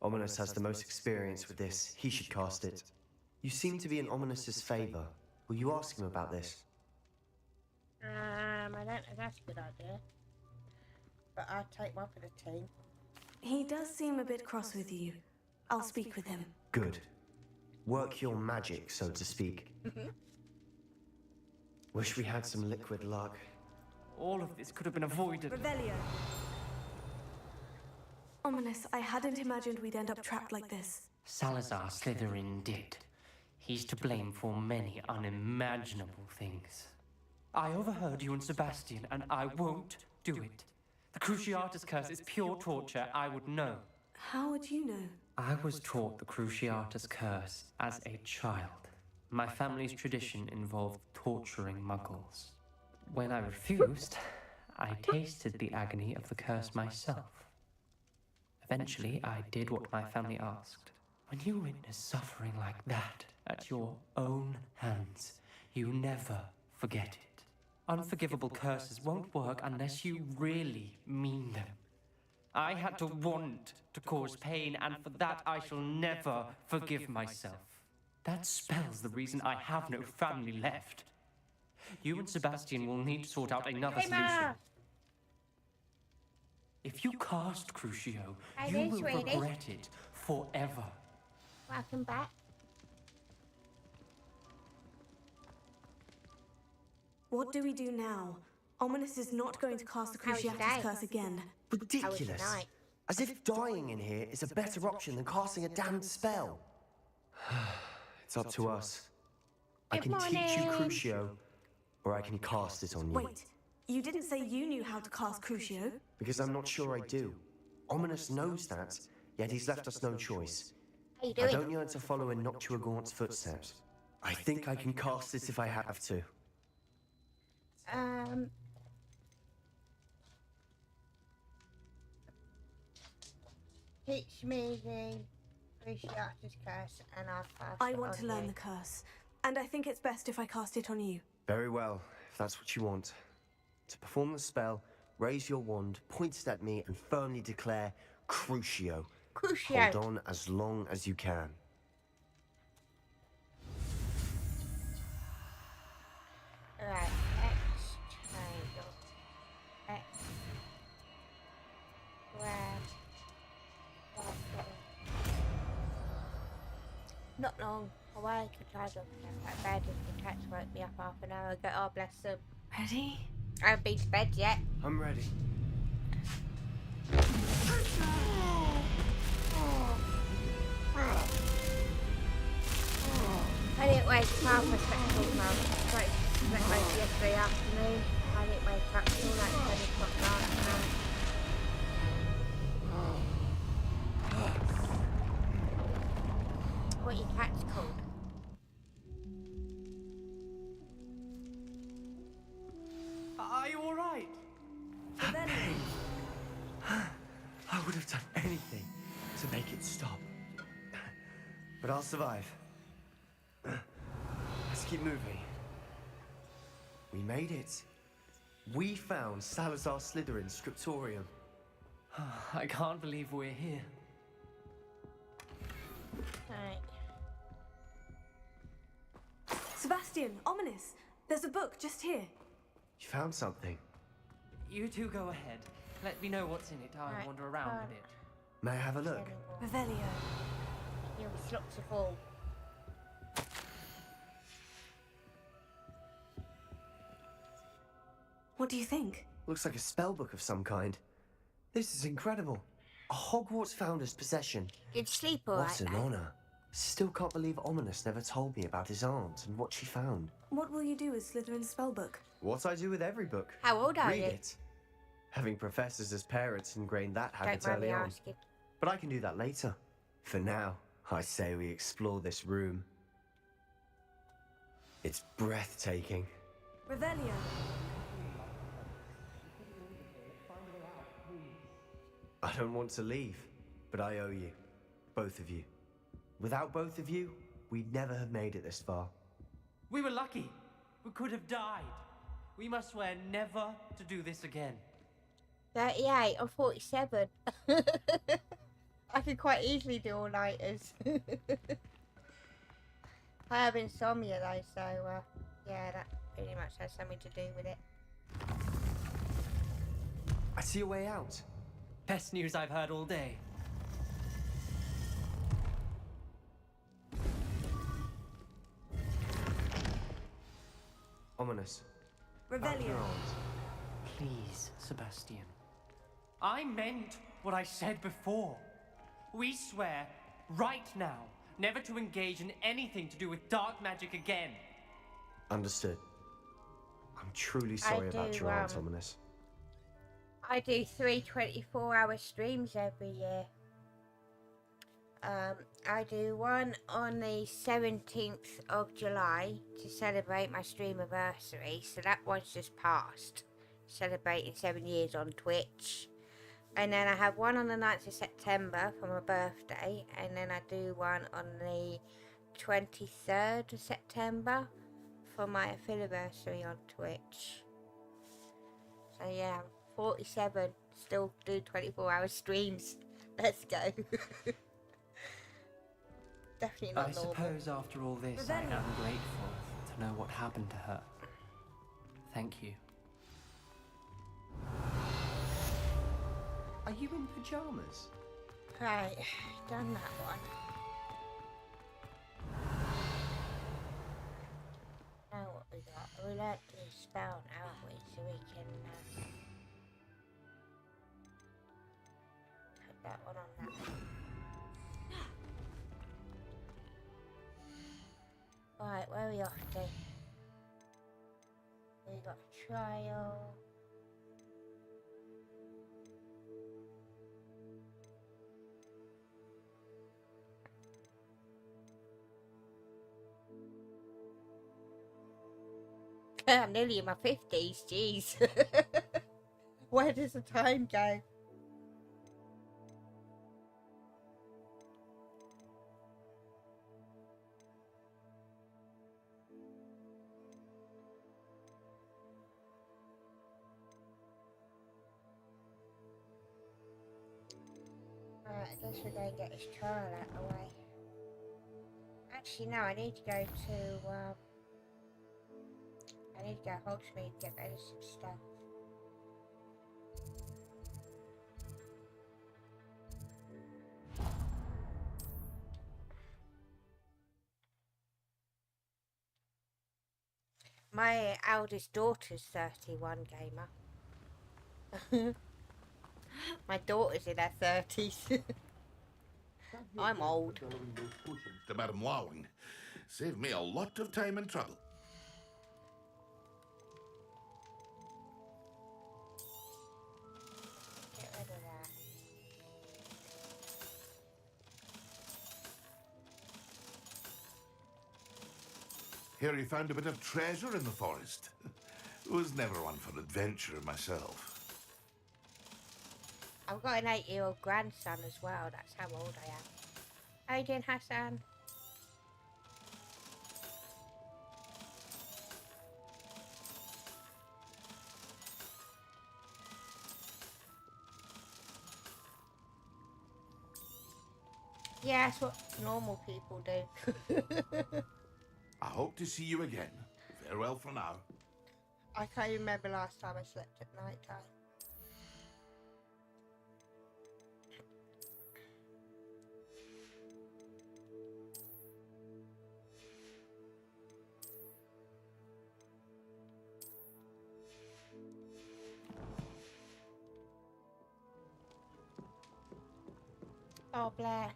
Ominous has the most experience with this. He should cast it. You seem to be in Ominous's favor. Will you ask him about this? I don't think that's a good idea. But I'll take one for the team. He does seem a bit cross with you. I'll speak with him. Good. Work your magic, so to speak. Wish we had some liquid luck. All of this could have been avoided. Revelio. Ominous, I hadn't imagined we'd end up trapped like this. Salazar Slytherin did. He's to blame for many unimaginable things. I overheard you and Sebastian, and I won't do it. The Cruciatus curse is pure torture, I would know. How would you know? I was taught the Cruciatus curse as a child. My family's tradition involved torturing muggles. When I refused, I tasted the agony of the curse myself. Eventually, I did what my family asked. When you witness suffering like that at your own hands, you never forget it. Unforgivable curses won't work unless you really mean them. I had to want to cause pain, and for that I shall never forgive myself. That spells the reason I have no family left. You and Sebastian will need to sort out another solution. If you cast Crucio, Hi you there, will sweetie. regret it forever. Welcome back. What do we do now? Ominous is not going to cast the How's your Cruciatus day? curse again. Ridiculous. night? As if dying in here is a better option than casting a damned spell. It's up to us. I Good can teach you morning. Crucio, or I can cast it on you. Wait, you didn't say you knew how to cast Crucio? Because I'm not sure I do. Ominous knows that, yet he's left us no choice. How you I doing? don't yearn to follow in Noctua Gaunt's footsteps. I think I can cast it if I have to. Teach me the Cruciatus curse, and I'll pass I it want on to learn you. the curse, and I think it's best if I cast it on you. Very well, if that's what you want. To perform the spell, raise your wand, point it at me, and firmly declare Crucio. Crucio. Hold on as long as you can. Right, X triangle. X. Grab. Not long. I could try to get bed if the cats woke me up half an hour ago. Oh, bless them. Ready? I haven't been to bed yet. I'm ready. I didn't wake up for spectacles, Mum. I slept most yesterday afternoon. I didn't wake up till like 10 o'clock last night. What your cat's called? Are you all right? I would have done anything to make it stop. But I'll survive. Let's keep moving. We made it. We found Salazar Slytherin's scriptorium. I can't believe we're here. Right. Sebastian, Ominous, there's a book just here. You found something. You two go ahead. Let me know what's in it. I'll Right, wander around with it. May I have a look? Revelio. You slots of all. What do you think? Looks like a spell book of some kind. This is incredible. A Hogwarts founder's possession. Did you sleep all right, What an though? honor. Still can't believe Ominous never told me about his aunt and what she found. What will you do with Slytherin's spellbook? What I do with every book. How old are Read you? it. Having professors as parents ingrained that habit Don't mind me early on. asking. But I can do that later. For now, I say we explore this room. It's breathtaking. Revelio. I don't want to leave, but I owe you. Both of you. Without both of you, we'd never have made it this far. We were lucky. We could have died. We must swear never to do this again. 38 or 47. I could quite easily do all-nighters. I have insomnia though, so yeah, that pretty much has something to do with it. I see a way out. Best news I've heard all day. Ominous. Revelio. Your aunt. Please, Sebastian. I meant what I said before. We swear, right now, never to engage in anything to do with dark magic again. Understood. I'm truly sorry about do, your aunt, um, Ominous. I do 3 24-hour streams every year. I do one on the 17th of July to celebrate my streamiversary, so that one's just passed, celebrating 7 years on Twitch. And then I have one on the 9th of September for my birthday, and then I do one on the 23rd of September for my anniversary on Twitch. So yeah, I'm 47, still do 24-hour streams. Let's go. Definitely not I normal. suppose after all this, I am grateful to know what happened to her. Thank you. Are you in pyjamas? Right, done that one. Now what we got? We learnt the spell now, haven't we? So we can put that one on that one. Right, where are we off to? We got a trial. I'm nearly in my 50s, jeez. Where does the time go? Right, I guess we're going to get this trial out of the way. Actually, no, I need to go to, I need to go to Hogsmeade and get rid of some stuff. My eldest daughter's 31, gamer. My daughter's in her 30s. I'm old. To Madam Warling. Saved me a lot of time and trouble. Get rid of that. Here he found a bit of treasure in the forest. Was never one for adventure myself. I've got an 8-year-old grandson as well, that's how old I am. How you doing, Hassan? Yeah, that's what normal people do. I hope to see you again. Farewell for now. I can't even remember last time I slept at night time. Oh, bless.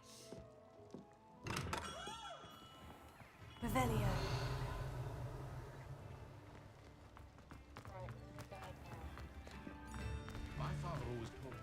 Revelio. My father always told me.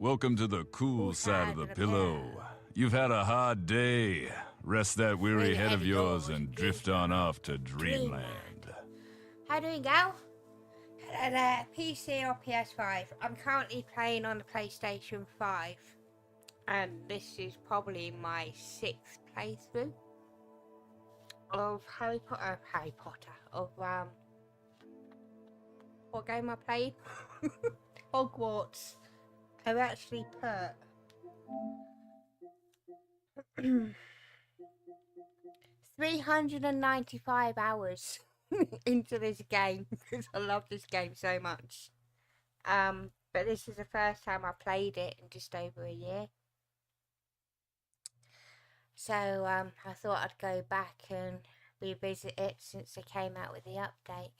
Welcome to the cool side of the pillow. You've had a hard day. Rest that weary head of yours and drift on off to dreamland. How you doing, gal? Hello, PC or PS5? I'm currently playing on the PlayStation 5. And this is probably my 6th playthrough of Harry Potter. Of, what game I played? Hogwarts. I've actually put 395 hours into this game because I love this game so much. But this is the first time I played it in just over a year. So I thought I'd go back and revisit it since they came out with the update.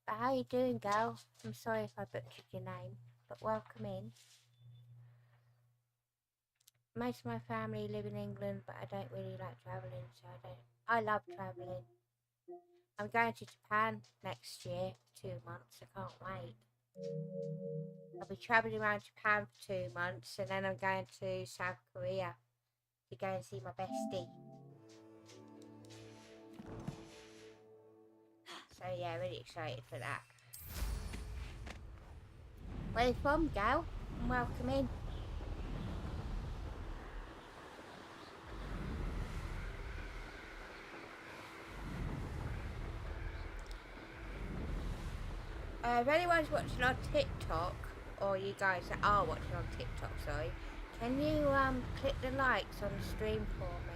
But how you doing, girl? I'm sorry if I butchered your name, but welcome in. Most of my family live in England, but I don't really like travelling, so I love travelling. I'm going to Japan next year for 2 months. I can't wait. I'll be travelling around Japan for 2 months, and then I'm going to South Korea to go and see my bestie. So yeah, really excited for that. Where you from, gal? And welcome in. If anyone's watching on TikTok, or you guys that are watching on TikTok, sorry, can you click the likes on the stream for me?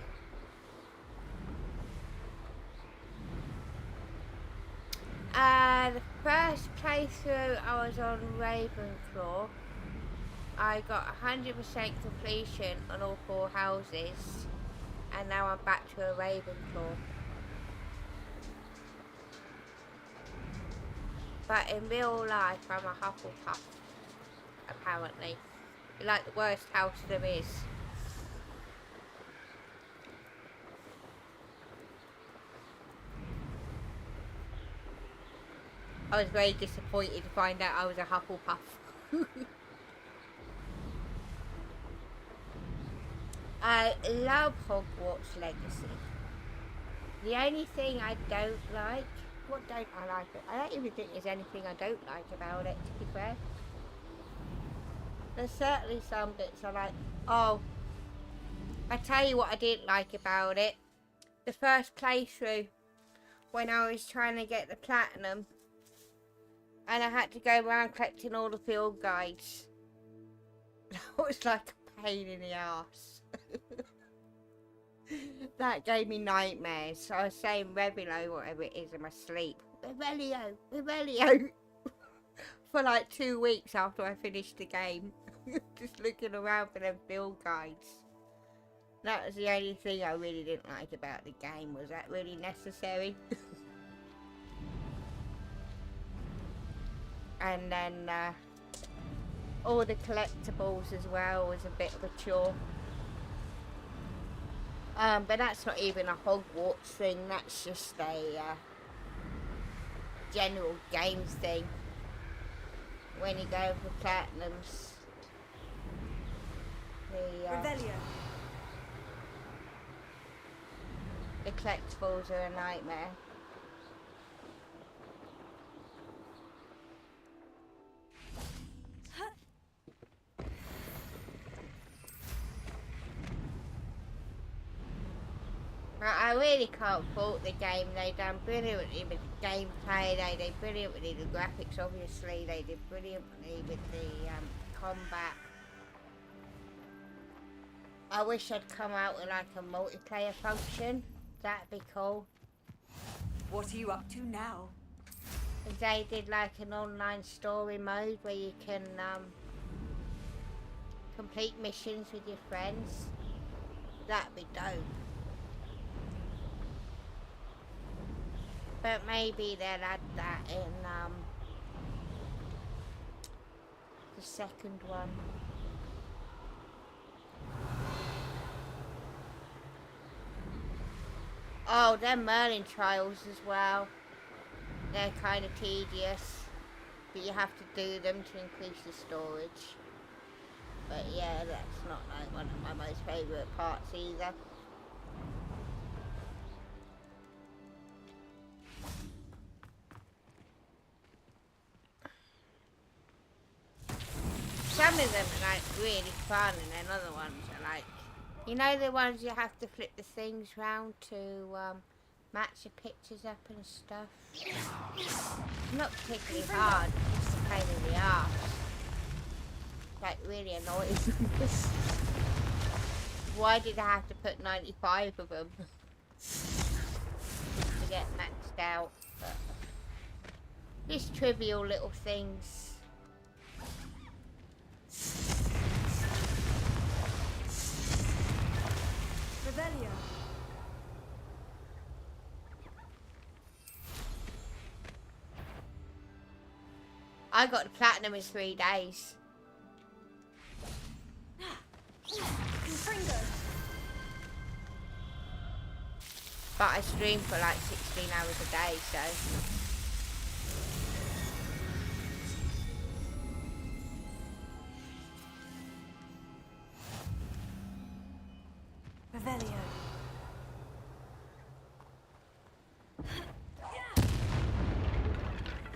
The first playthrough I was on Ravenclaw. I got 100% completion on all 4 houses, and now I'm back to a Ravenclaw. But in real life, I'm a Hufflepuff, apparently. Like the worst house there is. I was very disappointed to find out I was a Hufflepuff. I love Hogwarts Legacy. The only thing I don't like... What don't I like? I don't even think there's anything I don't like about it, to be fair. There's certainly some bits I like. Oh, I tell you what I didn't like about it. The first playthrough, when I was trying to get the platinum, and I had to go around collecting all the field guides. That was like a pain in the ass. That gave me nightmares. I was saying Revelo, whatever it is, in my sleep. Revelio, Revelio. For like 2 weeks after I finished the game. Just looking around for them field guides. That was the only thing I really didn't like about the game. Was that really necessary? And then all the collectibles as well was a bit of a chore. But that's not even a Hogwarts thing, that's just a general games thing. When you go for platinums, the collectibles are a nightmare. I really can't fault the game. They done brilliantly with the gameplay. They did brilliantly with the graphics. Obviously, they did brilliantly with the combat. I wish I'd come out with like a multiplayer function. That'd be cool. What are you up to now? If they did like an online story mode where you can complete missions with your friends, that'd be dope. But maybe they'll add that in the second one. Oh, they're Merlin trials as well. They're kind of tedious, but you have to do them to increase the storage. But yeah, that's not like one of my most favourite parts either. Some of them are like really fun, and then other ones are like, you know, the ones you have to flip the things round to match the pictures up and stuff. Not particularly hard, just a pain in the arse. Like really annoying. Why did I have to put 95 of them to get maxed out? But just trivial little things. Revelio. I got the platinum in 3 days. But I stream for like 16 hours a day, so... Revelio.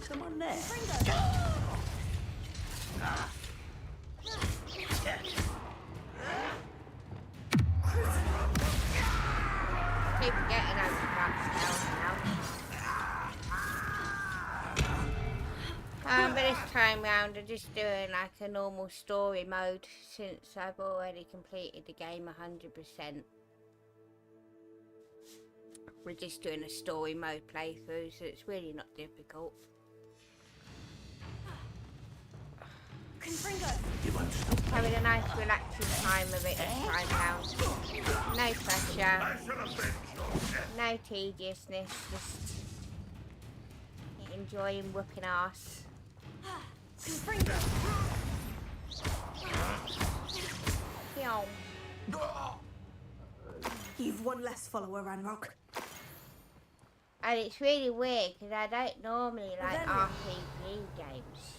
Someone there? Keep getting out of that now. But this time round, I'm just doing like a normal story mode since I've already completed the game 100%. We're just doing a story mode playthrough, so it's really not difficult. Having a nice relaxing time of it this time round. No pressure, no tediousness, just enjoying whooping ass. You've one less follower, Ranrock. And it's really weird because I don't normally like RPG games.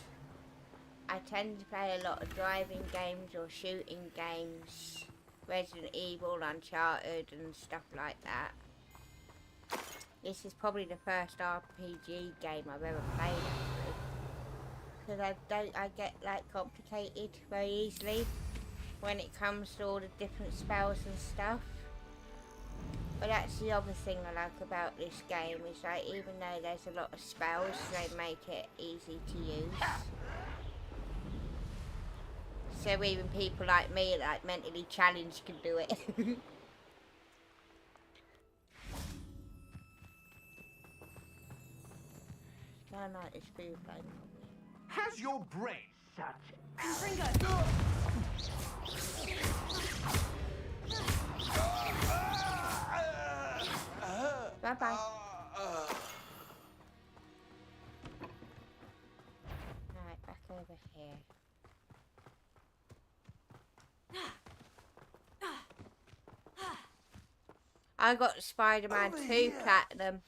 I tend to play a lot of driving games or shooting games, Resident Evil, Uncharted and stuff like that. This is probably the first RPG game I've ever played actually. Because I get like complicated very easily when it comes to all the different spells and stuff. But that's the other thing I like about this game, is like even though there's a lot of spells, they make it easy to use. So even people like me, like mentally challenged, can do it. I like this food thing. Has your brain such? Bye bye. Alright, back over here. I got Spider-Man 2 Platinum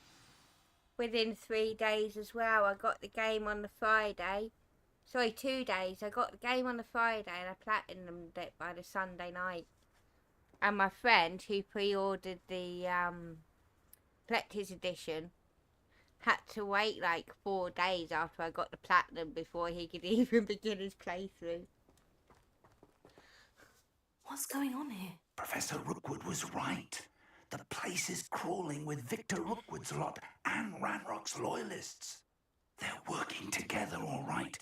within 3 days as well. I got the game on the Friday. Sorry, 2 days. I got the game on the Friday and I platinumed it by the Sunday night. And my friend who pre-ordered the Collector's Edition had to wait like 4 days after I got the Platinum before he could even begin his playthrough. What's going on here? Professor Rookwood was right. The place is crawling with Victor Rookwood's lot and Ranrock's loyalists. They're working together, all right,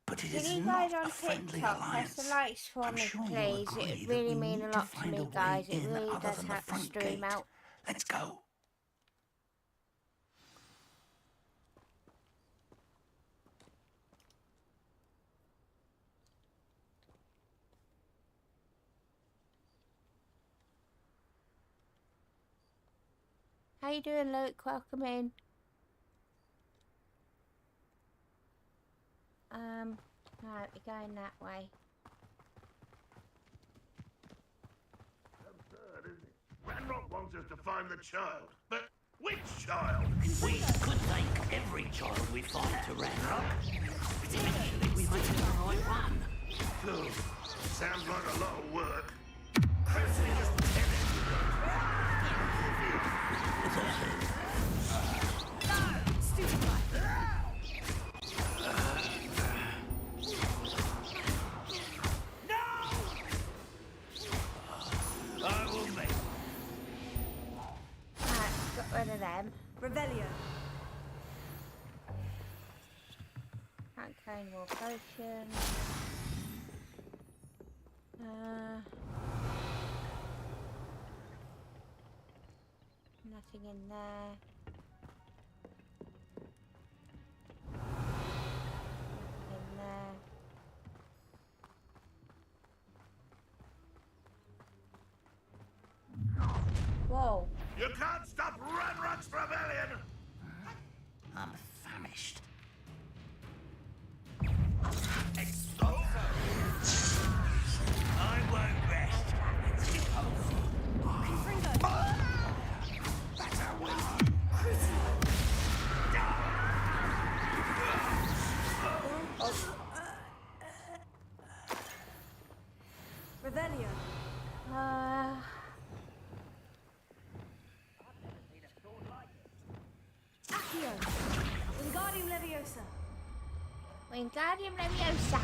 but it is not a friendly alliance. Press the likes for me, sure please. It would really mean a lot to me, guys. It really does help the stream out. Let's go. How you doing, Luke? Welcome in. Right, we're going that way. Absurd, isn't it? Ranrock wants us to find the child, but which child? We could take every child we find to Ranrock, but eventually we might get the right one. Phew, sounds like a lot of work. Rid of them. Revelio. Can't carry more potions. Nothing in there. Nothing in there. Whoa. You can't stop Ranrock's rebellion! I'm famished. I won't rest. That's our way. Revelio. Accio. Wingardium Leviosa. Wingardium Leviosa.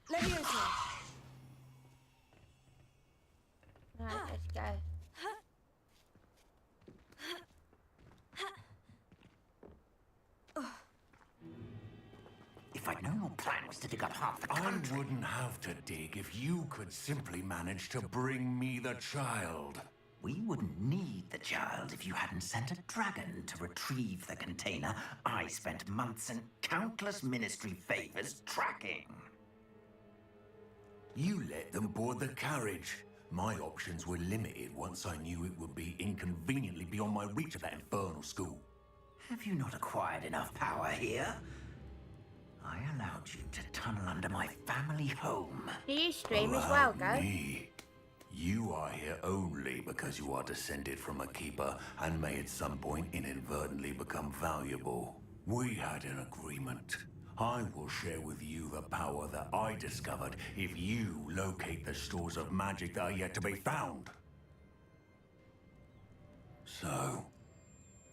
Leviosa. Right, let's go. My normal plan was to dig up half the country. I wouldn't have to dig if you could simply manage to bring me the child. We wouldn't need the child if you hadn't sent a dragon to retrieve the container I spent months and countless ministry favors tracking. You let them board the carriage. My options were limited once I knew it would be inconveniently beyond my reach at that infernal school. Have you not acquired enough power here? I allowed you to tunnel under my family home. Do you stream as well, Go? Me. You are here only because you are descended from a keeper and may at some point inadvertently become valuable. We had an agreement. I will share with you the power that I discovered if you locate the stores of magic that are yet to be found. So,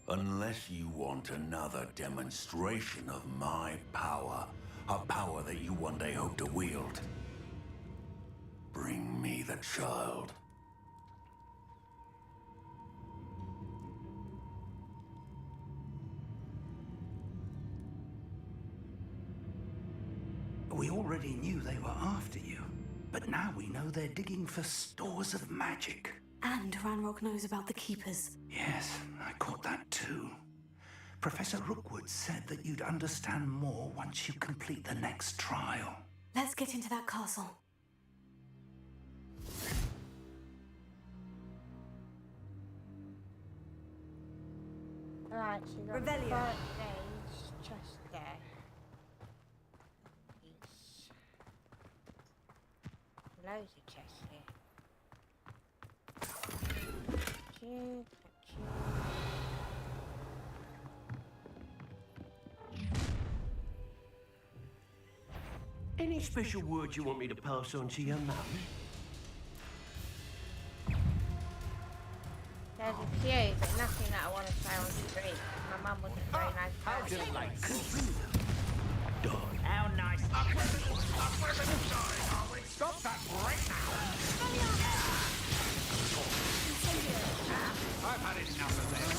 unless you want another demonstration of my power, a power that you one day hope to wield, bring me the child. We already knew they were after you, but now we know they're digging for stores of magic. And Ranrock knows about the Keepers. Yes, I caught that too. Professor Rookwood said that you'd understand more once you complete the next trial. Let's get into that castle. Right, so you got Revelio. birthdays just there. Peace. Loads of chests here. Thank you. Any special words you want me to pass on to your mum? There's a few, but nothing that I want to say on stream. My mum wasn't very nice. How do you like How nice. Stop that right now! I've had enough of this.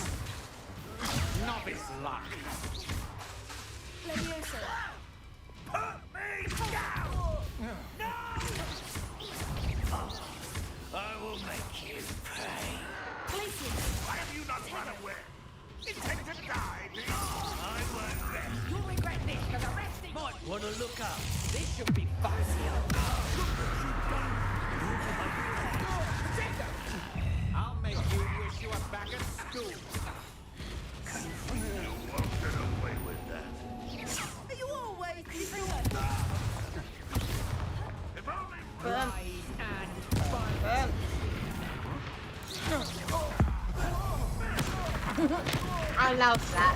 Novice luck. Leviosa. Put me down! No! I will make you pay. Why have you not run away? Intend to die, do you? I won't rest. You'll regret this for the rest of Might want to look up. This should be fancier. Look what you've done. I'll make you wish you were back at school. You won't get away with that. Are you always If only Boom. and Boom. I love that.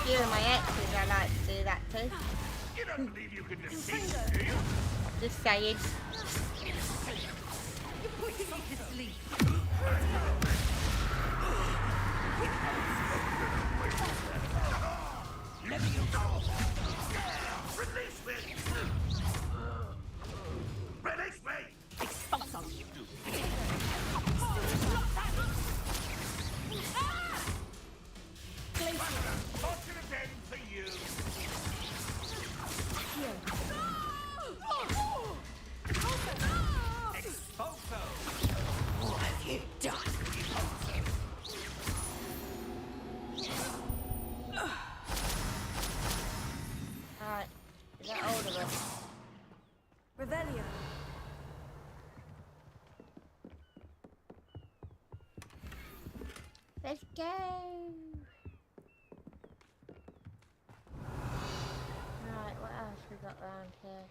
You and my exes, I like to do that too. You don't believe you can defeat me, do you? Just saying. Let me go! Release me! Release me! Fortunate end for you! Exposo! What have you done? Alright, is that all of us? Revelio. Let's go! Right, what else we got round here?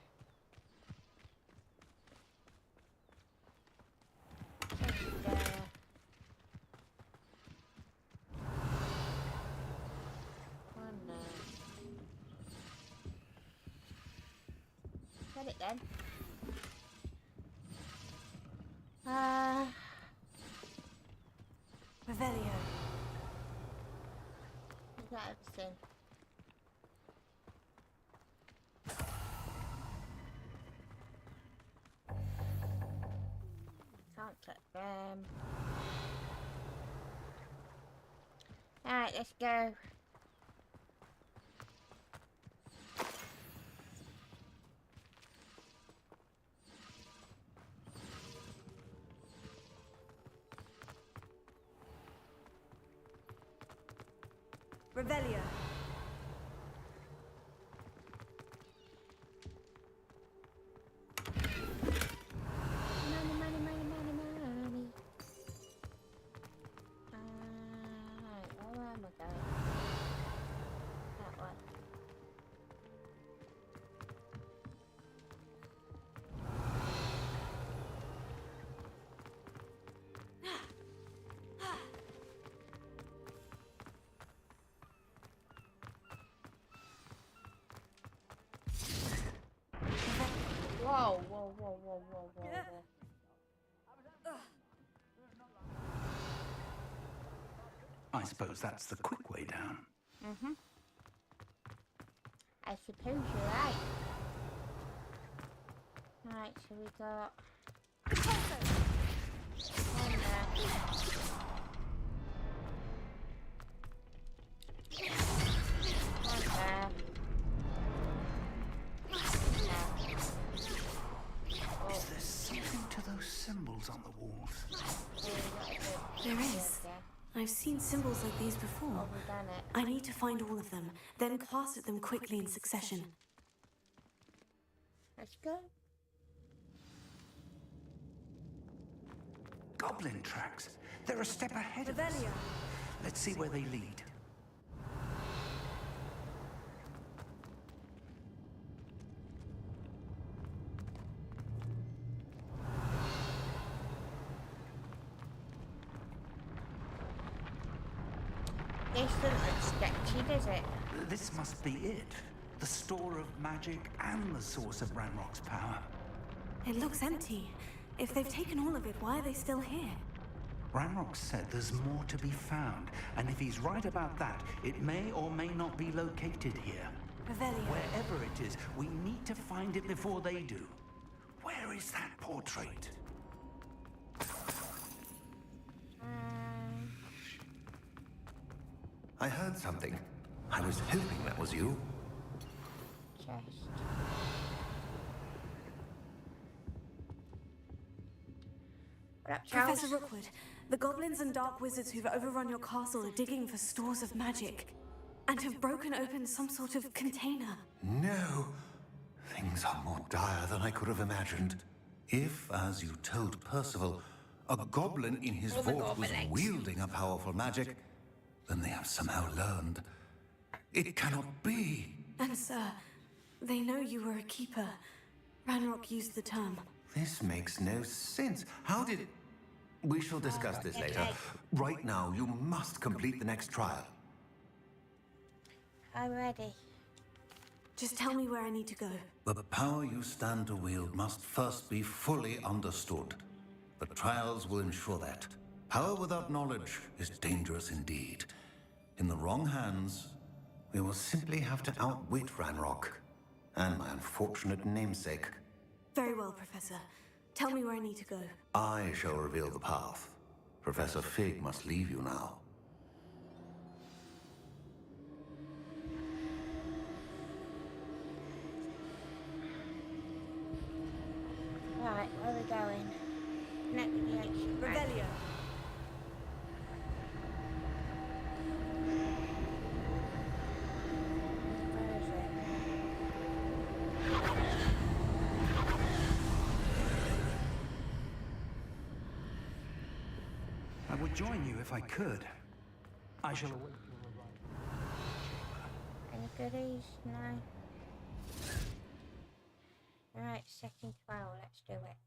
Just there. One there. Get it then. Revelio. Is that everything? Can't touch them. Alright, let's go. Revelia. Money, money, money, money, money. Right, where am I going? That one. Whoa, whoa, whoa, whoa, whoa, whoa, whoa. I suppose that's the quick way down. Mm-hmm. I suppose you're right. Right, so we got... One there. One there. Is there something to those symbols on the walls? There is. I've seen symbols like these before. Oh, we've done it. I need to find all of them, then cast at them quickly in succession. Let's go. Goblin tracks. They're a step ahead of us. Let's see where they lead. This doesn't look sketchy, does it? This must be it. The store of magic and the source of Ranrock's power. It looks empty. If they've taken all of it, why are they still here? Ranrock said there's more to be found, and if he's right about that, it may or may not be located here. Revelia. Wherever it is, we need to find it before they do. Where is that portrait? I heard something. I was hoping that was you. Chest. Professor Rookwood, the goblins and dark wizards who've overrun your castle are digging for stores of magic and have broken open some sort of container. No. Things are more dire than I could have imagined. If, as you told Percival, a goblin in his vault was wielding a powerful magic, then they have somehow learned. It cannot be. And sir, they know you were a keeper. Ranrock used the term. This makes no sense. How did... We shall discuss this later. Right now, you must complete the next trial. I'm ready. Just tell me where I need to go. The power you stand to wield must first be fully understood. The trials will ensure that. Power without knowledge is dangerous indeed. In the wrong hands, we will simply have to outwit Ranrock and my unfortunate namesake. Very well, Professor. Tell me where I need to go. I shall reveal the path. Professor Fig must leave you now. Right, where are we going? Navigation. Revelia. Where is it? I would join you if I could. I shall await your arrival. Any goodies? No. Right, second trial, let's do it.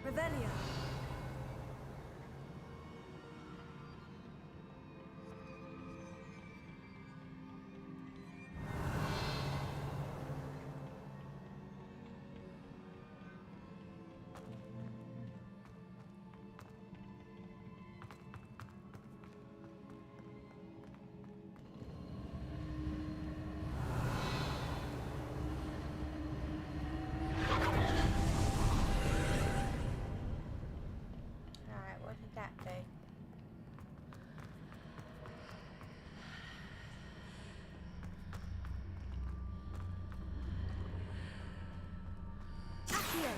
Revelia. Alright, what did that do? Accio.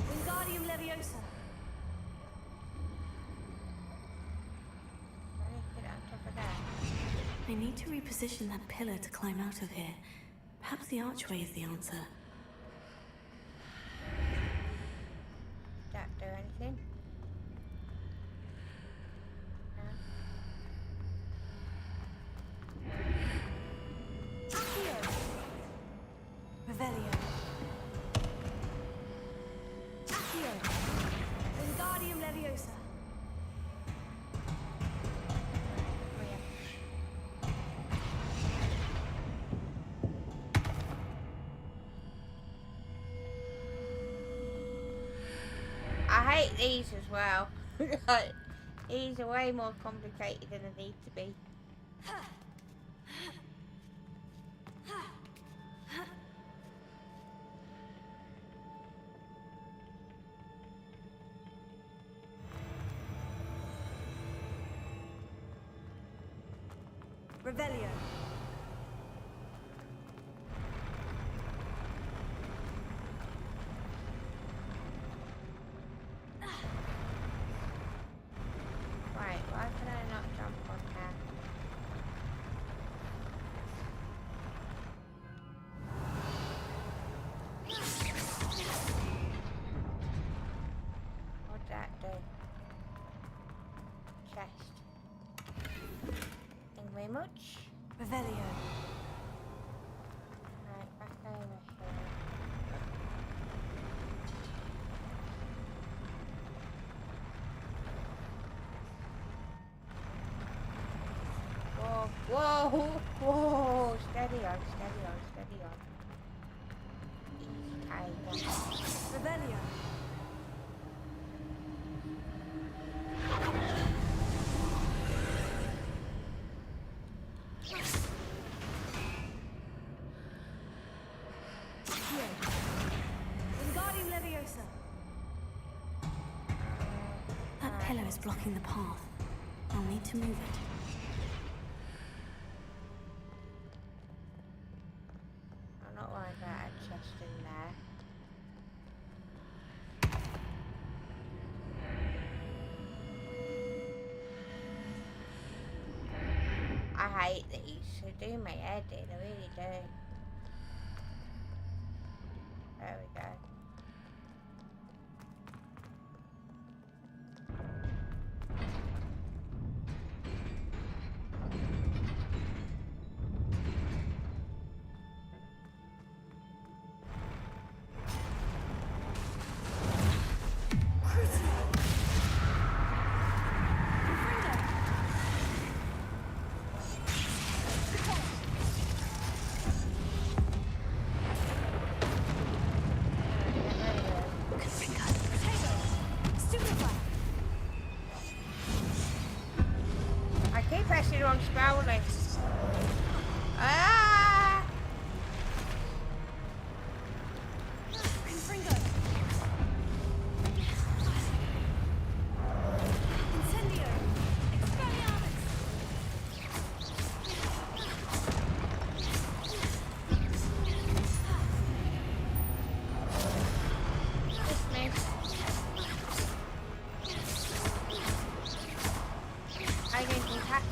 Wingardium Leviosa. I need to reposition that pillar to climb out of here. Perhaps the archway is the answer. Don't do anything. Revelio. Accio. Wingardium Leviosa. I hate these as well. These are way more complicated than they need to be. Revelio. Right, why can I not jump on her? What'd that do? Chest. Thank you very much. Revelio. Right, back over here. Whoa, whoa, whoa! Steady on, steady on, steady on. Easy tiger. Revelio. Wingardium Leviosa. That pillar is blocking the path. I'll need to move it. I'm not worried about a chest in there. I hate these. They do my head in. I really do. There we go. I keep pressing on spell list. Ah! Confringo. Incendio. Expelliarmus. Dismiss. I need to attack.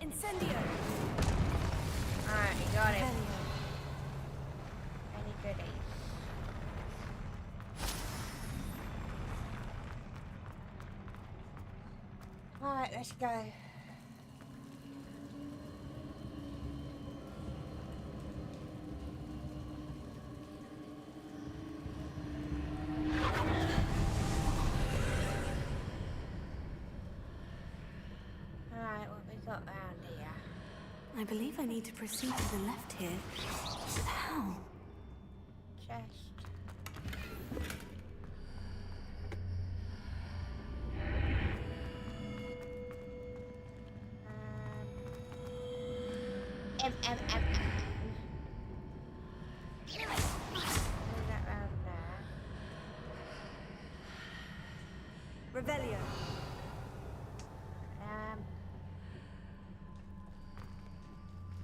Incendio. Alright, you got it. Any goodies? Alright, let's go. Alright, what we got round here? I believe I need to proceed to the left here. But how? Chest. M. Move that round there. Revelio.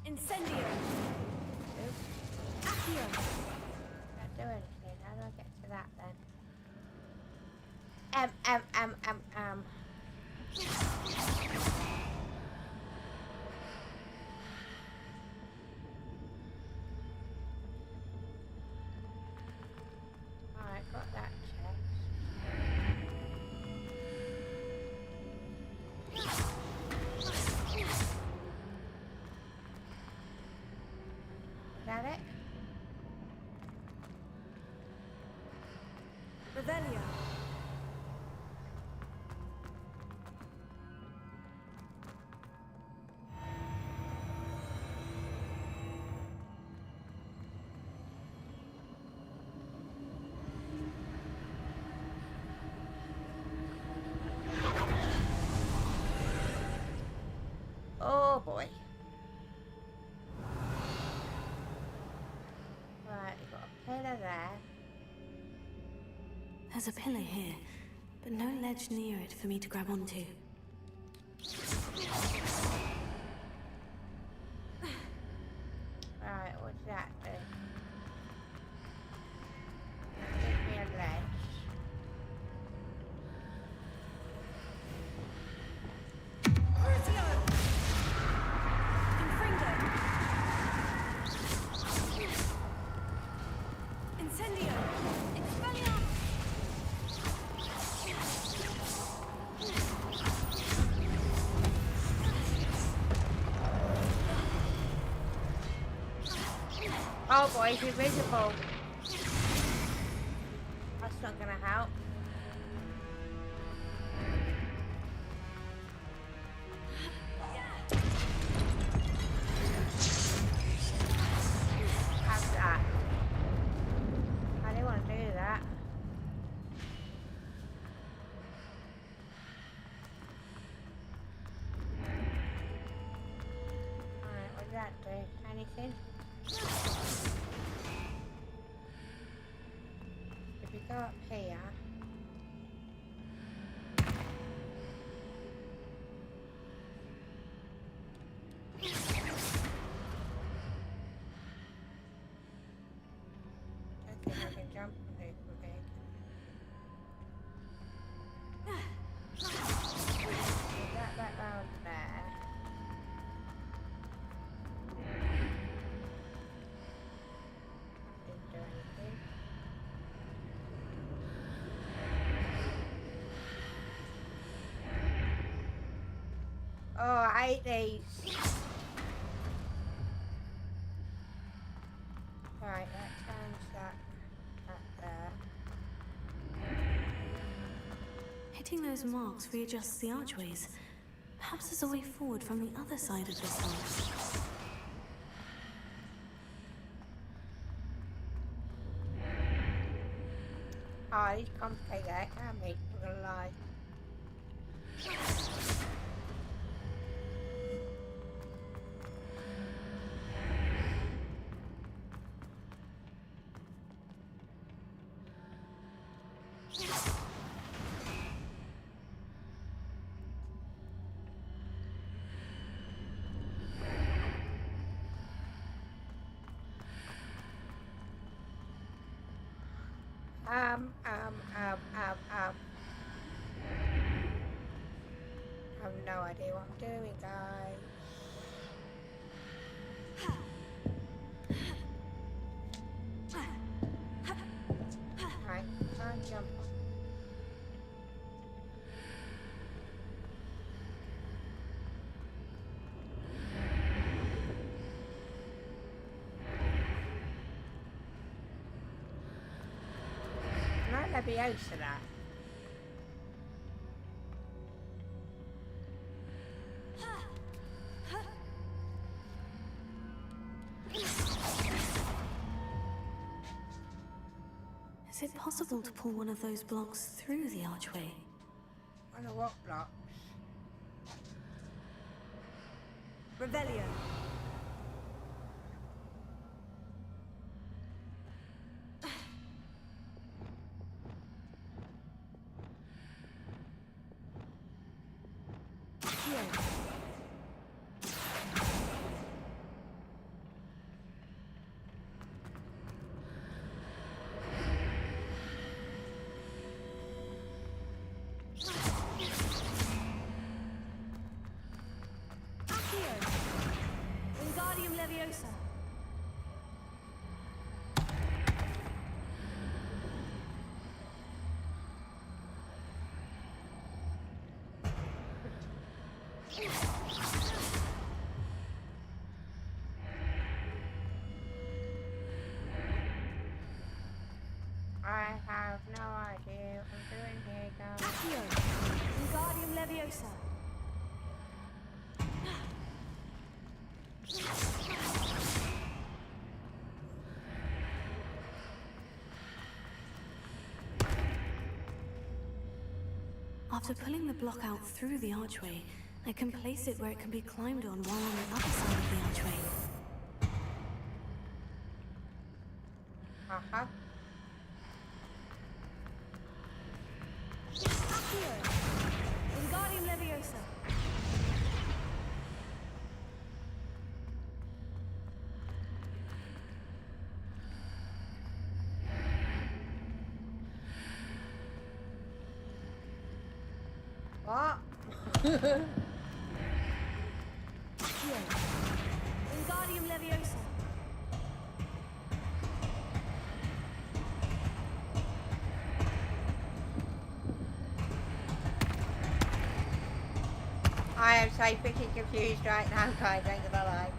Incendio. Accio. Can't do anything. How do I get to that then? Alright, got that chest. Is that it? Revelio. Oh boy. Right, we've got a pillar there. There's a pillar here, but no ledge near it for me to grab onto. Right, what's that do? Give me a ledge. Crucio! Confringo! Incendio! Expelliarmus! Oh boy, he's invisible. That's not gonna help. How's that? I didn't want to do that. Alright, what does that do? Anything? If we go up here, I think I can jump on it from here. Is that back round there? Didn't do anything. Oh, I hate these. Right, that turns that there. Hitting those marks readjusts the archways. Perhaps there's a way forward from the other side of this one. Oh, these complicate that, can't be? I'm gonna lie. I have no idea what I'm doing, guys. Right, can't jump on. Might let me out to that. Is it possible to pull one of those blocks through the archway? Wonder what blocks? Revelio. Leviosa. I have no idea what I'm doing here, guys. Accio. Wingardium Leviosa. After pulling the block out through the archway, I can place it where it can be climbed on while on the other side of the archway. Uh-huh. Accio. Wingardium Leviosa. What? Accio. Wingardium Leviosa. I am so freaking confused right now, guys, ain't gonna lie.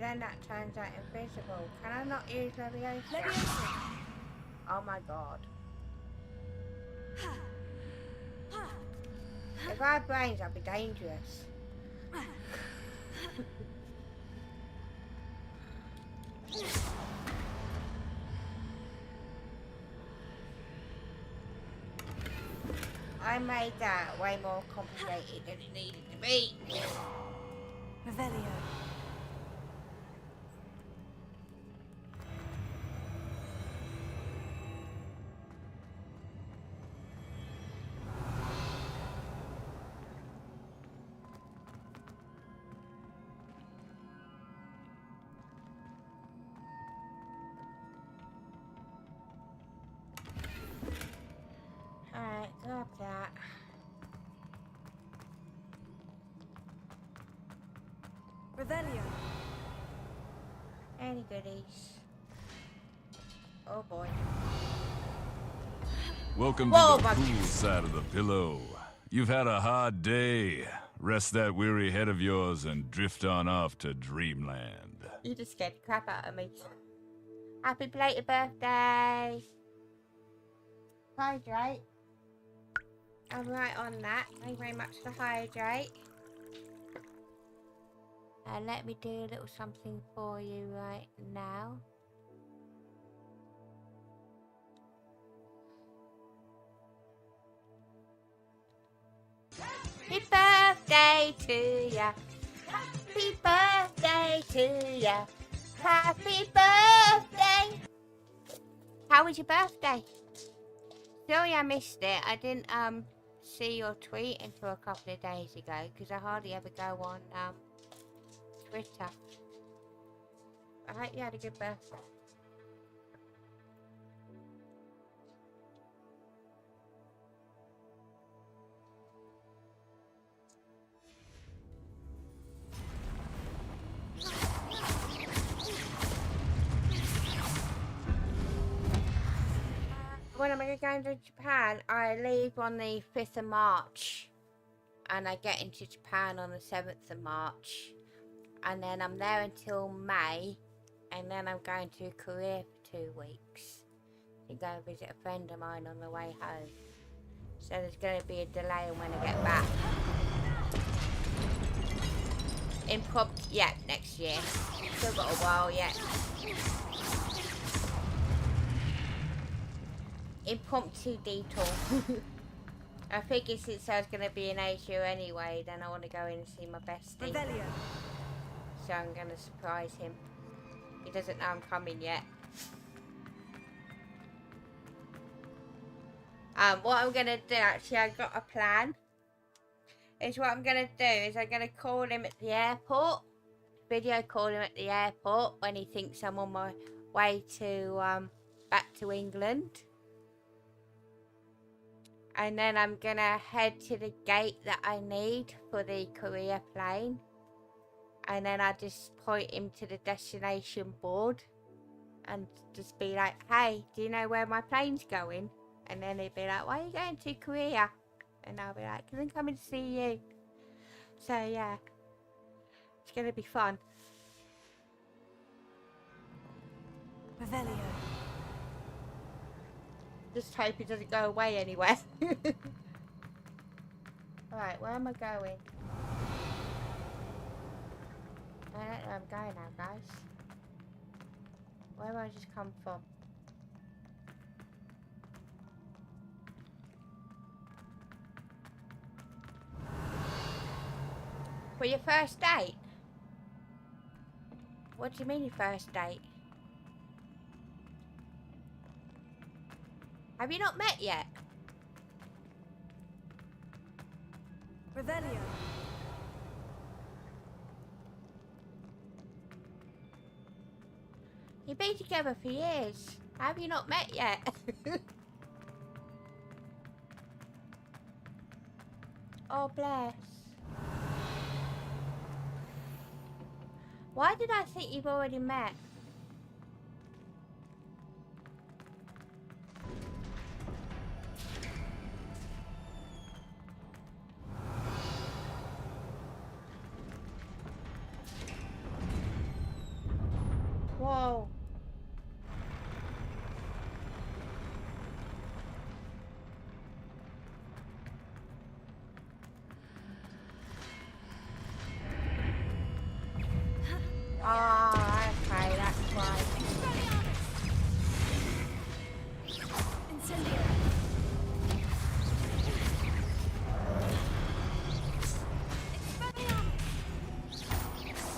Then that turns out invisible. Can I not use Leviosa? Oh my god. If I had brains, I'd be dangerous. I made that way more complicated than it needed to be. Revelio. Alright, grab that. Revelio. Any goodies? Oh boy. Welcome Whoa, to the my- cool side of the pillow. You've had a hard day. Rest that weary head of yours and drift on off to dreamland. You just scared the crap out of me. Happy belated birthday! Hydrate. I'm right on that. Thank you very much for the hydrate. And let me do a little something for you right now. Happy birthday to ya. Happy birthday to ya. Happy birthday. How was your birthday? Sorry I missed it. I didn't see your tweet until a couple of days ago because I hardly ever go on Twitter. I hope you had a good birthday. When I'm going to Japan, I leave on the 5th of March and I get into Japan on the 7th of March, and then I'm there until May, and then I'm going to Korea for 2 weeks to go visit a friend of mine on the way home. So there's going to be a delay on when I get back. Yeah, next year. Still got a while yet. Impromptu detour. I figured since I was going to be in Asia anyway, then I want to go in and see my bestie. So I'm going to surprise him. He doesn't know I'm coming yet. What I'm going to do, actually, I got a plan. Is what I'm going to do is I'm going to call him at the airport. Video call him at the airport when he thinks I'm on my way to, back to England. And then I'm going to head to the gate that I need for the Korea plane. And then I just point him to the destination board. And just be like, hey, do you know where my plane's going? And then he'd be like, why are you going to Korea? And I'll be like, 'cause I'm coming to see you. So yeah, it's going to be fun. Revelio. Just hope it doesn't go away anywhere. Alright, where am I going? I don't know where I'm going now, guys. Where have I just come from? For your first date? What do you mean your first date? Have you not met yet? Revelio. You've been together for years. Have you not met yet? Oh, bless. Why did I think you've already met? Whoa. Ah, okay, that's why. Incendio.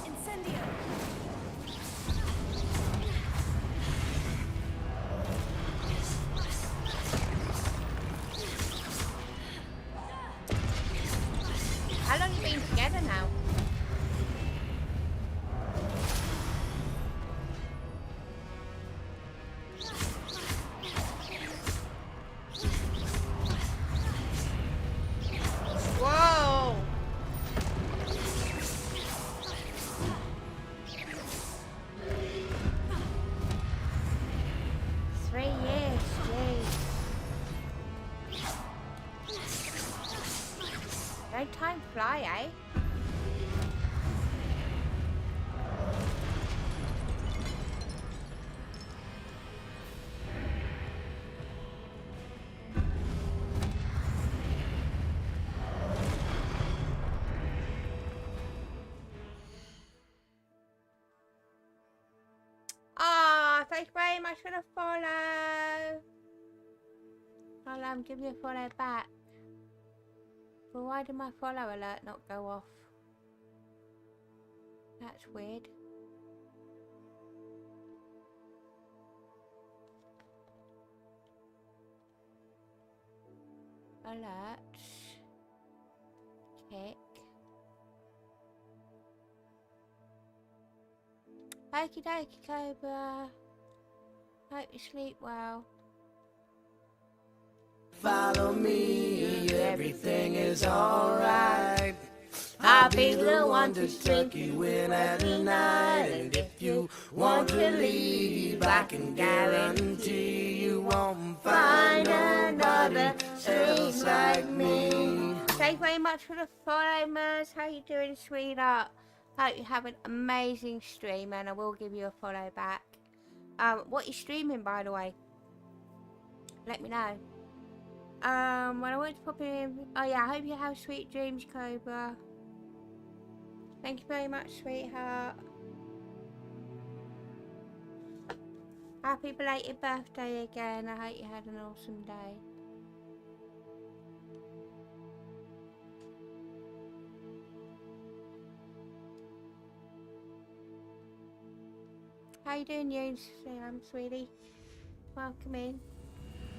Incendio. How long have you been together now? Whoa! 3 years, jeez. Don't time fly, eh? Ah, thank you very much for the follow. I'll give you a follow back. But why did my follow alert not go off? That's weird. Alert. Kick. Okie dokie, Cobra. Hope you sleep well. Follow me, everything is alright. I'll be the one to tuck you in at night. And if you want to leave, I can guarantee you won't find another else like me. Thank you very much for the follow, Mers. How you doing, sweetheart? Hope you have an amazing stream, and I will give you a follow back. What are you streaming, by the way? Let me know. What I want to pop in. Oh yeah, I hope you have sweet dreams, Cobra. Thank you very much, sweetheart. Happy belated birthday again. I hope you had an awesome day. How you doing, you, sweetie? Welcome in.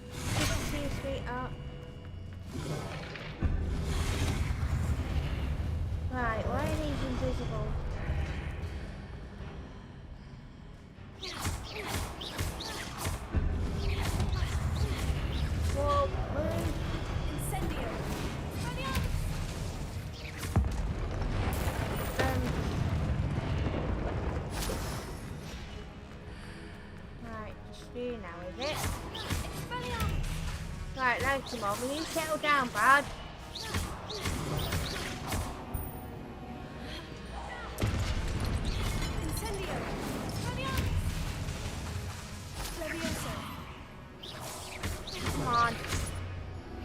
Good to see you, sweetheart. Right, why are these invisible? Whoa, move! Incendio! Right, just you now, is it? Right, Locomob, will you settle down, bud? Incendio! Levioso! Come on.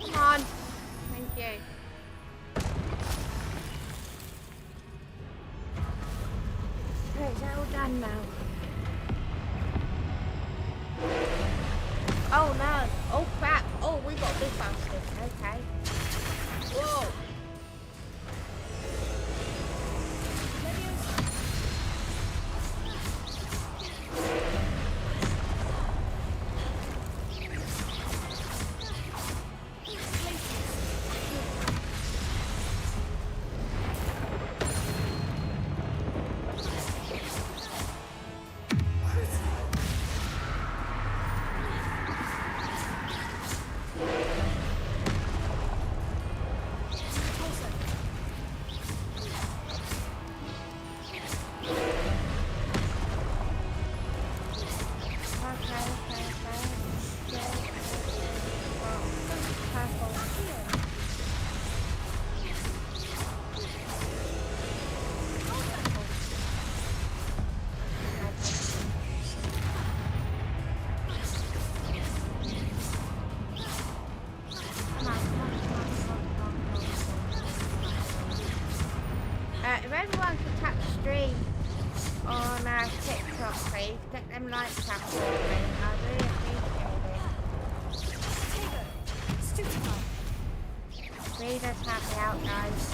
Come on. Thank you. Okay, is that all done now? Oh no. Oh crap. Oh, we got big bastards. Okay. Whoa. If everyone could tap stream on TikTok, please, get them lights up for me. I really appreciate it. Read us happy out, guys.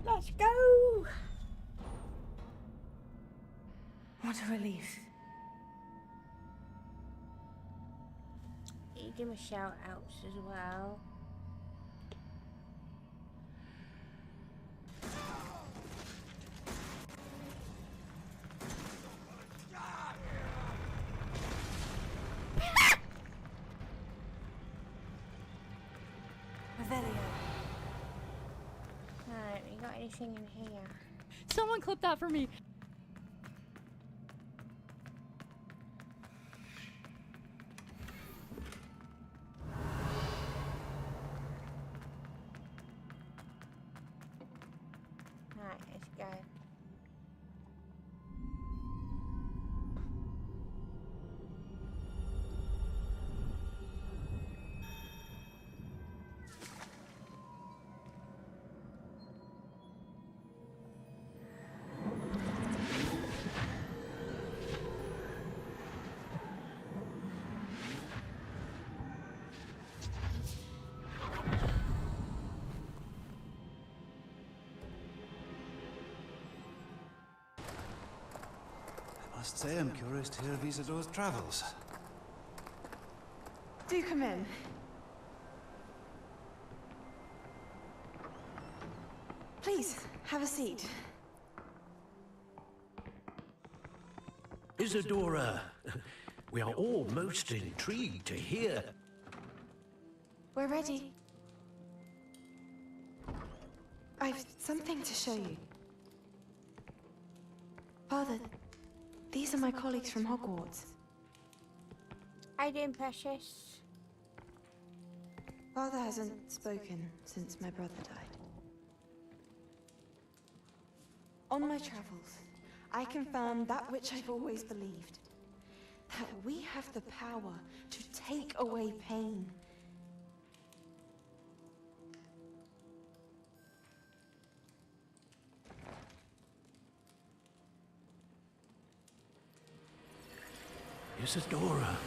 Let's go! What a relief. You give me shout outs as well. Alright, we got anything in here? Someone clip that for me. Alright, let's go. I must say I'm curious to hear of Isidor's travels. Do come in. Please, have a seat. Isadora, we are all most intrigued to hear. We're ready. I've something to show you. Father, these are my colleagues from Hogwarts. Hi, doing, precious? Father hasn't spoken since my brother died. On my travels, I confirmed that which I've always believed. That we have the power to take away pain. Isadora.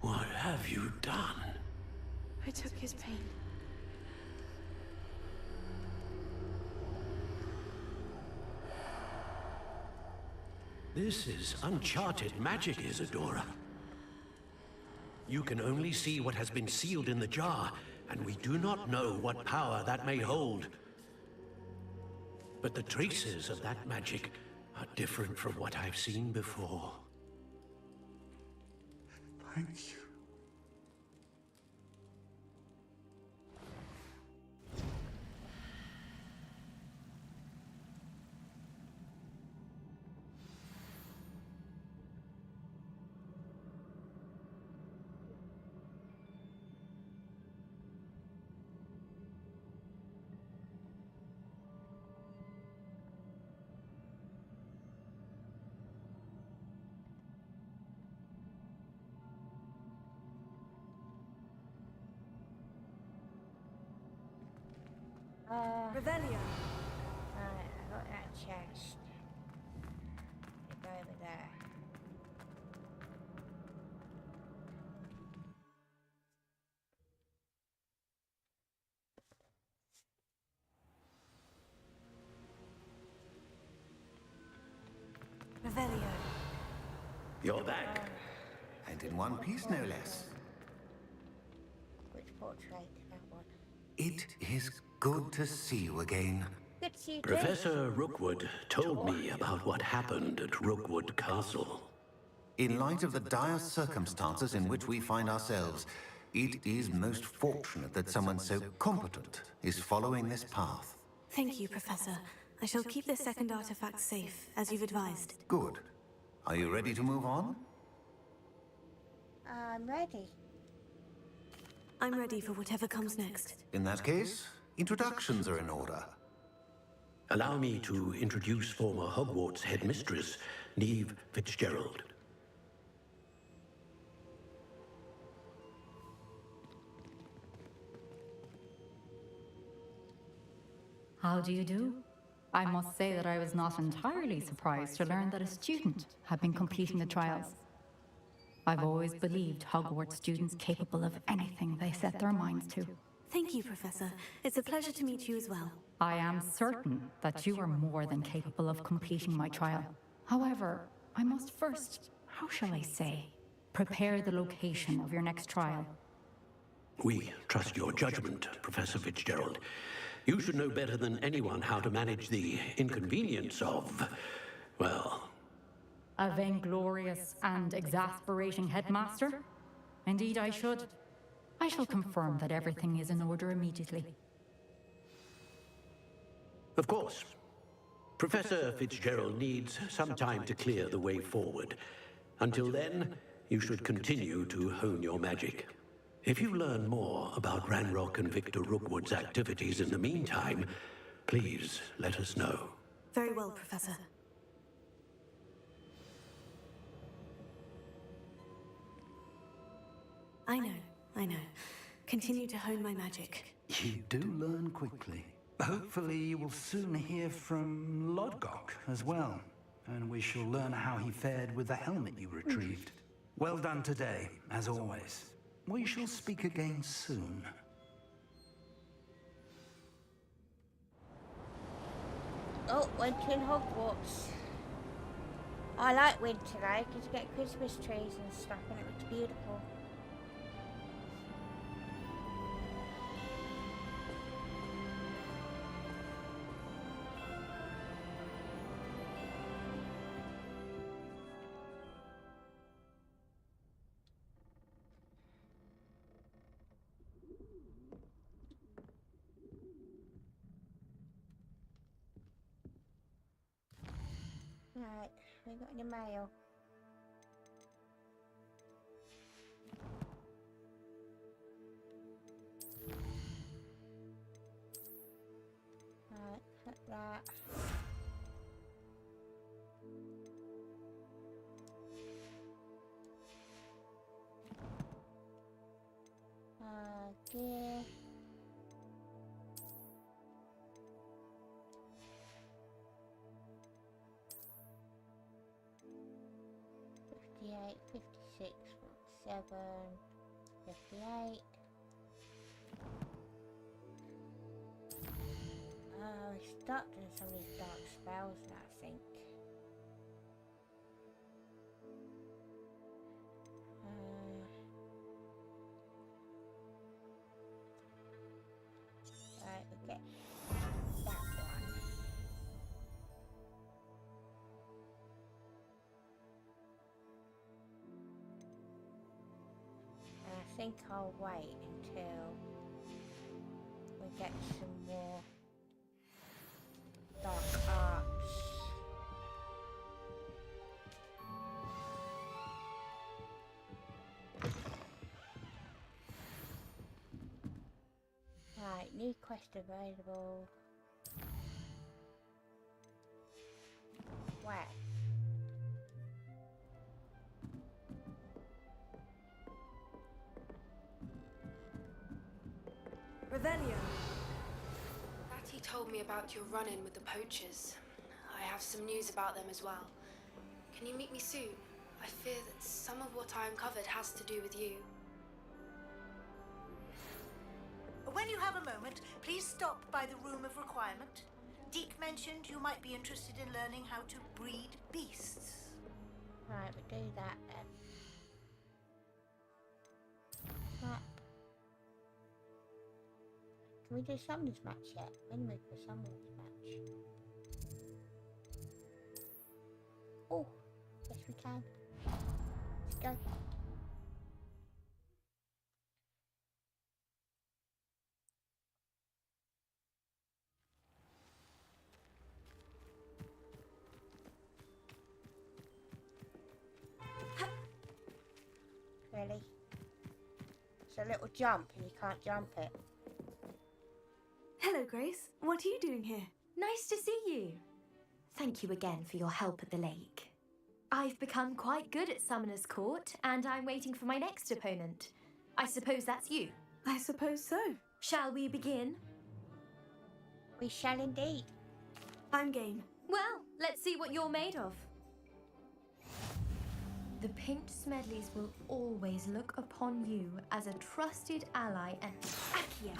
What have you done? I took his pain. This is uncharted magic, Isadora. You can only see what has been sealed in the jar, and we do not know what power that may hold. But the traces of that magic are different from what I've seen before. Thank you. Revelio. Right, I got that chest. It go over there. Revelio. You're back. And in one piece, no less. Which portrait? That one. It is good to see you again. Good to see you, too. Professor Rookwood told me about what happened at Rookwood Castle. In light of the dire circumstances in which we find ourselves, it is most fortunate that someone so competent is following this path. Thank you, Professor. I shall keep this second artifact safe, as you've advised. Good. Are you ready to move on? I'm ready. I'm ready for whatever comes next. In that case, introductions are in order. Allow me to introduce former Hogwarts headmistress, Neve Fitzgerald. How do you do? I must say that I was not entirely surprised to learn that a student had been completing the trials. I've always believed Hogwarts students capable of anything they set their minds to. Thank you, Professor. It's a pleasure to meet you as well. I am certain that you are more than capable of completing my trial. However, I must first, how shall I say, prepare the location of your next trial. We trust your judgment, Professor Fitzgerald. You should know better than anyone how to manage the inconvenience of, well... A vainglorious and exasperating headmaster? Indeed I should. I shall confirm that everything is in order immediately. Of course. Professor Fitzgerald needs some time to clear the way forward. Until then, you should continue to hone your magic. If you learn more about Ranrock and Victor Rookwood's activities in the meantime, please let us know. Very well, Professor. I know. Continue to hone my magic. You do learn quickly. Hopefully you will soon hear from Lodgok as well, and we shall learn how he fared with the helmet you retrieved. Well done today, as always. We shall speak again soon. Oh, winter in Hogwarts. I like winter though, because you get Christmas trees and stuff and it looks beautiful. Right, we got any mail? Right, cut that. Gear. $58, $56, $47, $58. We start doing some of these dark spells now, I think. Right, we get that one. I think I'll wait until we get some more dark arts. Right, new quest available. Where? Revelio. Ratty told me about your run-in with the poachers. I have some news about them as well. Can you meet me soon? I fear that some of what I uncovered has to do with you. When you have a moment, please stop by the Room of Requirement. Deke mentioned you might be interested in learning how to breed beasts. Right, we do that then. Right. Can we do Summoners match yet? When we do Summoners match? Oh, yes we can. Let's go. Really? It's a little jump and you can't jump it. Hello, Grace. What are you doing here? Nice to see you. Thank you again for your help at the lake. I've become quite good at Summoner's Court, and I'm waiting for my next opponent. I suppose that's you. I suppose so. Shall we begin? We shall indeed. I'm game. Well, let's see what you're made of. The Pinked Smedleys will always look upon you as a trusted ally and Accio.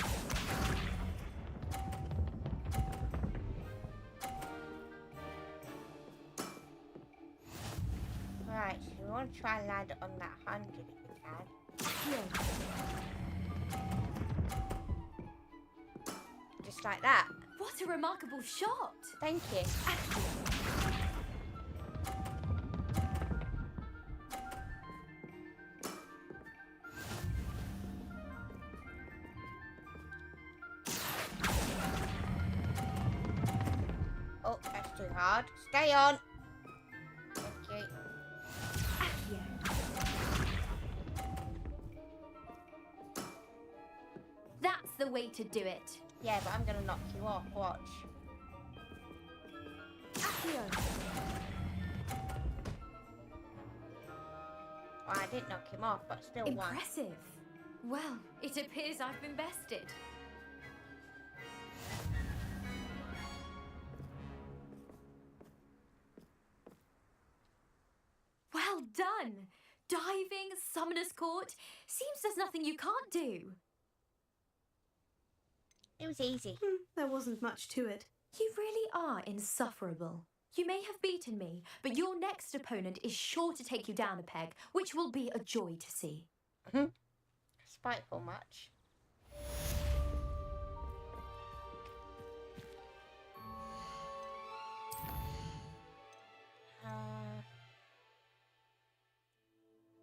Right, so we want to try and land it on that 100 if we can. Just like that. What a remarkable shot! Thank you. Oh, that's too hard. Stay on. Thank you. That's the way to do it. Yeah, but I'm gonna knock you off. Watch. Well, I didn't knock him off, but still won. Impressive. Well, it appears I've been bested. Well done! diving, summoner's court. Seems there's nothing you can't do. It was easy. There wasn't much to it. You really are insufferable. You may have beaten me, but your next opponent is sure to take you down a peg, which will be a joy to see. Spiteful much.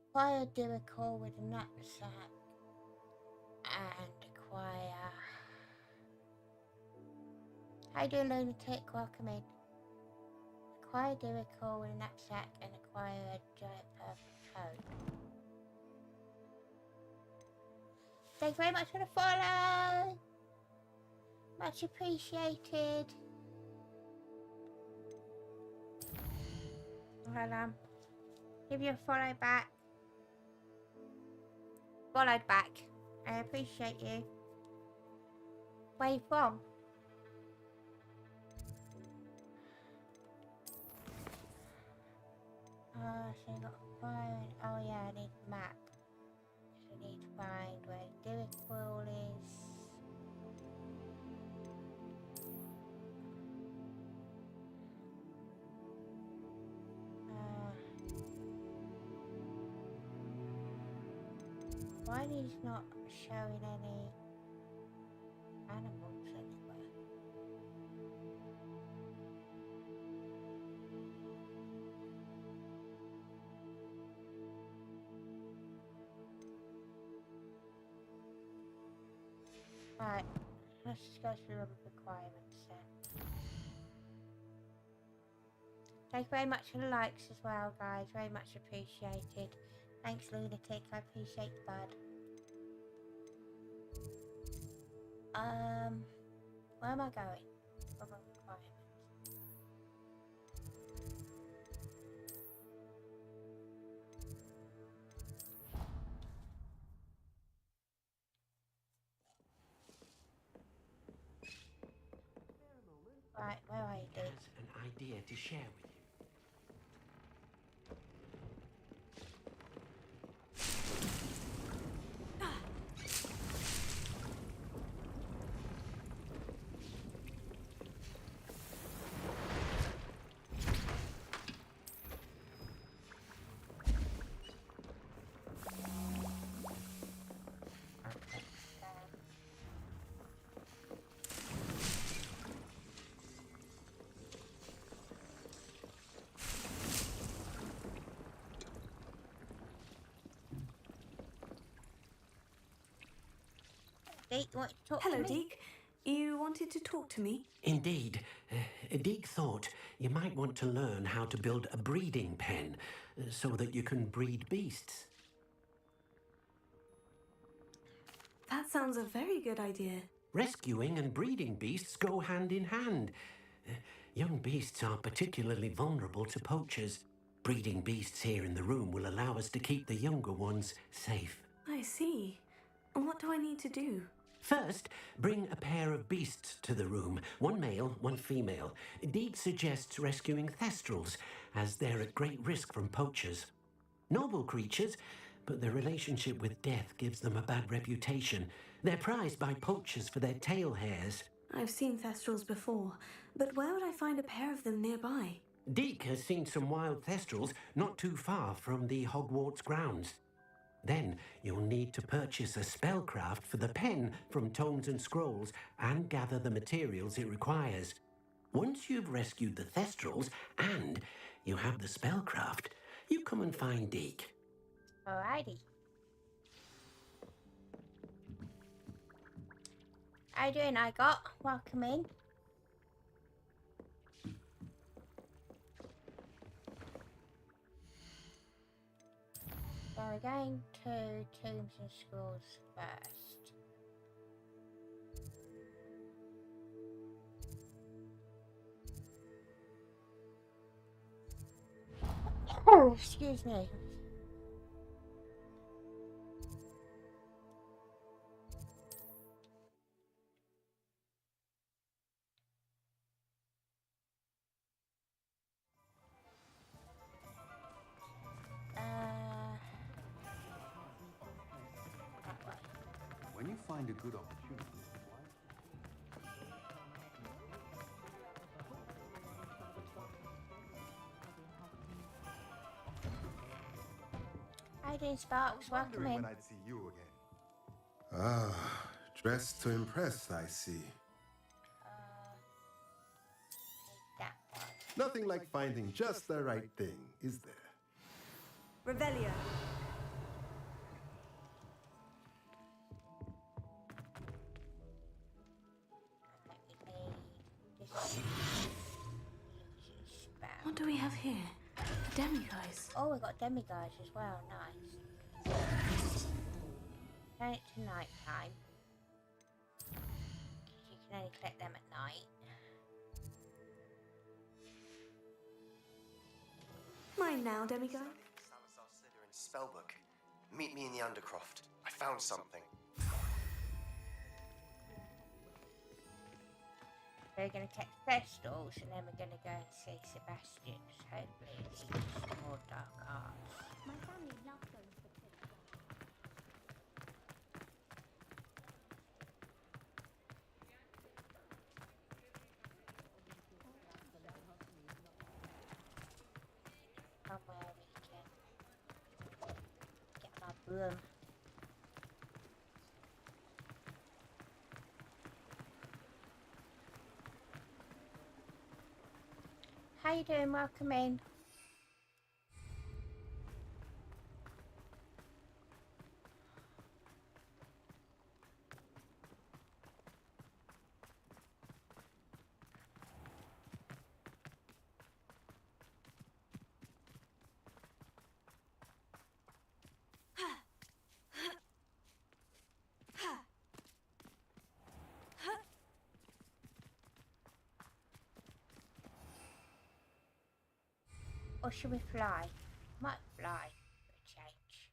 Acquire Dirical with a knapsack and acquire. How do lunatic? Welcome in. Acquire Dirical with a knapsack and acquire a giant purple coat. Thank you very much for the follow. Much appreciated. Well, give you a follow back. Followed back. I appreciate you. Where you from? So you got fire. Oh yeah, I need a map. So I need to find where Dirical is. Why he's not showing any animals anywhere? Right, let's just go through the requirements then. Thank you very much for the likes as well, guys. Very much appreciated. Thanks, Lunatic. I appreciate the bud. Where am I going? For my requirements. Right, where are you, dude? Has an idea to share with you. Deke, you want to talk Hello, to me? Deke. You wanted to talk to me? Indeed. Deke thought you might want to learn how to build a breeding pen so that you can breed beasts. That sounds a very good idea. Rescuing and breeding beasts go hand in hand. Young beasts are particularly vulnerable to poachers. Breeding beasts here in the room will allow us to keep the younger ones safe. I see. And what do I need to do? First, bring a pair of beasts to the room. One male, one female. Deke suggests rescuing thestrals, as they're at great risk from poachers. Noble creatures, but their relationship with death gives them a bad reputation. They're prized by poachers for their tail hairs. I've seen thestrals before, but where would I find a pair of them nearby? Deke has seen some wild thestrals not too far from the Hogwarts grounds. Then you'll need to purchase a spellcraft for the pen from Tomes and Scrolls and gather the materials it requires. Once you've rescued the thestrals and you have the spellcraft, you come and find Deke. Alrighty. How you doing, I got? Welcome in. So we're going to Tombs and Scrolls first. Oh, excuse me. When you find a good opportunity, How you doing, Sparks? Welcome in. When I'd see you again. Ah, dressed to impress, I see. That one. Nothing like finding just the right thing, is there? Revelio. What do we have here? Demiguise. Oh, we got demiguise as well. Nice. Turn it to night time. You can only collect them at night. Mine now, Demiguise. Salazar Slytherin spellbook. Meet me in the Undercroft. I found something. We're going to collect Thestals and then we're going to go and see Sebastian's. Hopefully it needs some more dark arts. My family loves going to the pit. Somewhere we can get my broom. How you doing? Welcome in. Or should we fly? Might fly for a change.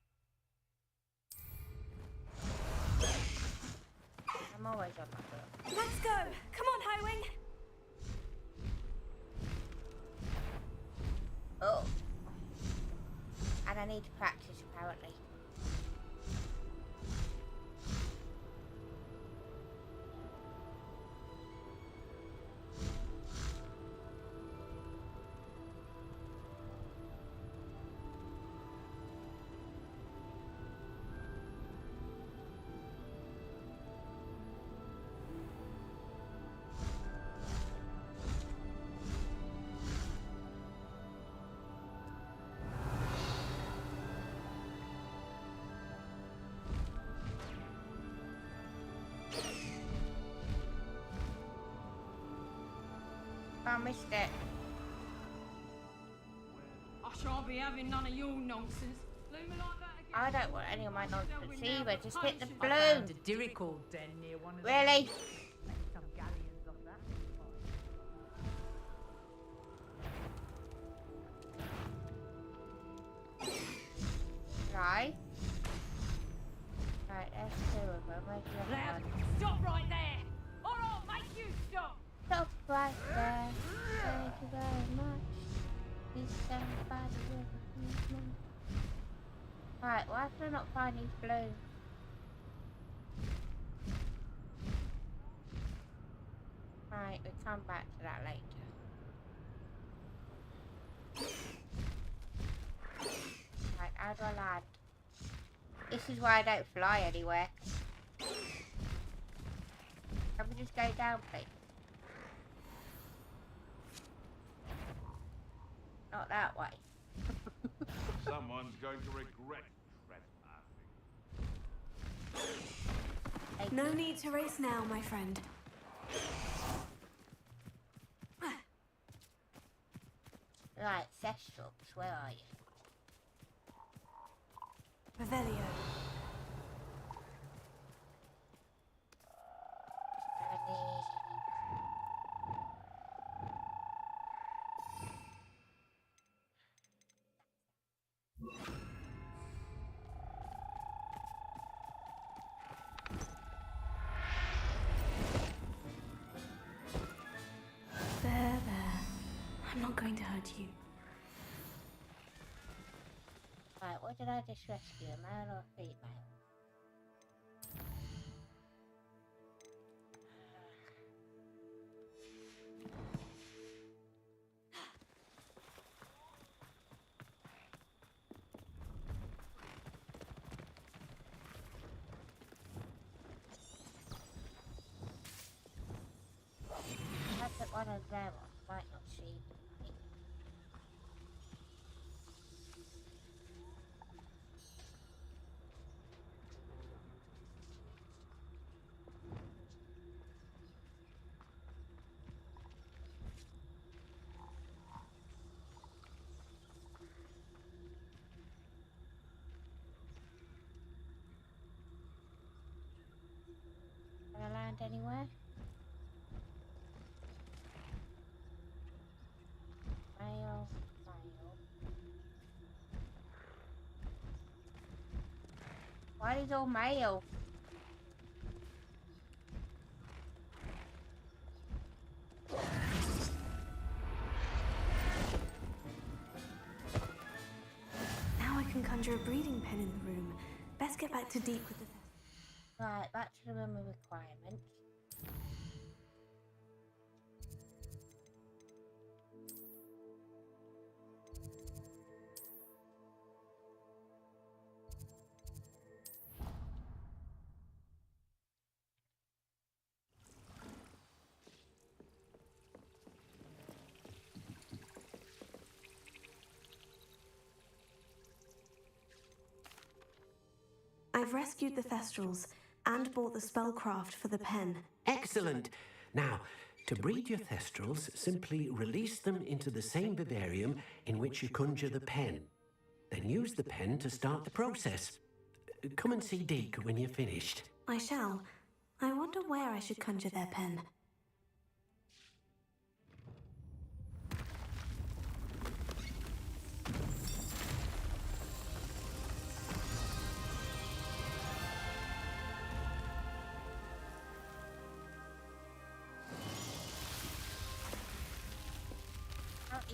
I'm always on my foot. Let's go! Come on, Highwing! Oh. And I need to practice, apparently. I missed it. I shan't be having none of your nonsense. Leave me like that again. I don't want any of my nonsense either. Just hit the I balloon. found a Dirical den near one of the- Really? Some galleons of that. Right. Right, there's two of them. Where's the other Loud. one? Stop right there! Or I'll make you stop! Stop right there. Thank you very much. Please stand by the river. Right, why can I not find these balloons? Right, we'll come back to that later. Right, how do I land? This is why I don't fly anywhere. Can we just go down, please? Not that way. Someone's going to regret trespassing. No need to race now, my friend. Right, Thestals, where are you? Revelio. There. I'm not going to hurt you. Right, what did I just rescue? A male or a female? one of them might not see me. Can I land anywhere? Mail, mail. Why is all mail? Now I can conjure a breeding pen in the room. Best get back to Deek with the... Right, back to the room of requirements. I've rescued the Thestrals and bought the spellcraft for the pen. Excellent! Now, to breed your Thestrals, simply release them into the same vivarium in which you conjure the pen. Then use the pen to start the process. Come and see Deek when you're finished. I shall. I wonder where I should conjure their pen.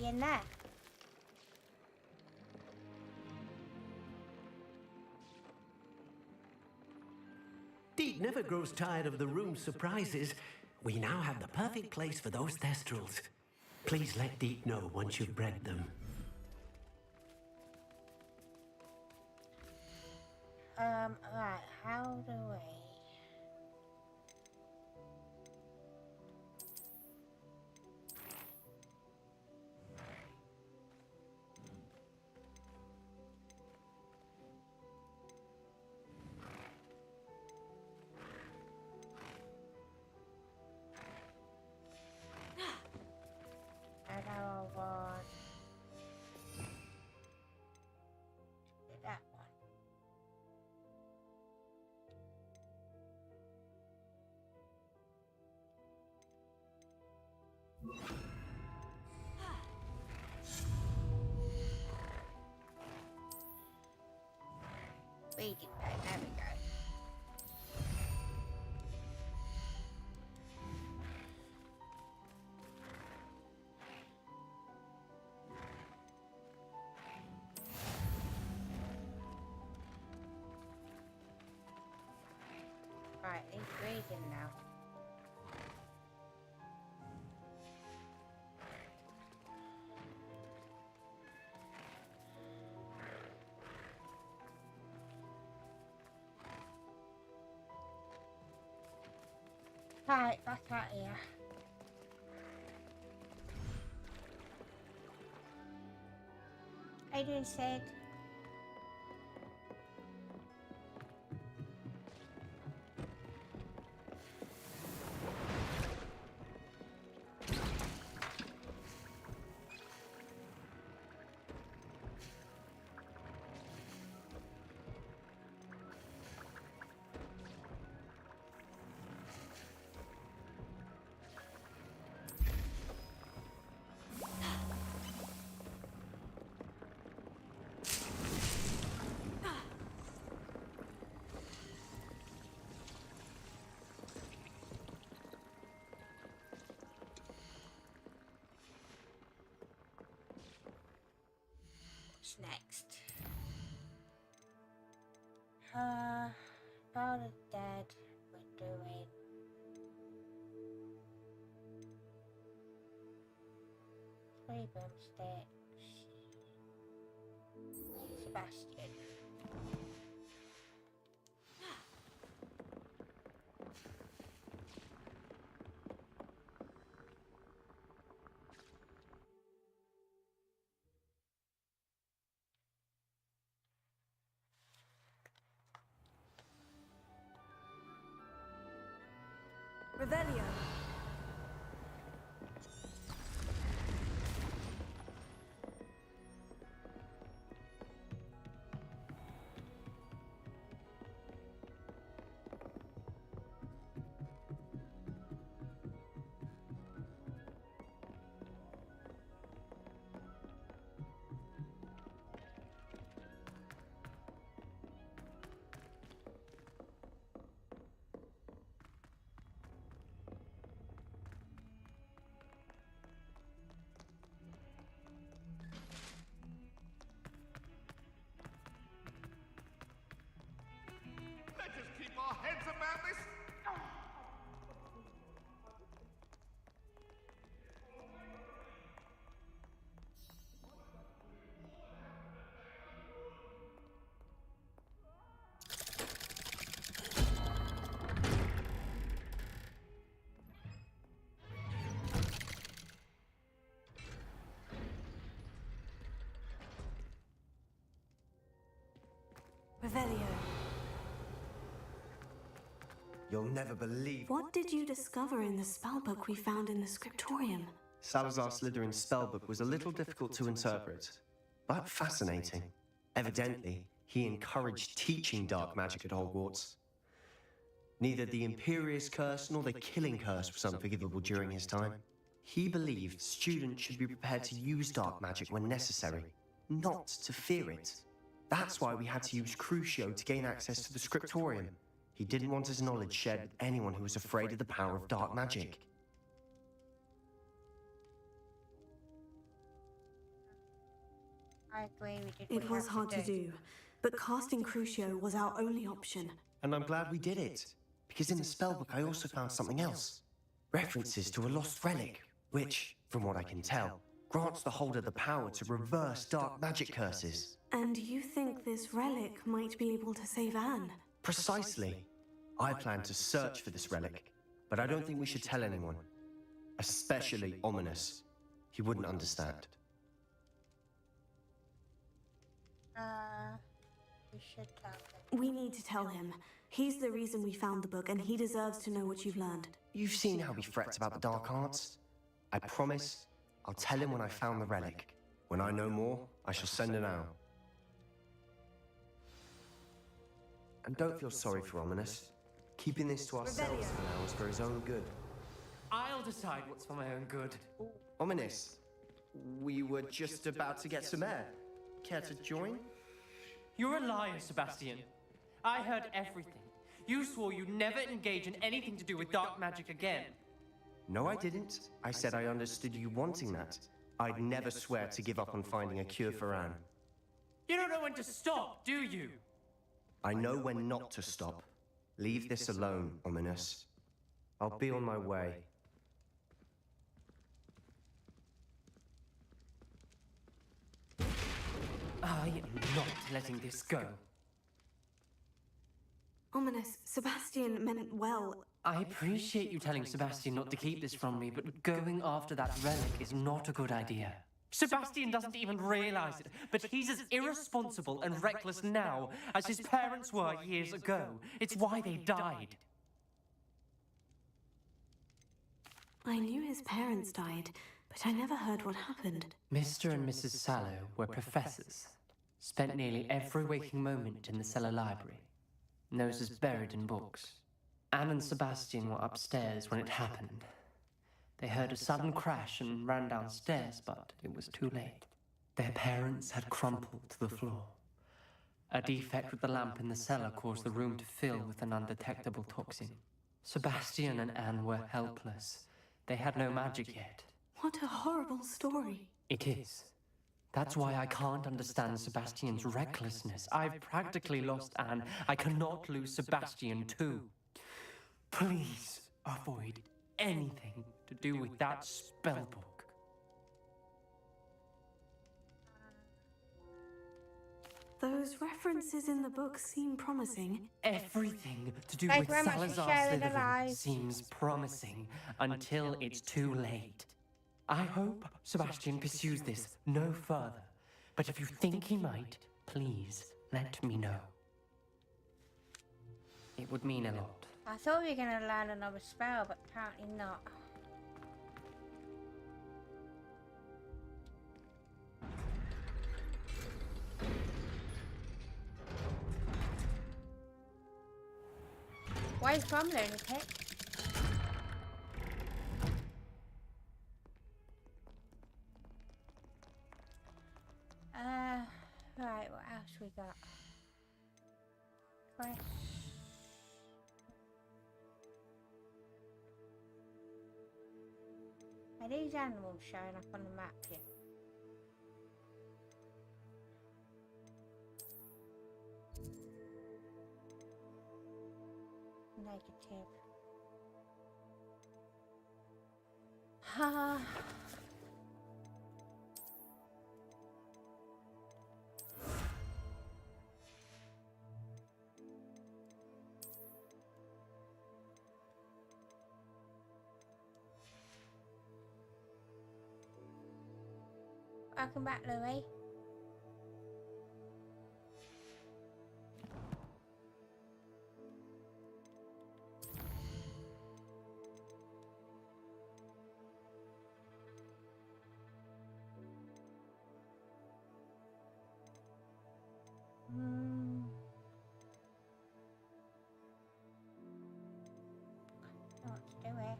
In there. Deek never grows tired of the room's surprises. We now have the perfect place for those Thestrals. Please let Deek know once you've bred them. Right, how do we... I know I want that one. Reading pen, there we go. Right, he's reading now. Right, back out here. Adrian said... What's next? About the dead, we're doing... Three broomsticks. Sebastian. Revelio. Let us keep our heads about this. Revelio. You'll never believe. What did you discover in the spellbook we found in the scriptorium? Salazar Slytherin's spellbook was a little difficult to interpret, but fascinating. Evidently, he encouraged teaching dark magic at Hogwarts. Neither the Imperious Curse nor the Killing Curse was unforgivable during his time. He believed students should be prepared to use dark magic when necessary, not to fear it. That's why we had to use Crucio to gain access to the scriptorium. He didn't want his knowledge shared with anyone who was afraid of the power of dark magic. I agree, we did. It was hard to do, but casting Crucio was our only option. And I'm glad we did it, because in the spellbook I also found something else. References to a lost relic, which, from what I can tell, grants the holder the power to reverse dark magic curses. And you think this relic might be able to save Anne? Precisely. I plan to search for this relic, but I don't think we should tell anyone. Especially Ominous. He wouldn't understand. We should tell him. We need to tell him. He's the reason we found the book, and he deserves to know what you've learned. You've seen how he frets about the dark arts. I promise I'll tell him when I found the relic. When I know more, I shall send it out. And don't feel sorry for Ominous. Keeping this to ourselves for now is for his own good. I'll decide what's for my own good. Ominous, we were just about to get some air. Care to join? You're a liar, Sebastian. I heard everything. You swore you'd never engage in anything to do with dark magic again. No, I didn't. I said I understood you wanting that. I'd never swear to give up on finding a cure for Anne. You don't know when to stop, do you? I know when not to stop. Leave this alone, Ominous. I'll be on my way. I am not letting this go. Ominous, Sebastian meant well. I appreciate you telling Sebastian not to keep this from me, but going after that relic is not a good idea. Sebastian doesn't even realize it, but he's as irresponsible and reckless now as his parents were years ago. It's why they died. I knew his parents died, but I never heard what happened. Mr. and Mrs. Sallow were professors. Spent nearly every waking moment in the cellar library. Noses buried in books. Anne and Sebastian were upstairs when it happened. They heard a sudden crash and ran downstairs, but it was too late. Their parents had crumpled to the floor. A defect with the lamp in the cellar caused the room to fill with an undetectable toxin. Sebastian and Anne were helpless. They had no magic yet. What a horrible story. It is. That's why I can't understand Sebastian's recklessness. I've practically lost Anne. I cannot lose Sebastian too. Please avoid anything to do with that spellbook. Those references in the book seem promising. Everything to do Thank with you very much for Salazar sharing the Slytherin lies. seems promising until it's too late. I hope Sebastian pursues this no further, but if you think he might, please let me know. It would mean a lot. I thought we were going to learn another spell, but apparently not. Why is Mum lunatic? Right, what else we got? Quest. Are these animals showing up on the map here? Negative. Ha. Welcome back, Louis. What to do here?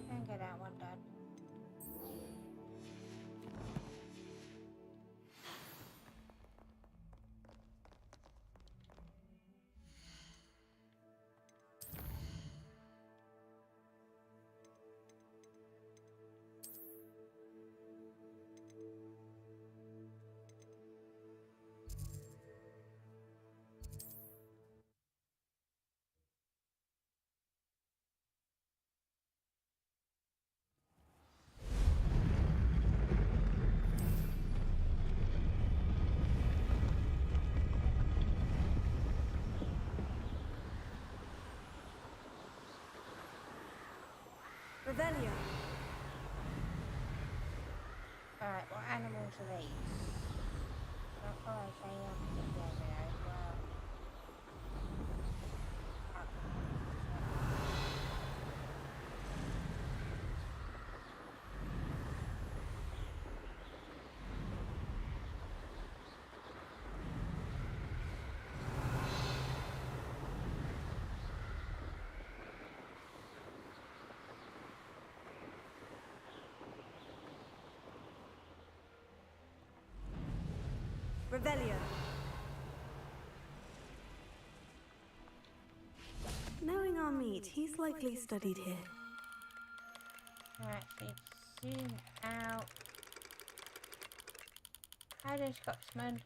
And get that one done. Revelio. Alright, what animals are these? Not quite say over there as well. Revelio. Knowing our meat, he's likely studied here. Right, so zoom out. How does Scotsman?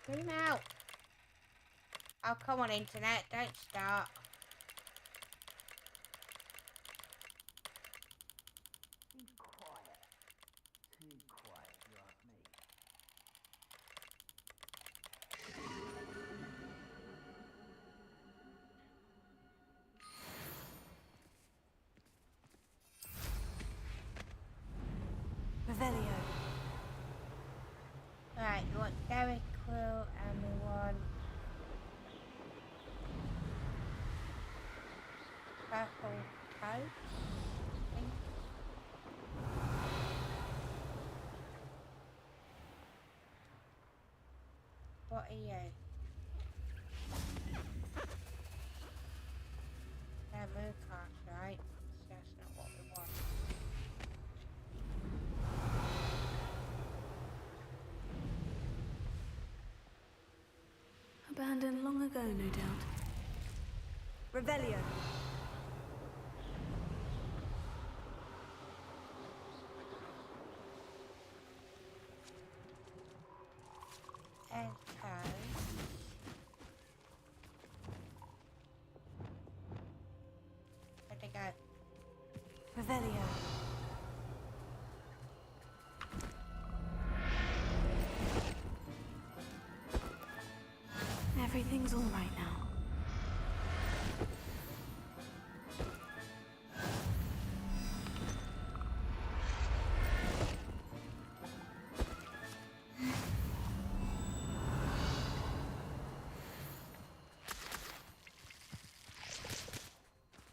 Zoom out. Oh, come on, internet, don't start. Too quiet. Too quiet, you ask me. Revelio. Right, you want Derek Quill and we want purple coat. I think. What are you? They're moon cards, right? So that's not what we want. Abandoned long ago, no doubt. Revelio. And where'd they go? Revelio. Everything's all right now.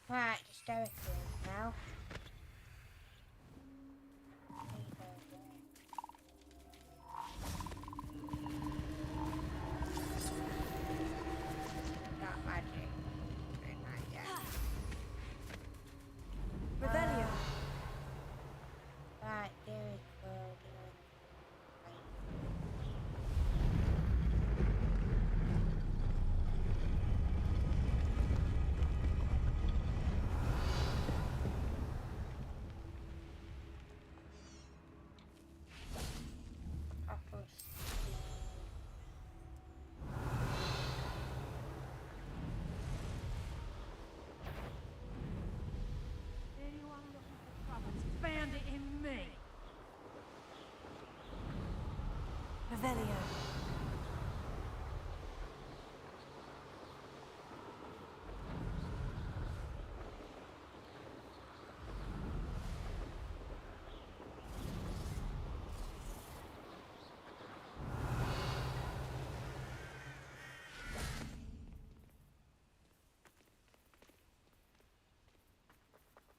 Right, hysterical now. Not magic. Not yet. Revelio. Right, there we go. Anyone looking for trouble found it in me. Revelio.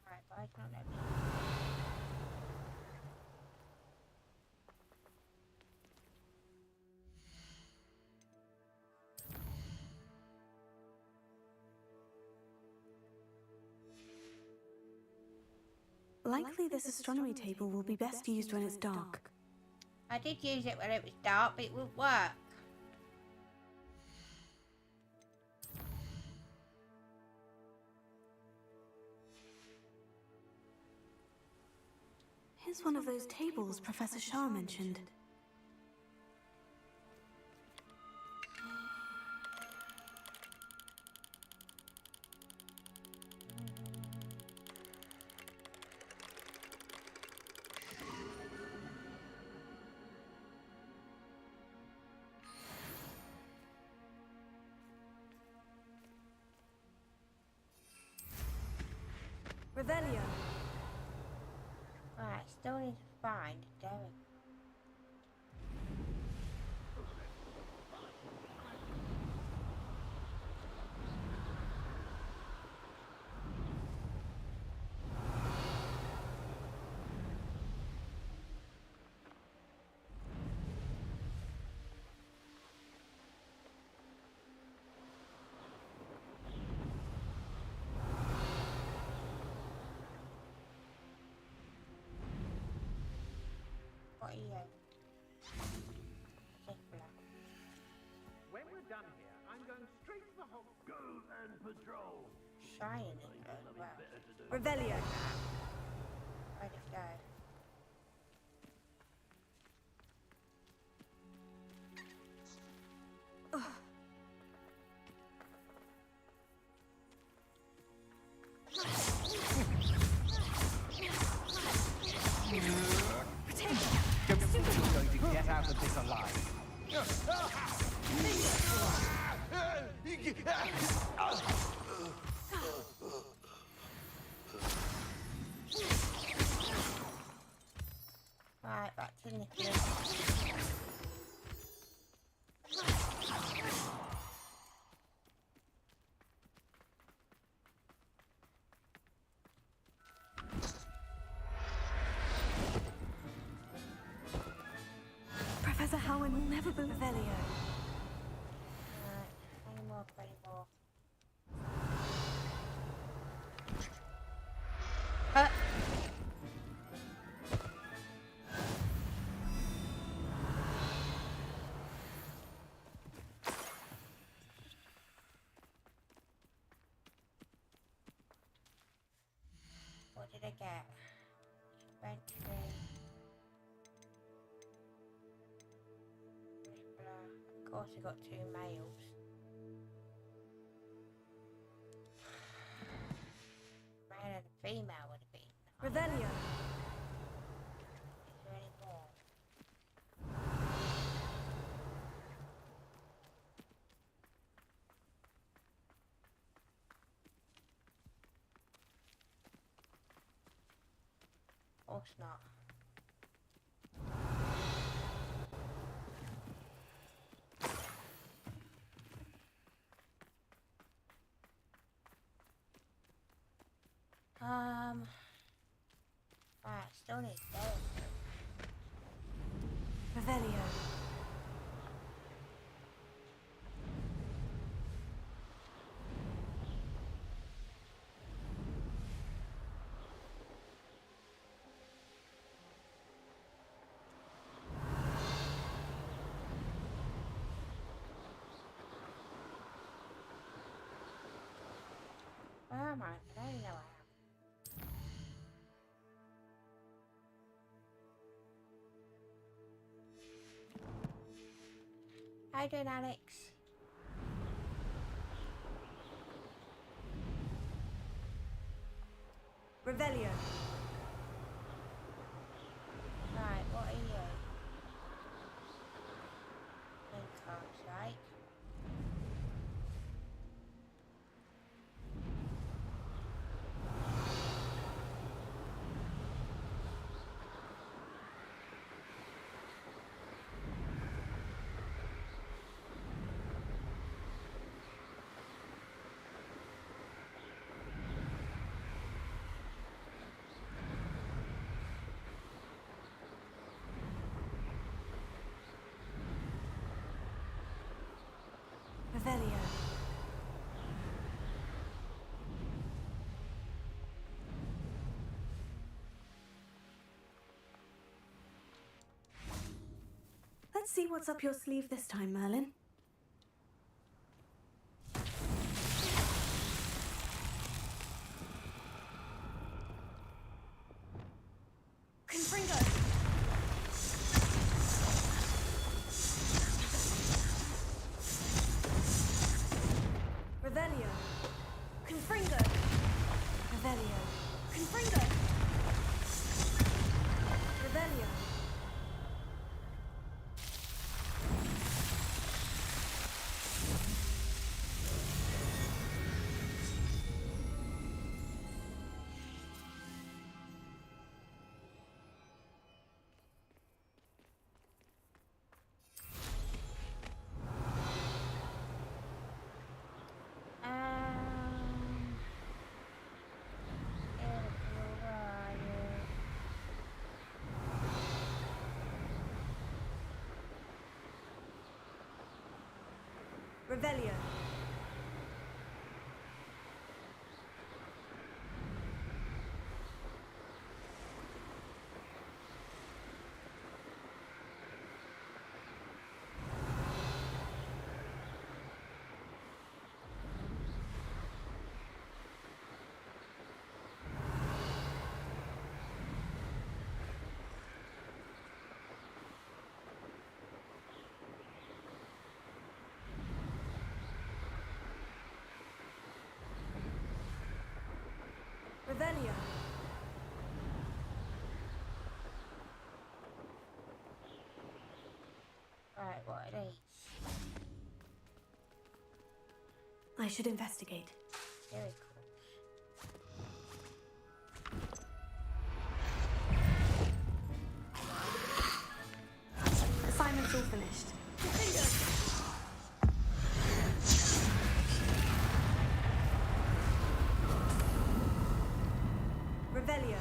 Right, but I can't let me. Likely this astronomy table will be best used when it's dark. I did use it when it was dark, but it wouldn't work. Here's one of those tables Professor Shah mentioned. Revelio. Right, still need to find Derek. What are you? When we're done here, I'm going straight to the hall. Go and patrol. Shining it as well. Revelio. Where'd it go? Don't think you're going to get out of this alive. Right, back to Nicholas. Professor Howard will never be Revelio. Right, any more, any more. What did I get? Inventory. Of course, I got 2 males. Male and female would have been. Revelio. Is there any more? course not. Right, still need those. Revelio. Where am I? I don't know where I am. How you doing, Alex? Revelio. Right, what are you? Main cards, right? Revelio. Let's see what's up your sleeve this time, Merlin. Confringo! Revelio. Confringo. Revelio. Confringo. Revelio. Revelio. Revelio. Right, what are these? I should investigate. Very cool. Assignment's all finished. Revelio.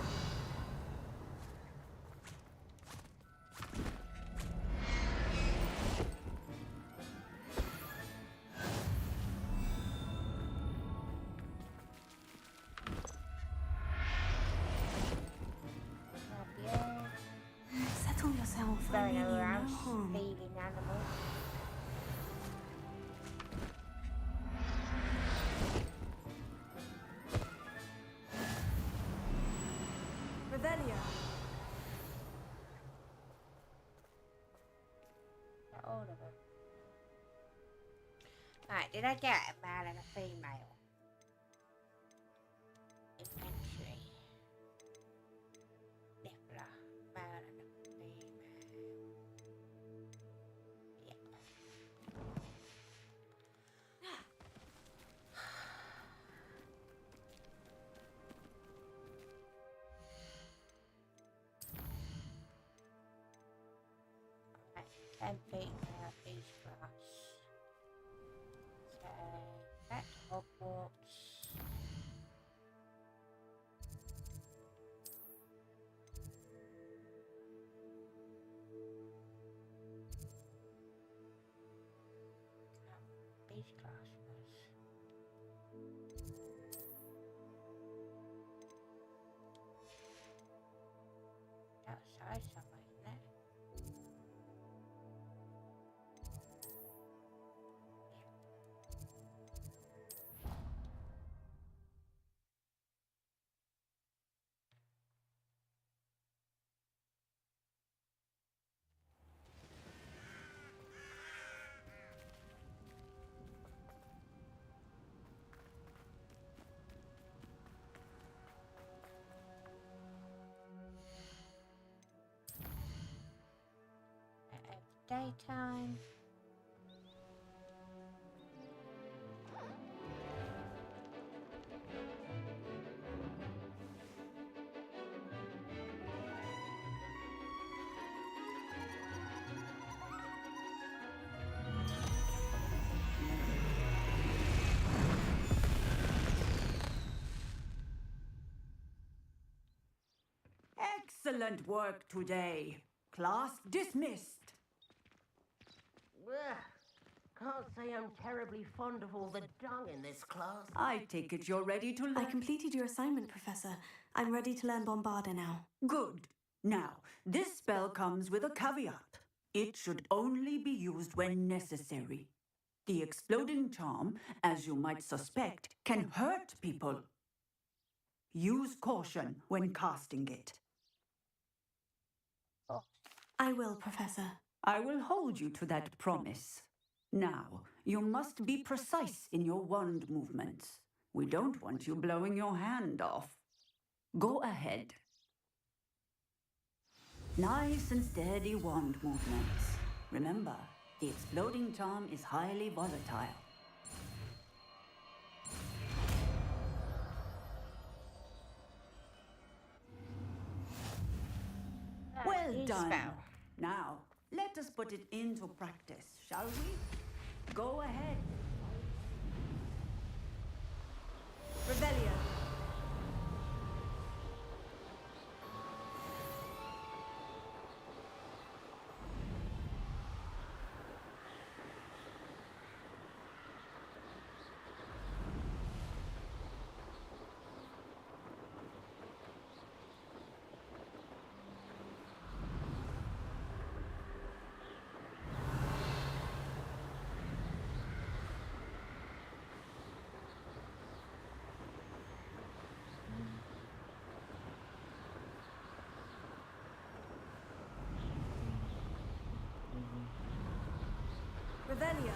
Settle yourself. I Very mean you no around, harm. thieving animal. Revelio. Got all of them. Right, did I get a male and a female? Inventory. Niffler, male and a female. Yep. 10 feet out each class. So that's Hogwarts. Each class was outside somewhere, isn't it? Daytime. Excellent work today. Class dismissed. Ugh. Can't say I'm terribly fond of all the dung in this class. I take it you're ready to learn. I completed your assignment, Professor. I'm ready to learn Bombarda now. Good. Now, this spell comes with a caveat. It should only be used when necessary. The exploding charm, as you might suspect, can hurt people. Use caution when casting it. I will, Professor. I will hold you to that promise. Now, you must be precise in your wand movements. We don't want you blowing your hand off. Go ahead. Nice and steady wand movements. Remember, the exploding charm is highly volatile. Well done. Now, let us put it into practice, shall we? Go ahead. Revelio. Revelio.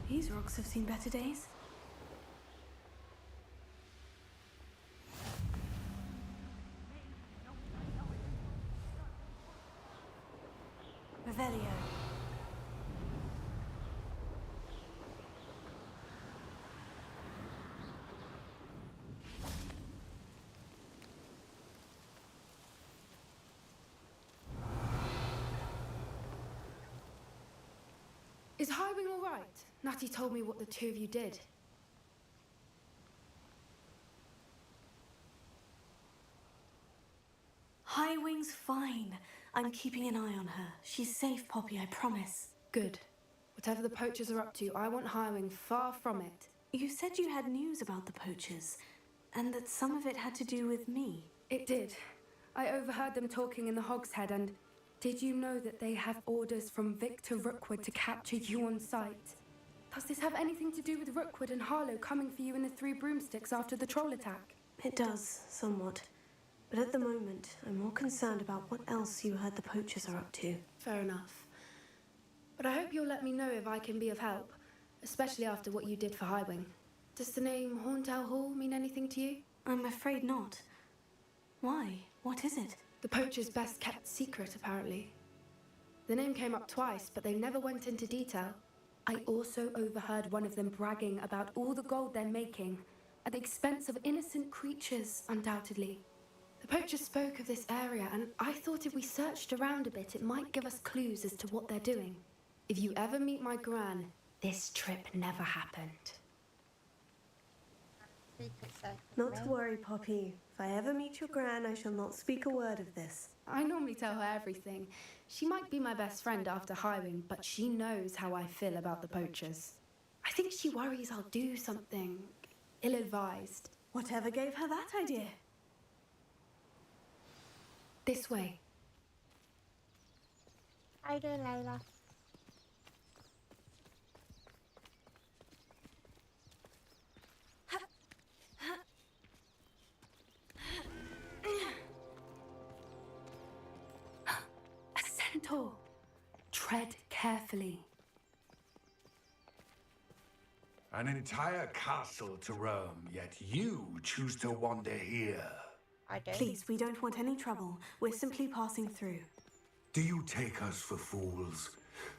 These rocks have seen better days. Revelio. Is Highwing all right? Natty told me what the two of you did. Highwing's fine. I'm keeping an eye on her. She's safe, Poppy, I promise. Good. Whatever the poachers are up to, I want Highwing far from it. You said you had news about the poachers, and that some of it had to do with me. It did. I overheard them talking in the Hogshead, and did you know that they have orders from Victor Rookwood to capture you on sight? Does this have anything to do with Rookwood and Harlow coming for you in the Three Broomsticks after the troll attack? It does, somewhat. But at the moment, I'm more concerned about what else you heard the poachers are up to. Fair enough. but I hope you'll let me know if I can be of help, especially after what you did for Highwing. Does the name Horntail Hall mean anything to you? I'm afraid not. Why? What is it? The poacher's best kept secret, apparently. The name came up twice, but they never went into detail. I also overheard one of them bragging about all the gold they're making, at the expense of innocent creatures, undoubtedly. The poacher spoke of this area, and I thought if we searched around a bit, it might give us clues as to what they're doing. If you ever meet my gran, this trip never happened. Not to worry, Poppy. If I ever meet your gran, I shall not speak a word of this. I normally tell her everything. She might be my best friend after Highwing, but she knows how I feel about the poachers. I think she worries I'll do something ill-advised. Whatever gave her that idea? This way. How you doing, Layla? A centaur. Tread carefully. An entire castle to roam, yet you choose to wander here. I do. Please, we don't want any trouble. We're simply passing through. Do you take us for fools?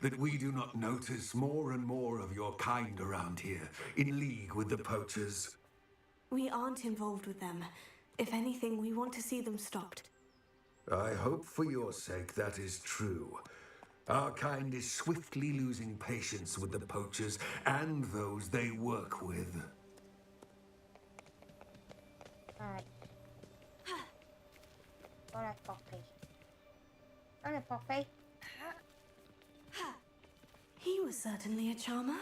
That we do not notice more and more of your kind around here, in league with the poachers? We aren't involved with them. If anything, we want to see them stopped. I hope for your sake that is true. Our kind is swiftly losing patience with the poachers and those they work with. Alright. Go on, Poppy. Go on, Poppy. He was certainly a charmer.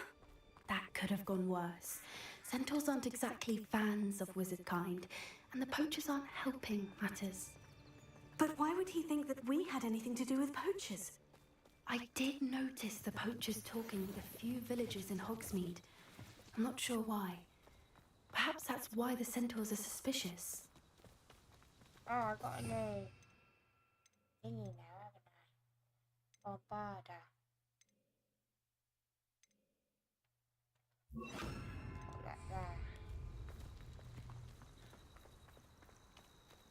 That could have gone worse. Centaurs aren't exactly fans of wizard kind, and the poachers aren't helping matters. But why would he think that we had anything to do with poachers? I did notice the poachers talking with a few villagers in Hogsmeade. I'm not sure why. Perhaps that's why the centaurs are suspicious. Oh, I got a new thingy now, haven't I? Barbarda. Put that there.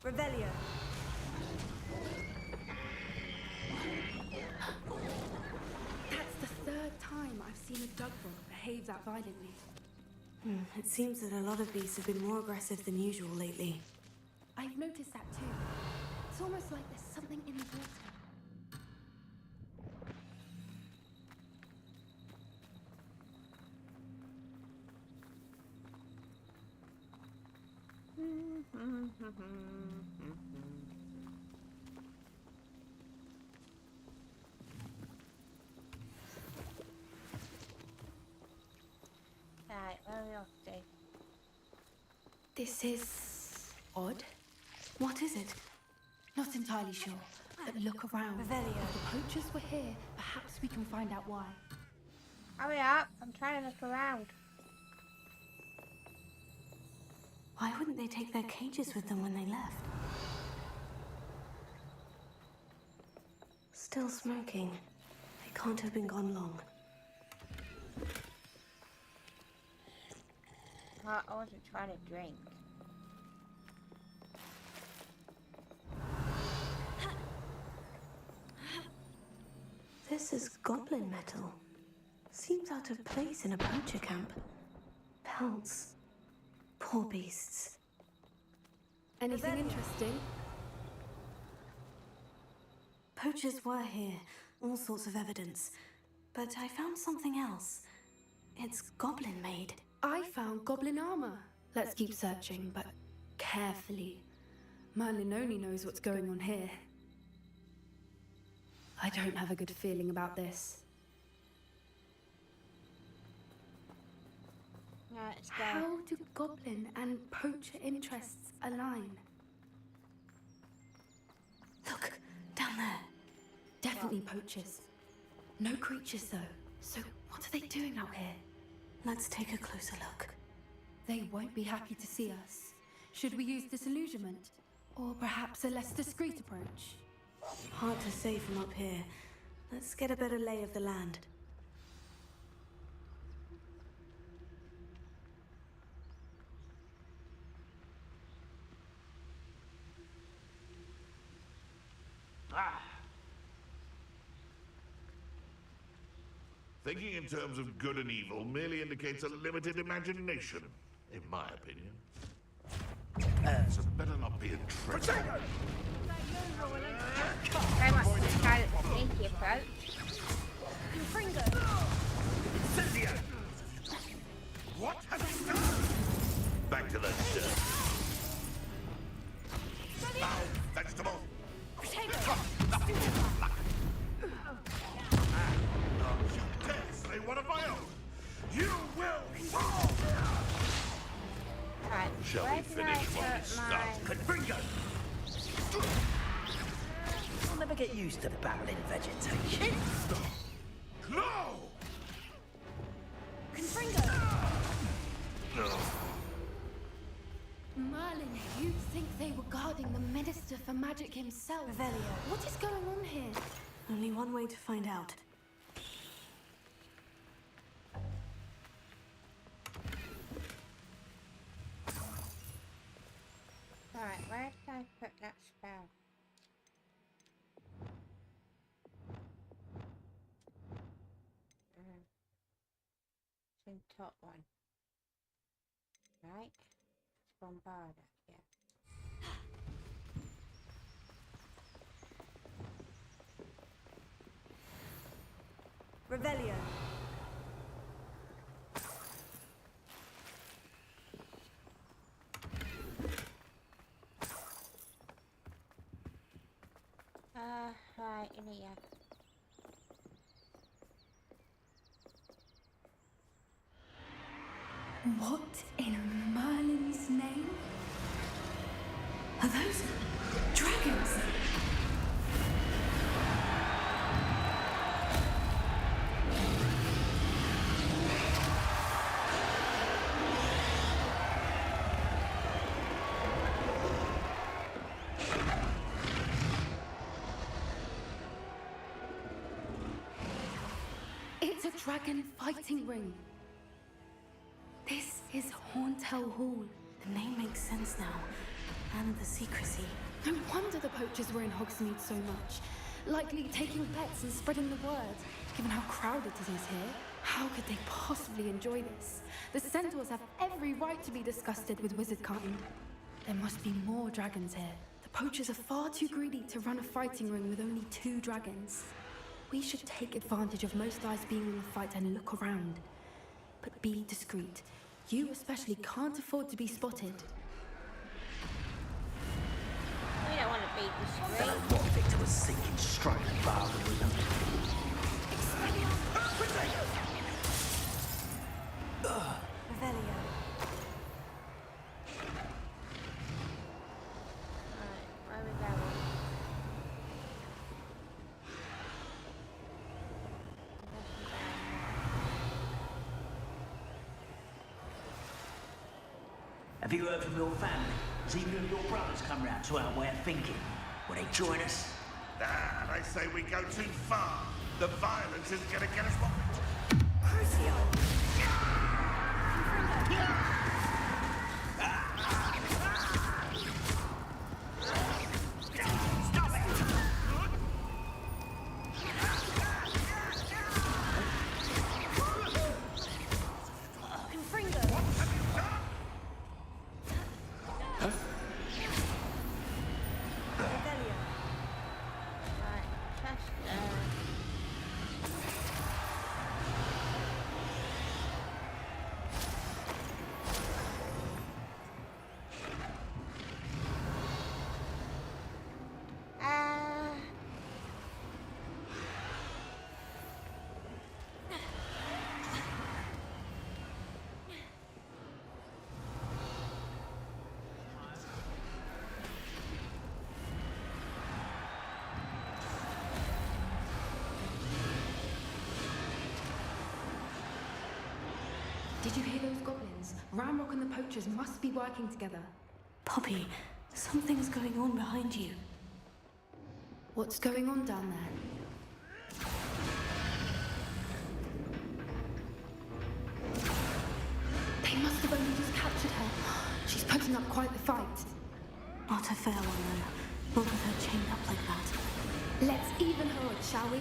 Revelio. That's the third time I've seen a Dugville behave that violently. It seems that a lot of beasts have been more aggressive than usual lately. I've noticed that too. It's almost like there's something in the water. Right, where are we off to? This is odd. What is it? Not entirely sure, but look around. Revelio. If the poachers were here, perhaps we can find out why. Hurry up, I'm trying to look around. Why wouldn't they take their cages with them when they left? Still smoking. They can't have been gone long. I wasn't trying to drink. This is goblin metal. Seems out of place in a poacher camp. Pelts. Poor beasts. Anything interesting? Poachers were here. All sorts of evidence. But I found something else. It's goblin made. I found goblin armor. Let's keep searching, but carefully. Merlin only knows what's going on here. I don't have a good feeling about this. Let's go. How do goblin and poacher interests align? Look, down there. Definitely poachers. No creatures though. So what are they doing out here? Let's take a closer look. They won't be happy to see us. Should we use disillusionment? Or perhaps a less discreet approach? Hard to say from up here. Let's get a better lay of the land. Thinking in terms of good and evil merely indicates a limited imagination, in my opinion. So better not be a trick. Very much the kind of sneaky approach. Incendio! What has he done? Back to the dirt. Now, vegetable! You dare say one of my own! You will fall! Right, Shall we finish what we started? Confringo! I'll never get used to battling vegetation. No! Merlin, you'd think they were guarding the Minister for Magic himself. Revelio. What is going on here? Only one way to find out. Alright, where did I put that spell? It's in top one. Right? It's Bombarda, yeah. Revelio. Right, in here. What in Merlin's name? Are those dragons? It's a dragon fighting ring. This is Horntail Hall. The name makes sense now. And the secrecy. No wonder the poachers were in Hogsmeade so much. Likely taking bets and spreading the word. Given how crowded it is here, how could they possibly enjoy this? The centaurs have every right to be disgusted with wizardkind. There must be more dragons here. The poachers are far too greedy to run a fighting ring with only 2 dragons. We should take advantage of most eyes being in the fight and look around. But be discreet. You especially can't afford to be spotted. We don't want to be discreet. What Victor was sinking straight at the bargain with them. Revelio. Where are we going? Have you heard from your family? Has even of your brothers come round to our way of thinking? Will they join us? Ah, they say we go too far. The violence isn't going to get us what we Crucio! Did you hear those goblins? Ramrock and the poachers must be working together. Poppy, something's going on behind you. What's going on down there? They must have only just captured her. She's putting up quite the fight. Not a fair one, then. Not with her chained up like that. Let's even her up, shall we?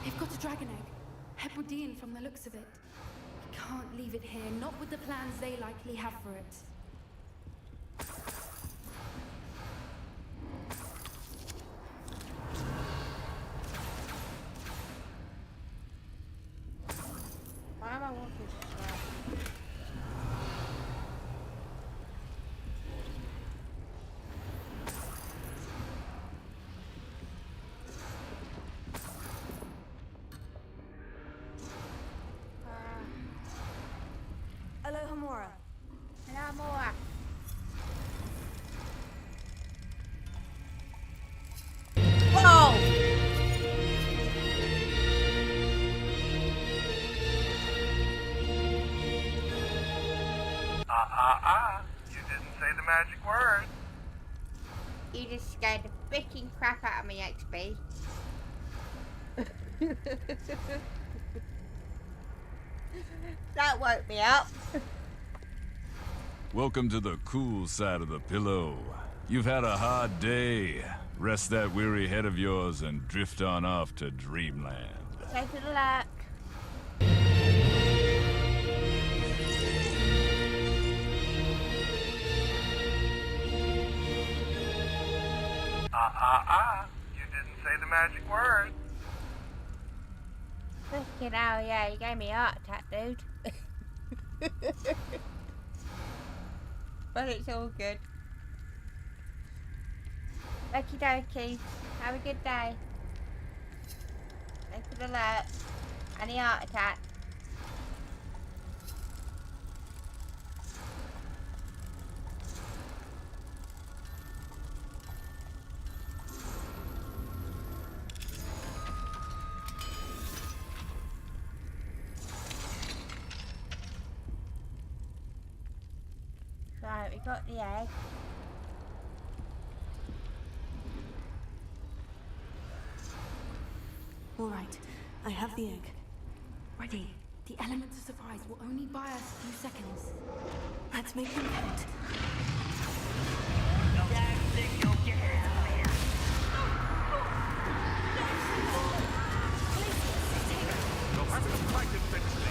They've got a dragon egg. Hebridean from the looks of it. We can't leave it here, not with the plans they likely have for it. Why am I walking so slow? Alohomora. Alohomora. Whoa! You didn't say the magic word. You just scared the freaking crap out of me, XP. That woke me up. Welcome to the cool side of the pillow. You've had a hard day. Rest that weary head of yours and drift on off to dreamland. Take a look. You didn't say the magic word. Freaking hell, yeah, you gave me a heart attack, dude. But it's all good. Okie dokie. Have a good day. Thanks for the alert. And the heart attack. Right, we got the egg. All right, I have the egg. Ready. The elements of surprise will only buy us a few seconds. Let's make them count. You'll have to fight eventually.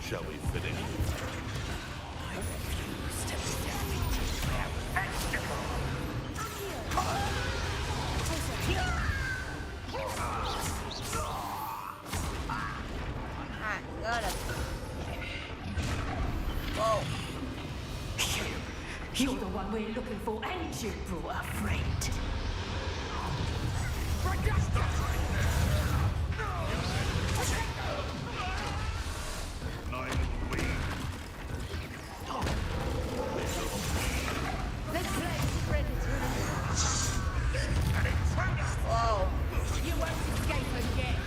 Shall we finish? Got him. Whoa. You're the one we're looking for, and you brought a friend. Whoa. You won't escape again.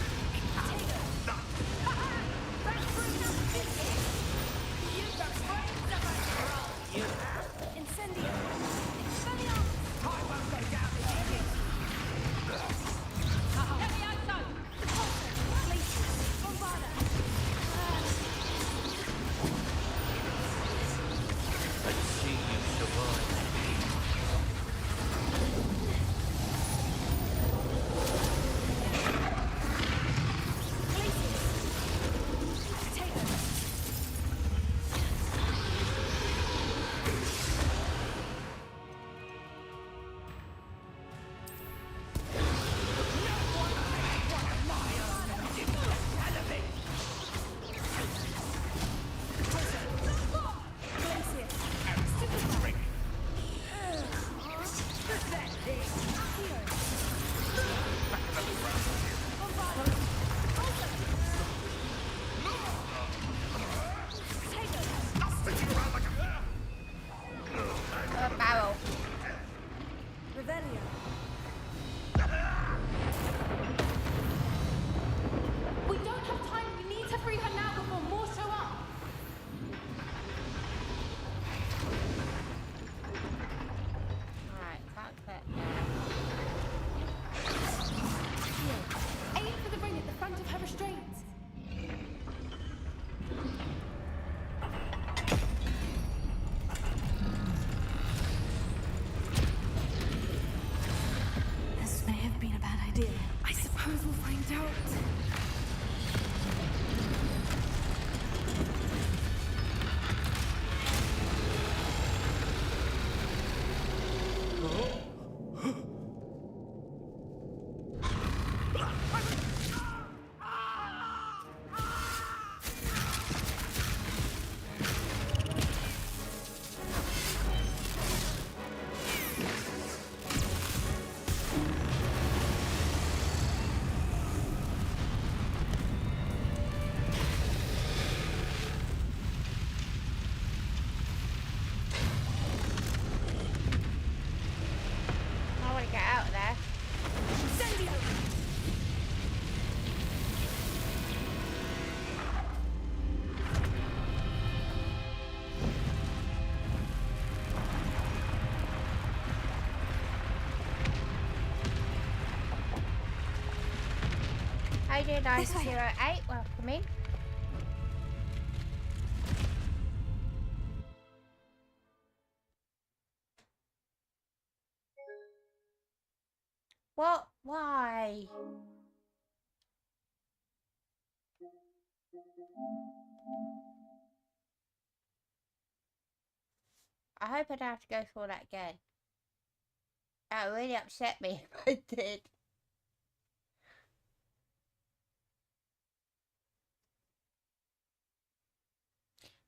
Incendio! suppose we'll find out. I want to get out of there. Incendio! How you doing, 908? Welcome in. What? Why? I hope I don't have to go through all that again. That would really upset me if I did.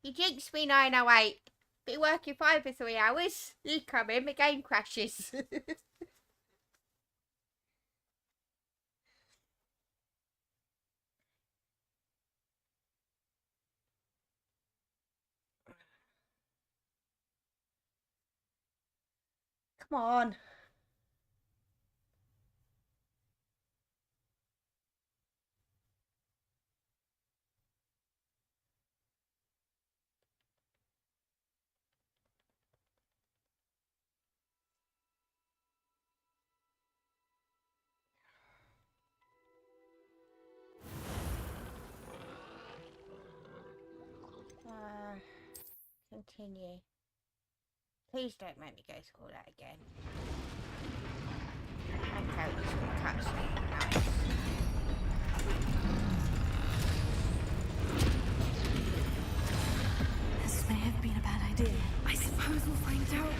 You jinxed me, 908. Been working 5 or 3 hours. You come in, the game crashes. Come on. Continue. Please don't make me go through all that again. Okay, we're just gonna cut something. Nice. This may have been a bad idea. I suppose we'll find out.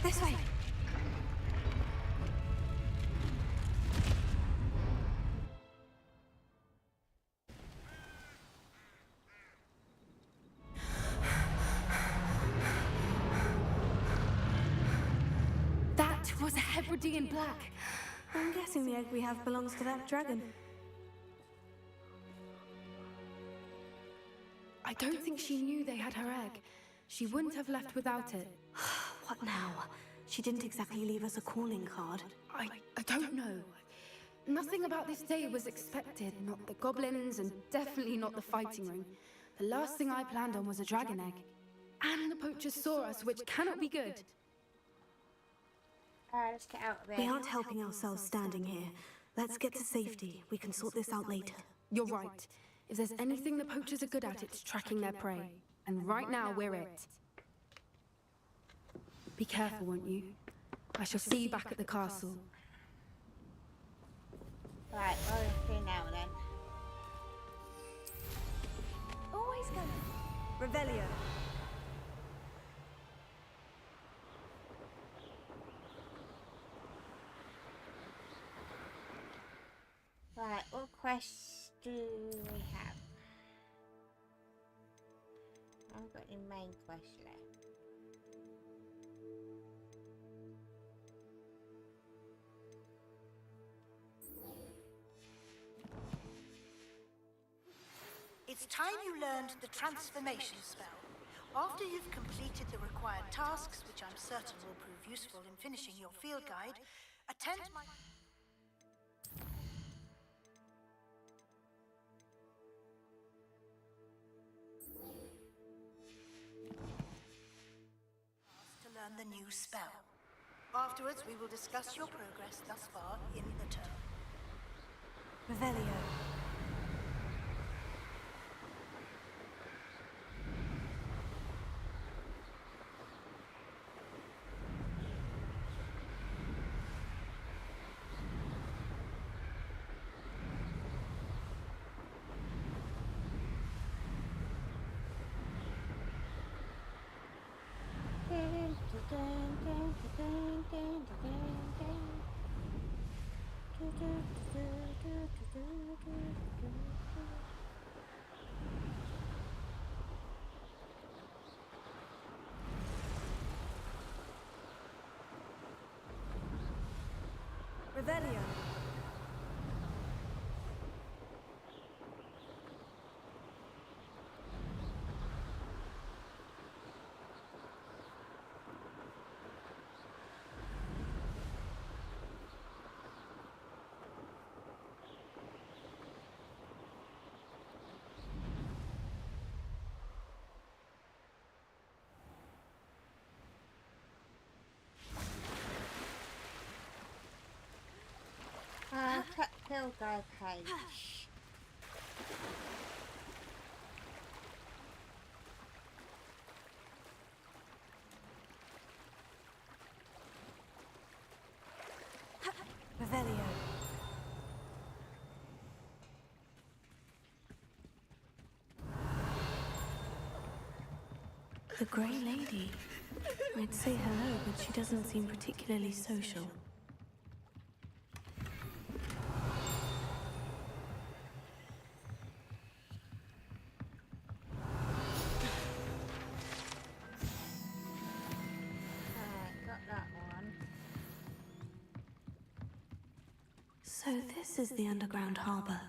This way. That was a Hebridean black. I'm guessing the egg we have belongs to that dragon. I don't think she knew they had her egg. She wouldn't have left without it. What now? She didn't exactly leave us a calling card. I don't know. Nothing about this day was expected. Not the goblins, and definitely not the fighting ring. The last thing I planned on was a dragon egg. And the poachers saw us, which cannot be good. Let's get out of there. We aren't helping ourselves standing here. Let's get to safety. We can sort this out later. You're right. If there's anything the poachers are good at, it's tracking their prey. And right now, we're it. Be careful, won't you? I shall see you back at the castle. Right, well, let's do now then. Always gonna. Revelio. quests do we have? I haven't got any main quests left. It's time you learned the transformation spell. After you've completed the required tasks, which I'm certain will prove useful in finishing your field guide, attend my... to learn the new spell. Afterwards, we will discuss your progress thus far in the term. Revelio. Revelio. Kill guy page. Revelio. The Grey Lady. I'd say hello, but she doesn't seem particularly social. So this is the underground harbor.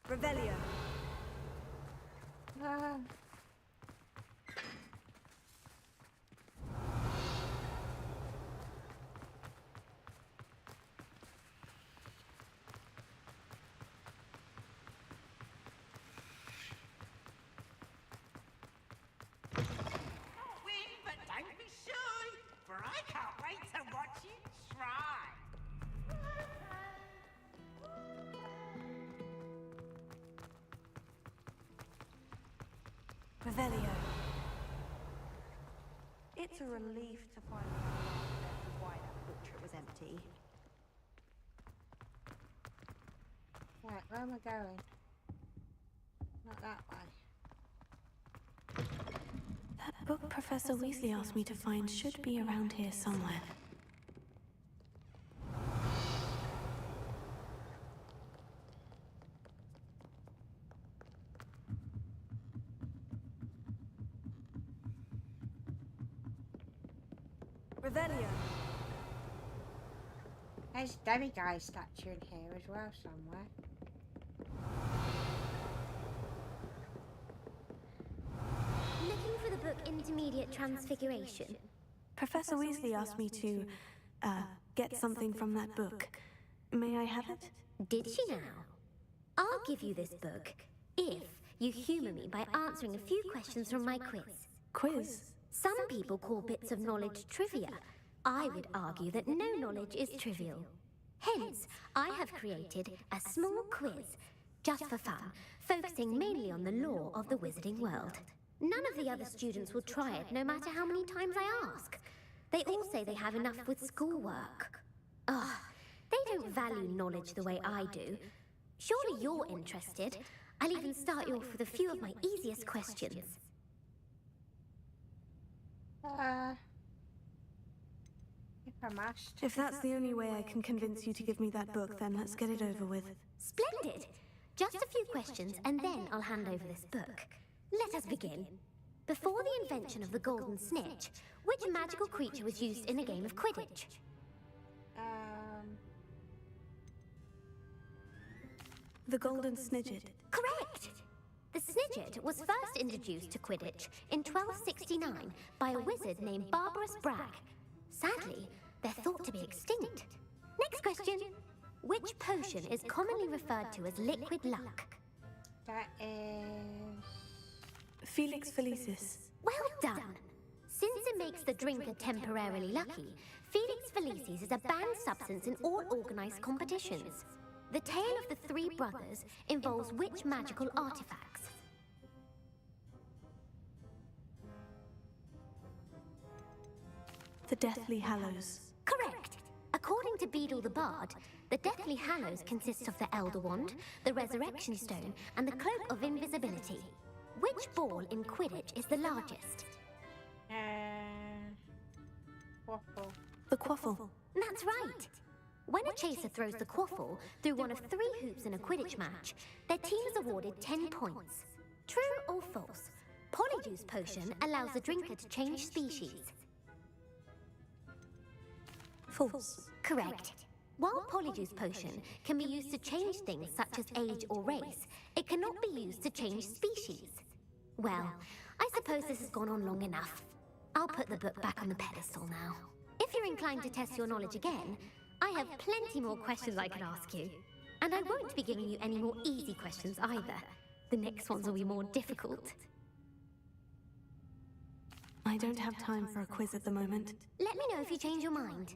Revelio. Win, but don't be shy, for I can't wait to watch you try. Revelio. It's a relief to find out why that portrait was empty. Right, where am I going? Not that way. That book Professor Weasley asked me to find should be around here somewhere. Revelio. There's a demiguise statue in here as well somewhere. Looking for the book Intermediate Transfiguration. Professor Weasley asked me to, get something from that book. May I have it? Did she now? I'll give you this book, if you humour me by answering a few questions from my quiz. Quiz? Some people call bits of knowledge trivia. I would argue that no knowledge is trivial. Hence, I have created a small quiz, just for fun, focusing mainly on the lore of the wizarding world. None of the other students will try it, no matter how many times I ask. They all say they have enough with schoolwork. Ugh, they don't value knowledge the way I do. Surely you're interested. I'll even start you off with a few of my easiest questions. If I'm asked. If that's the only way I can convince you to give me that book, then let's get it over with. Splendid! Just a few questions, and then I'll hand over this book. Let us begin. Before the invention of the golden snitch, which magical creature was used in a game of Quidditch? The golden snidget. Correct! The snidget was first introduced to Quidditch in 1269 by a wizard named Barbarous Bragg. Sadly, they're thought to be extinct. Next question. Which potion is commonly referred to as liquid luck? That is... Felix Felicis. Well done! Since it makes the drinker temporarily lucky, Felix Felicis is a banned substance in all organized competitions. The tale of the three brothers involves which magical artifacts? The Deathly Hallows. Correct! According to Beedle the Bard, the Deathly Hallows consists of the Elder Wand, the Resurrection Stone, and the Cloak of Invisibility. Which ball in Quidditch is the largest? Waffle. The Quaffle. That's right! When a chaser throws the quaffle through one of 3 hoops in a Quidditch match, their team is awarded 10 points. True or false? Polyjuice Potion allows the drinker to change species. False. Correct. While Polyjuice Potion can be used to change things such as age or race, it cannot be used to change species. Well, I suppose this has gone on long enough. I'll put the book back on the pedestal now. If you're inclined to test your knowledge again, I have plenty more questions I can ask you. And I won't be giving you any more easy questions either. The next ones will be more difficult. I don't have time for a quiz at the moment. Let me know if you change your mind.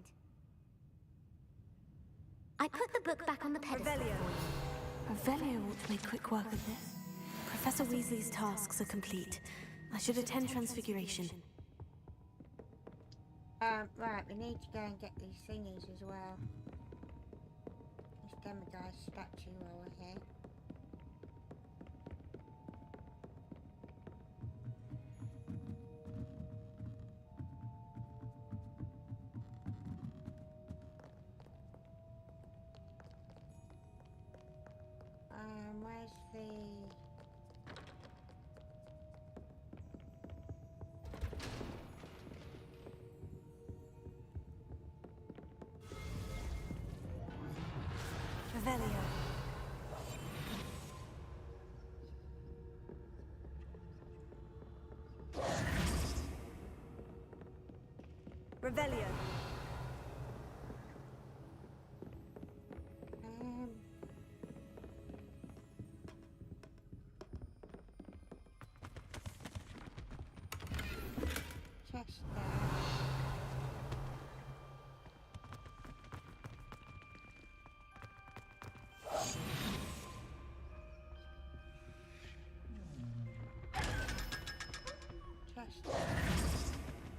I put the book back on the pedestal for you. Revelio ought to make quick work of this. Professor Weasley's tasks are complete. I should attend Transfiguration. Right, we need to go and get these thingies as well. This Demogorgon statue while we're here. Where's the... Revelio. Revelio. Chester.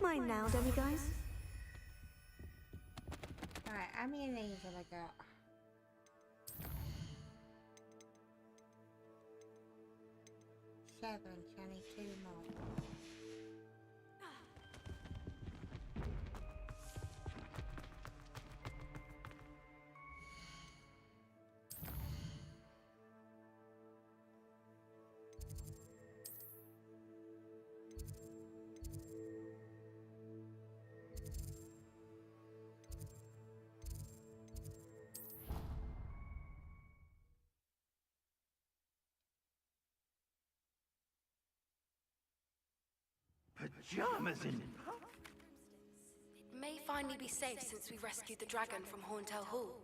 Mine now, demiguys. Right, how many of these have I got? Seven, so I need 2 more. Pajamas in... It may finally be safe since we rescued the dragon from Horntail Hall.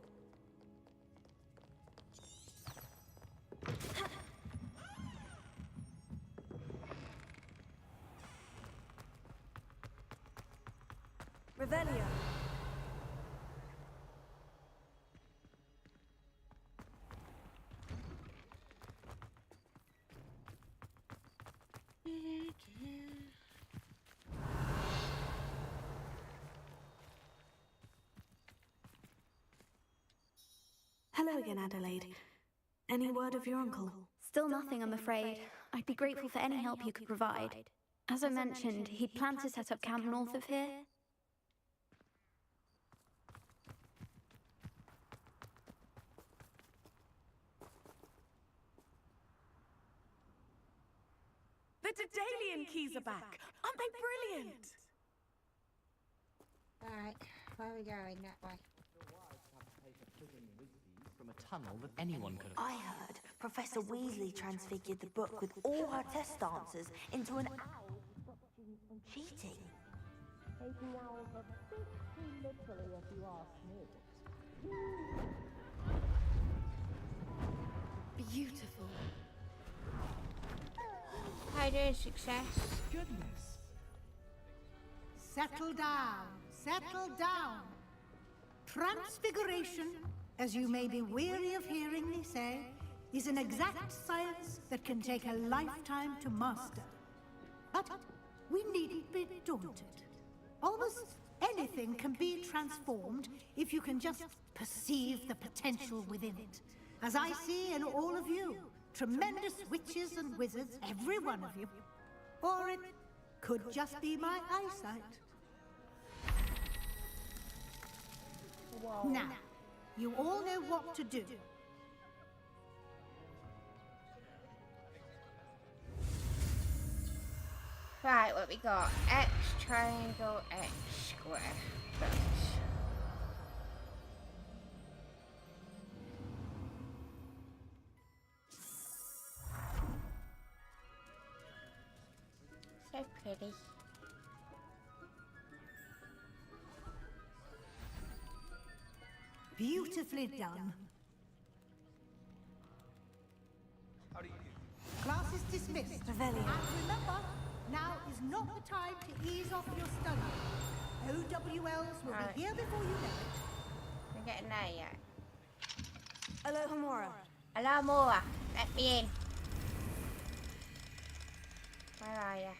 Revelio. Hello again, Adelaide. Any word of your uncle? Still nothing, I'm afraid. I'd be grateful for any help you could provide. As I mentioned, he'd planned to set up camp north of here. The Daedalian keys are back! Aren't they brilliant? Right, where are we going? That way. From a tunnel that anyone could have. I heard Professor Weasley transfigured the book with all her test answers into an owl from cheating. Taking owls a bit too literally, if you ask me. Beautiful. How you doing, Success? Goodness. Settle down. Settle down. Transfiguration, as you may be weary of hearing me say, is an exact science that can take a lifetime to master. But we needn't be daunted. Almost anything can be transformed if you can just perceive the potential within it. As I see in all of you, tremendous witches and wizards, every one of you. Or it could just be my eyesight. Whoa. Now, you all know what to do. Right, what we got? X triangle, X square. Right. So pretty. Beautifully done. How do you do? Class is dismissed. Revelio. And remember, now is not the time to ease off your study. OWLs will be here before you know it. We're getting there yet. Alohomora. Alohomora, let me in. Where are you?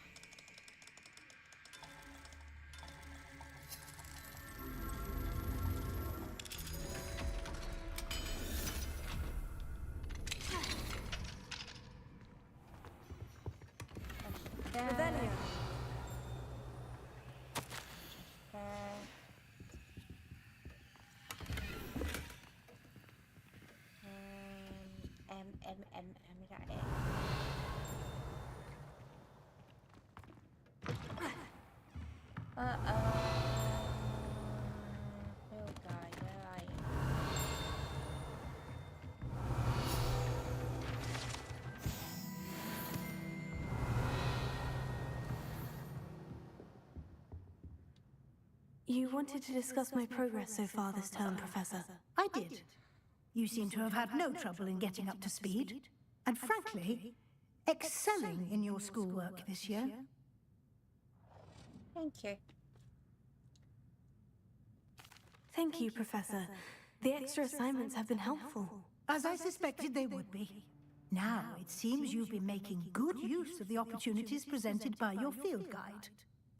Revelio. Is that it? Field guide, where are you? You wanted to discuss my progress so far this term, Professor. I did. You seem to have had no trouble in getting up to speed. And frankly, excelling in your schoolwork this year. Thank you. Thank you, Professor. The extra assignments have been helpful. As I suspected they would be. Now, it seems you've been making good use of the opportunities presented by your field guide.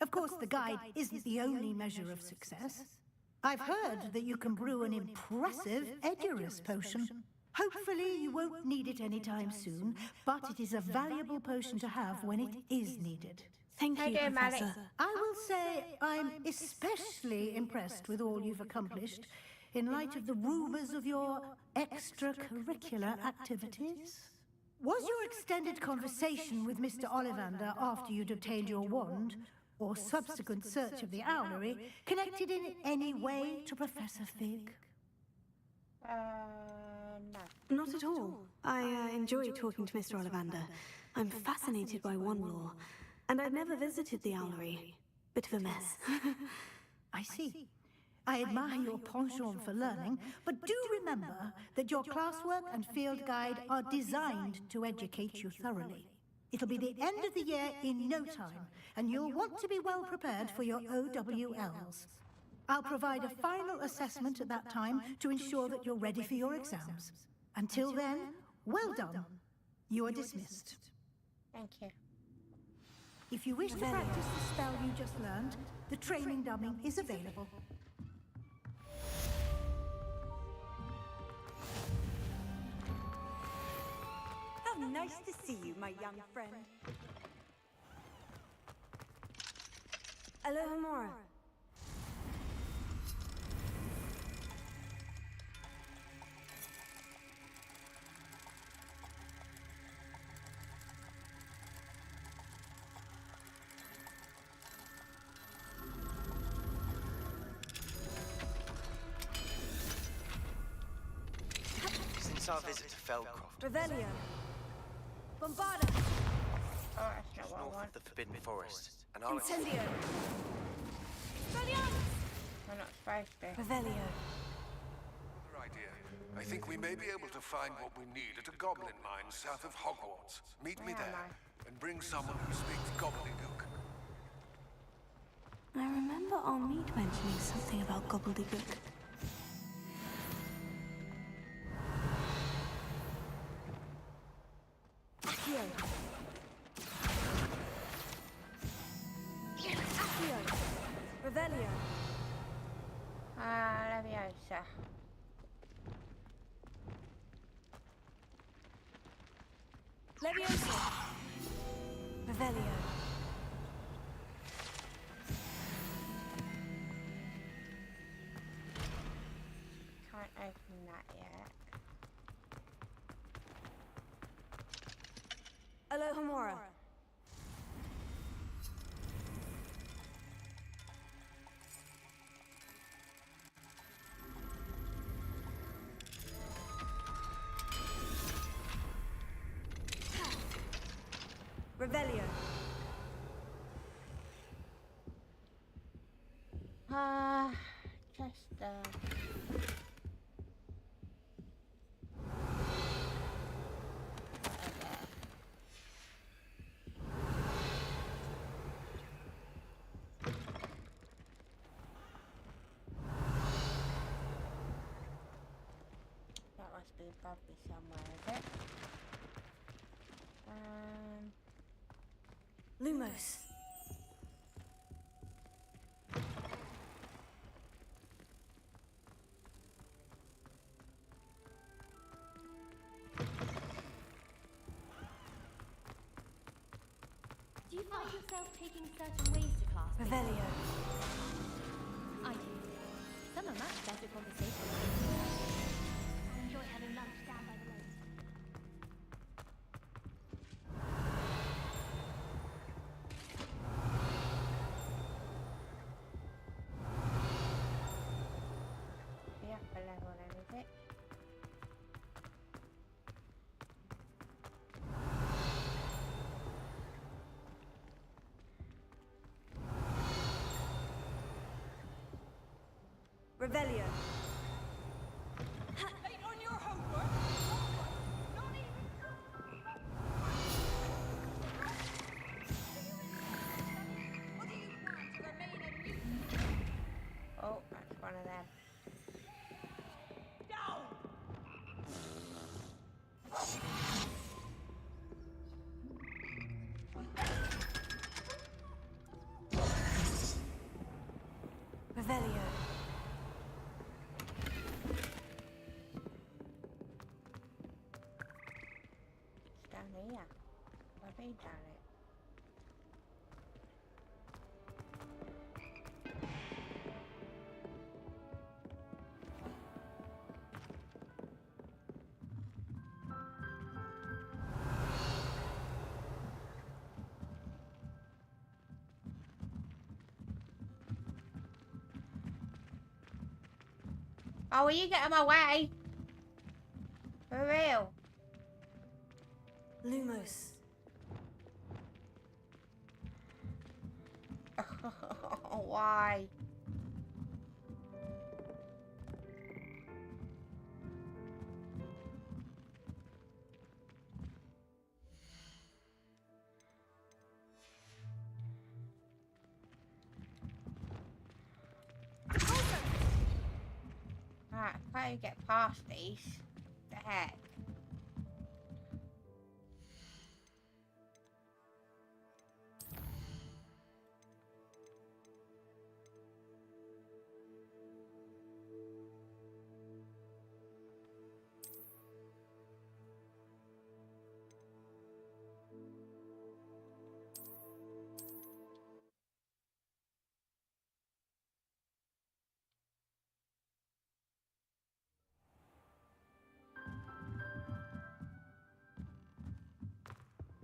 Of course, the guide isn't the only measure of success. I've heard that you can brew an impressive Edurus potion. Hopefully, you won't need it anytime soon, but it is a valuable potion to have when it is needed. Thank you, Professor. I will say I'm especially impressed with all you've accomplished in light of the rumors of your extracurricular activities. Was your extended conversation with Mr. Ollivander after you'd obtained your wand, or subsequent search of the owlery, connected in any way to Professor Fig? No. Not at all. I enjoy talking to Mr. Ollivander. I'm fascinated by wand lore, and I've never visited the owlery. Bit of a mess. I see. I admire your penchant for learning, but do remember that your classwork and field guide are designed to educate you thoroughly. It'll be the end of the year in no time, and you'll want to be well prepared for your OWLs. I'll provide a final assessment at that time to ensure that you're ready for your exams. Until then, well done. You are dismissed. Thank you. If you wish to practice the spell you just learned, the training dummy is available. nice to see you, my young friend. Alohomora. Since our visit to Feldcroft, Revelio. Bombarda. Oh, that's not what I north want. of the Forbidden Forest, and I'll Incendio. We're not supposed to. Revelio. Another idea. I think we may be able to find what we need at a goblin mine south of Hogwarts. Meet me Where am there, and bring someone who speaks gobbledygook. I remember Armid mentioning something about gobbledygook. Accio. Accio. Revelio. Leviosa. Leviosa. Revelio. Can't open that yet. Alohomora. Revelio. Just that must be above me somewhere, is it? Lumos. Do you find yourself taking certain ways to class? Revelio. I do. Some are much better conversations. I enjoy having lunch down by the lake. The upper level then, is it? Revelio. Late on your homework? Not even. What do you plan to remain a mutant? Oh, that's one of them. Revelio. It's down here. Where have we done it? Oh, will you get out of my way? For real? Lumos. Why? Right, how do you get past these? The heck?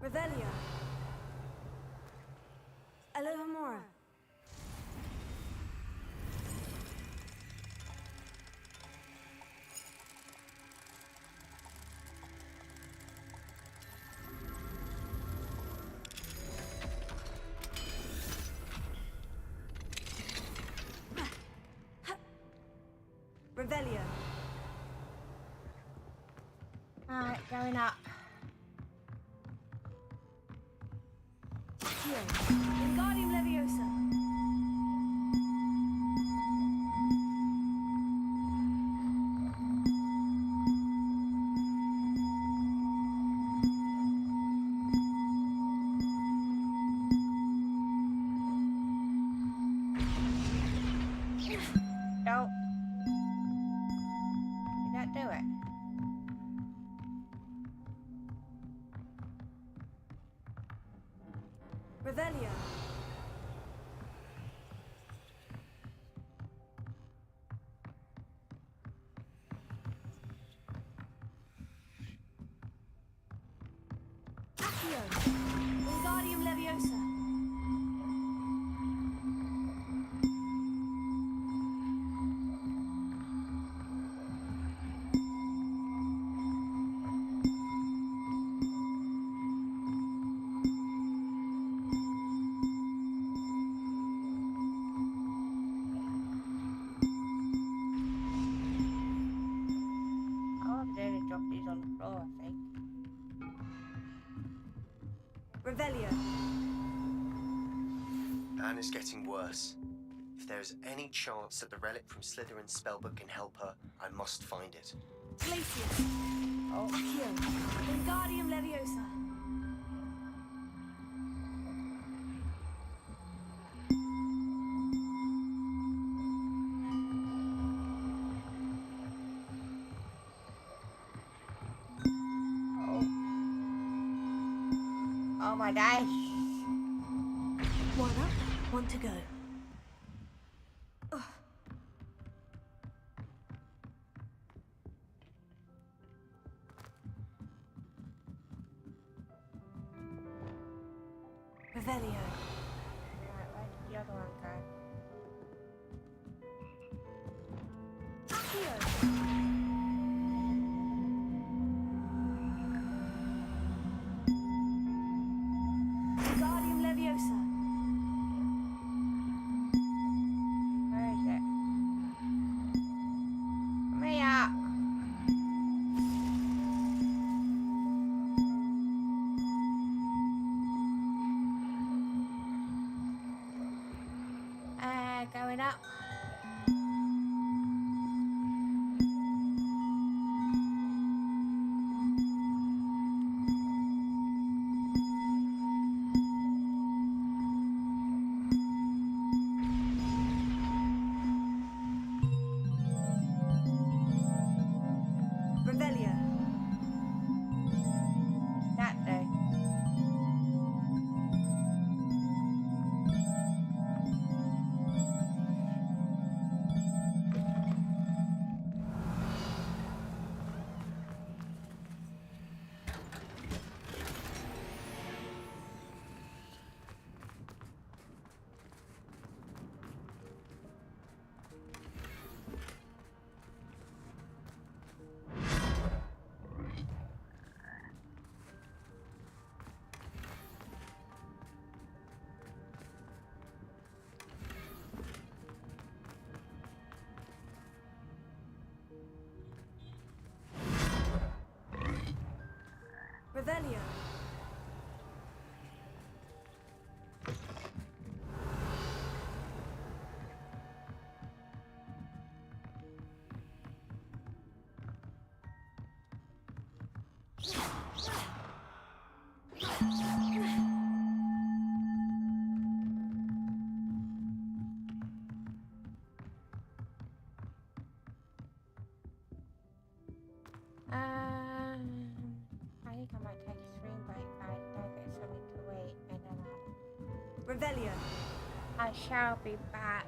Revelia. Alohomora. Revelia. Alright, going up. Accio. Wingardium Leviosa. Nope. Did that do it? Revelia. Accio. Wingardium Leviosa. I'll nearly drop these on the floor, I think. Revelia. Anne is getting worse. If there is any chance that the relic from Slytherin's spellbook can help her, I must find it. Glacius. Oh. Accio. Wingardium Leviosa. Oh my dash. One up, one to go. Ugh. Revelio. Right, where did the other one go? Accio. Wingardium Leviosa. Where is it? Come here. Going up. Revelia. That do. Revelio. I think I might take a swing break, guys. Go get something to eat, and then Revelio. I shall be back.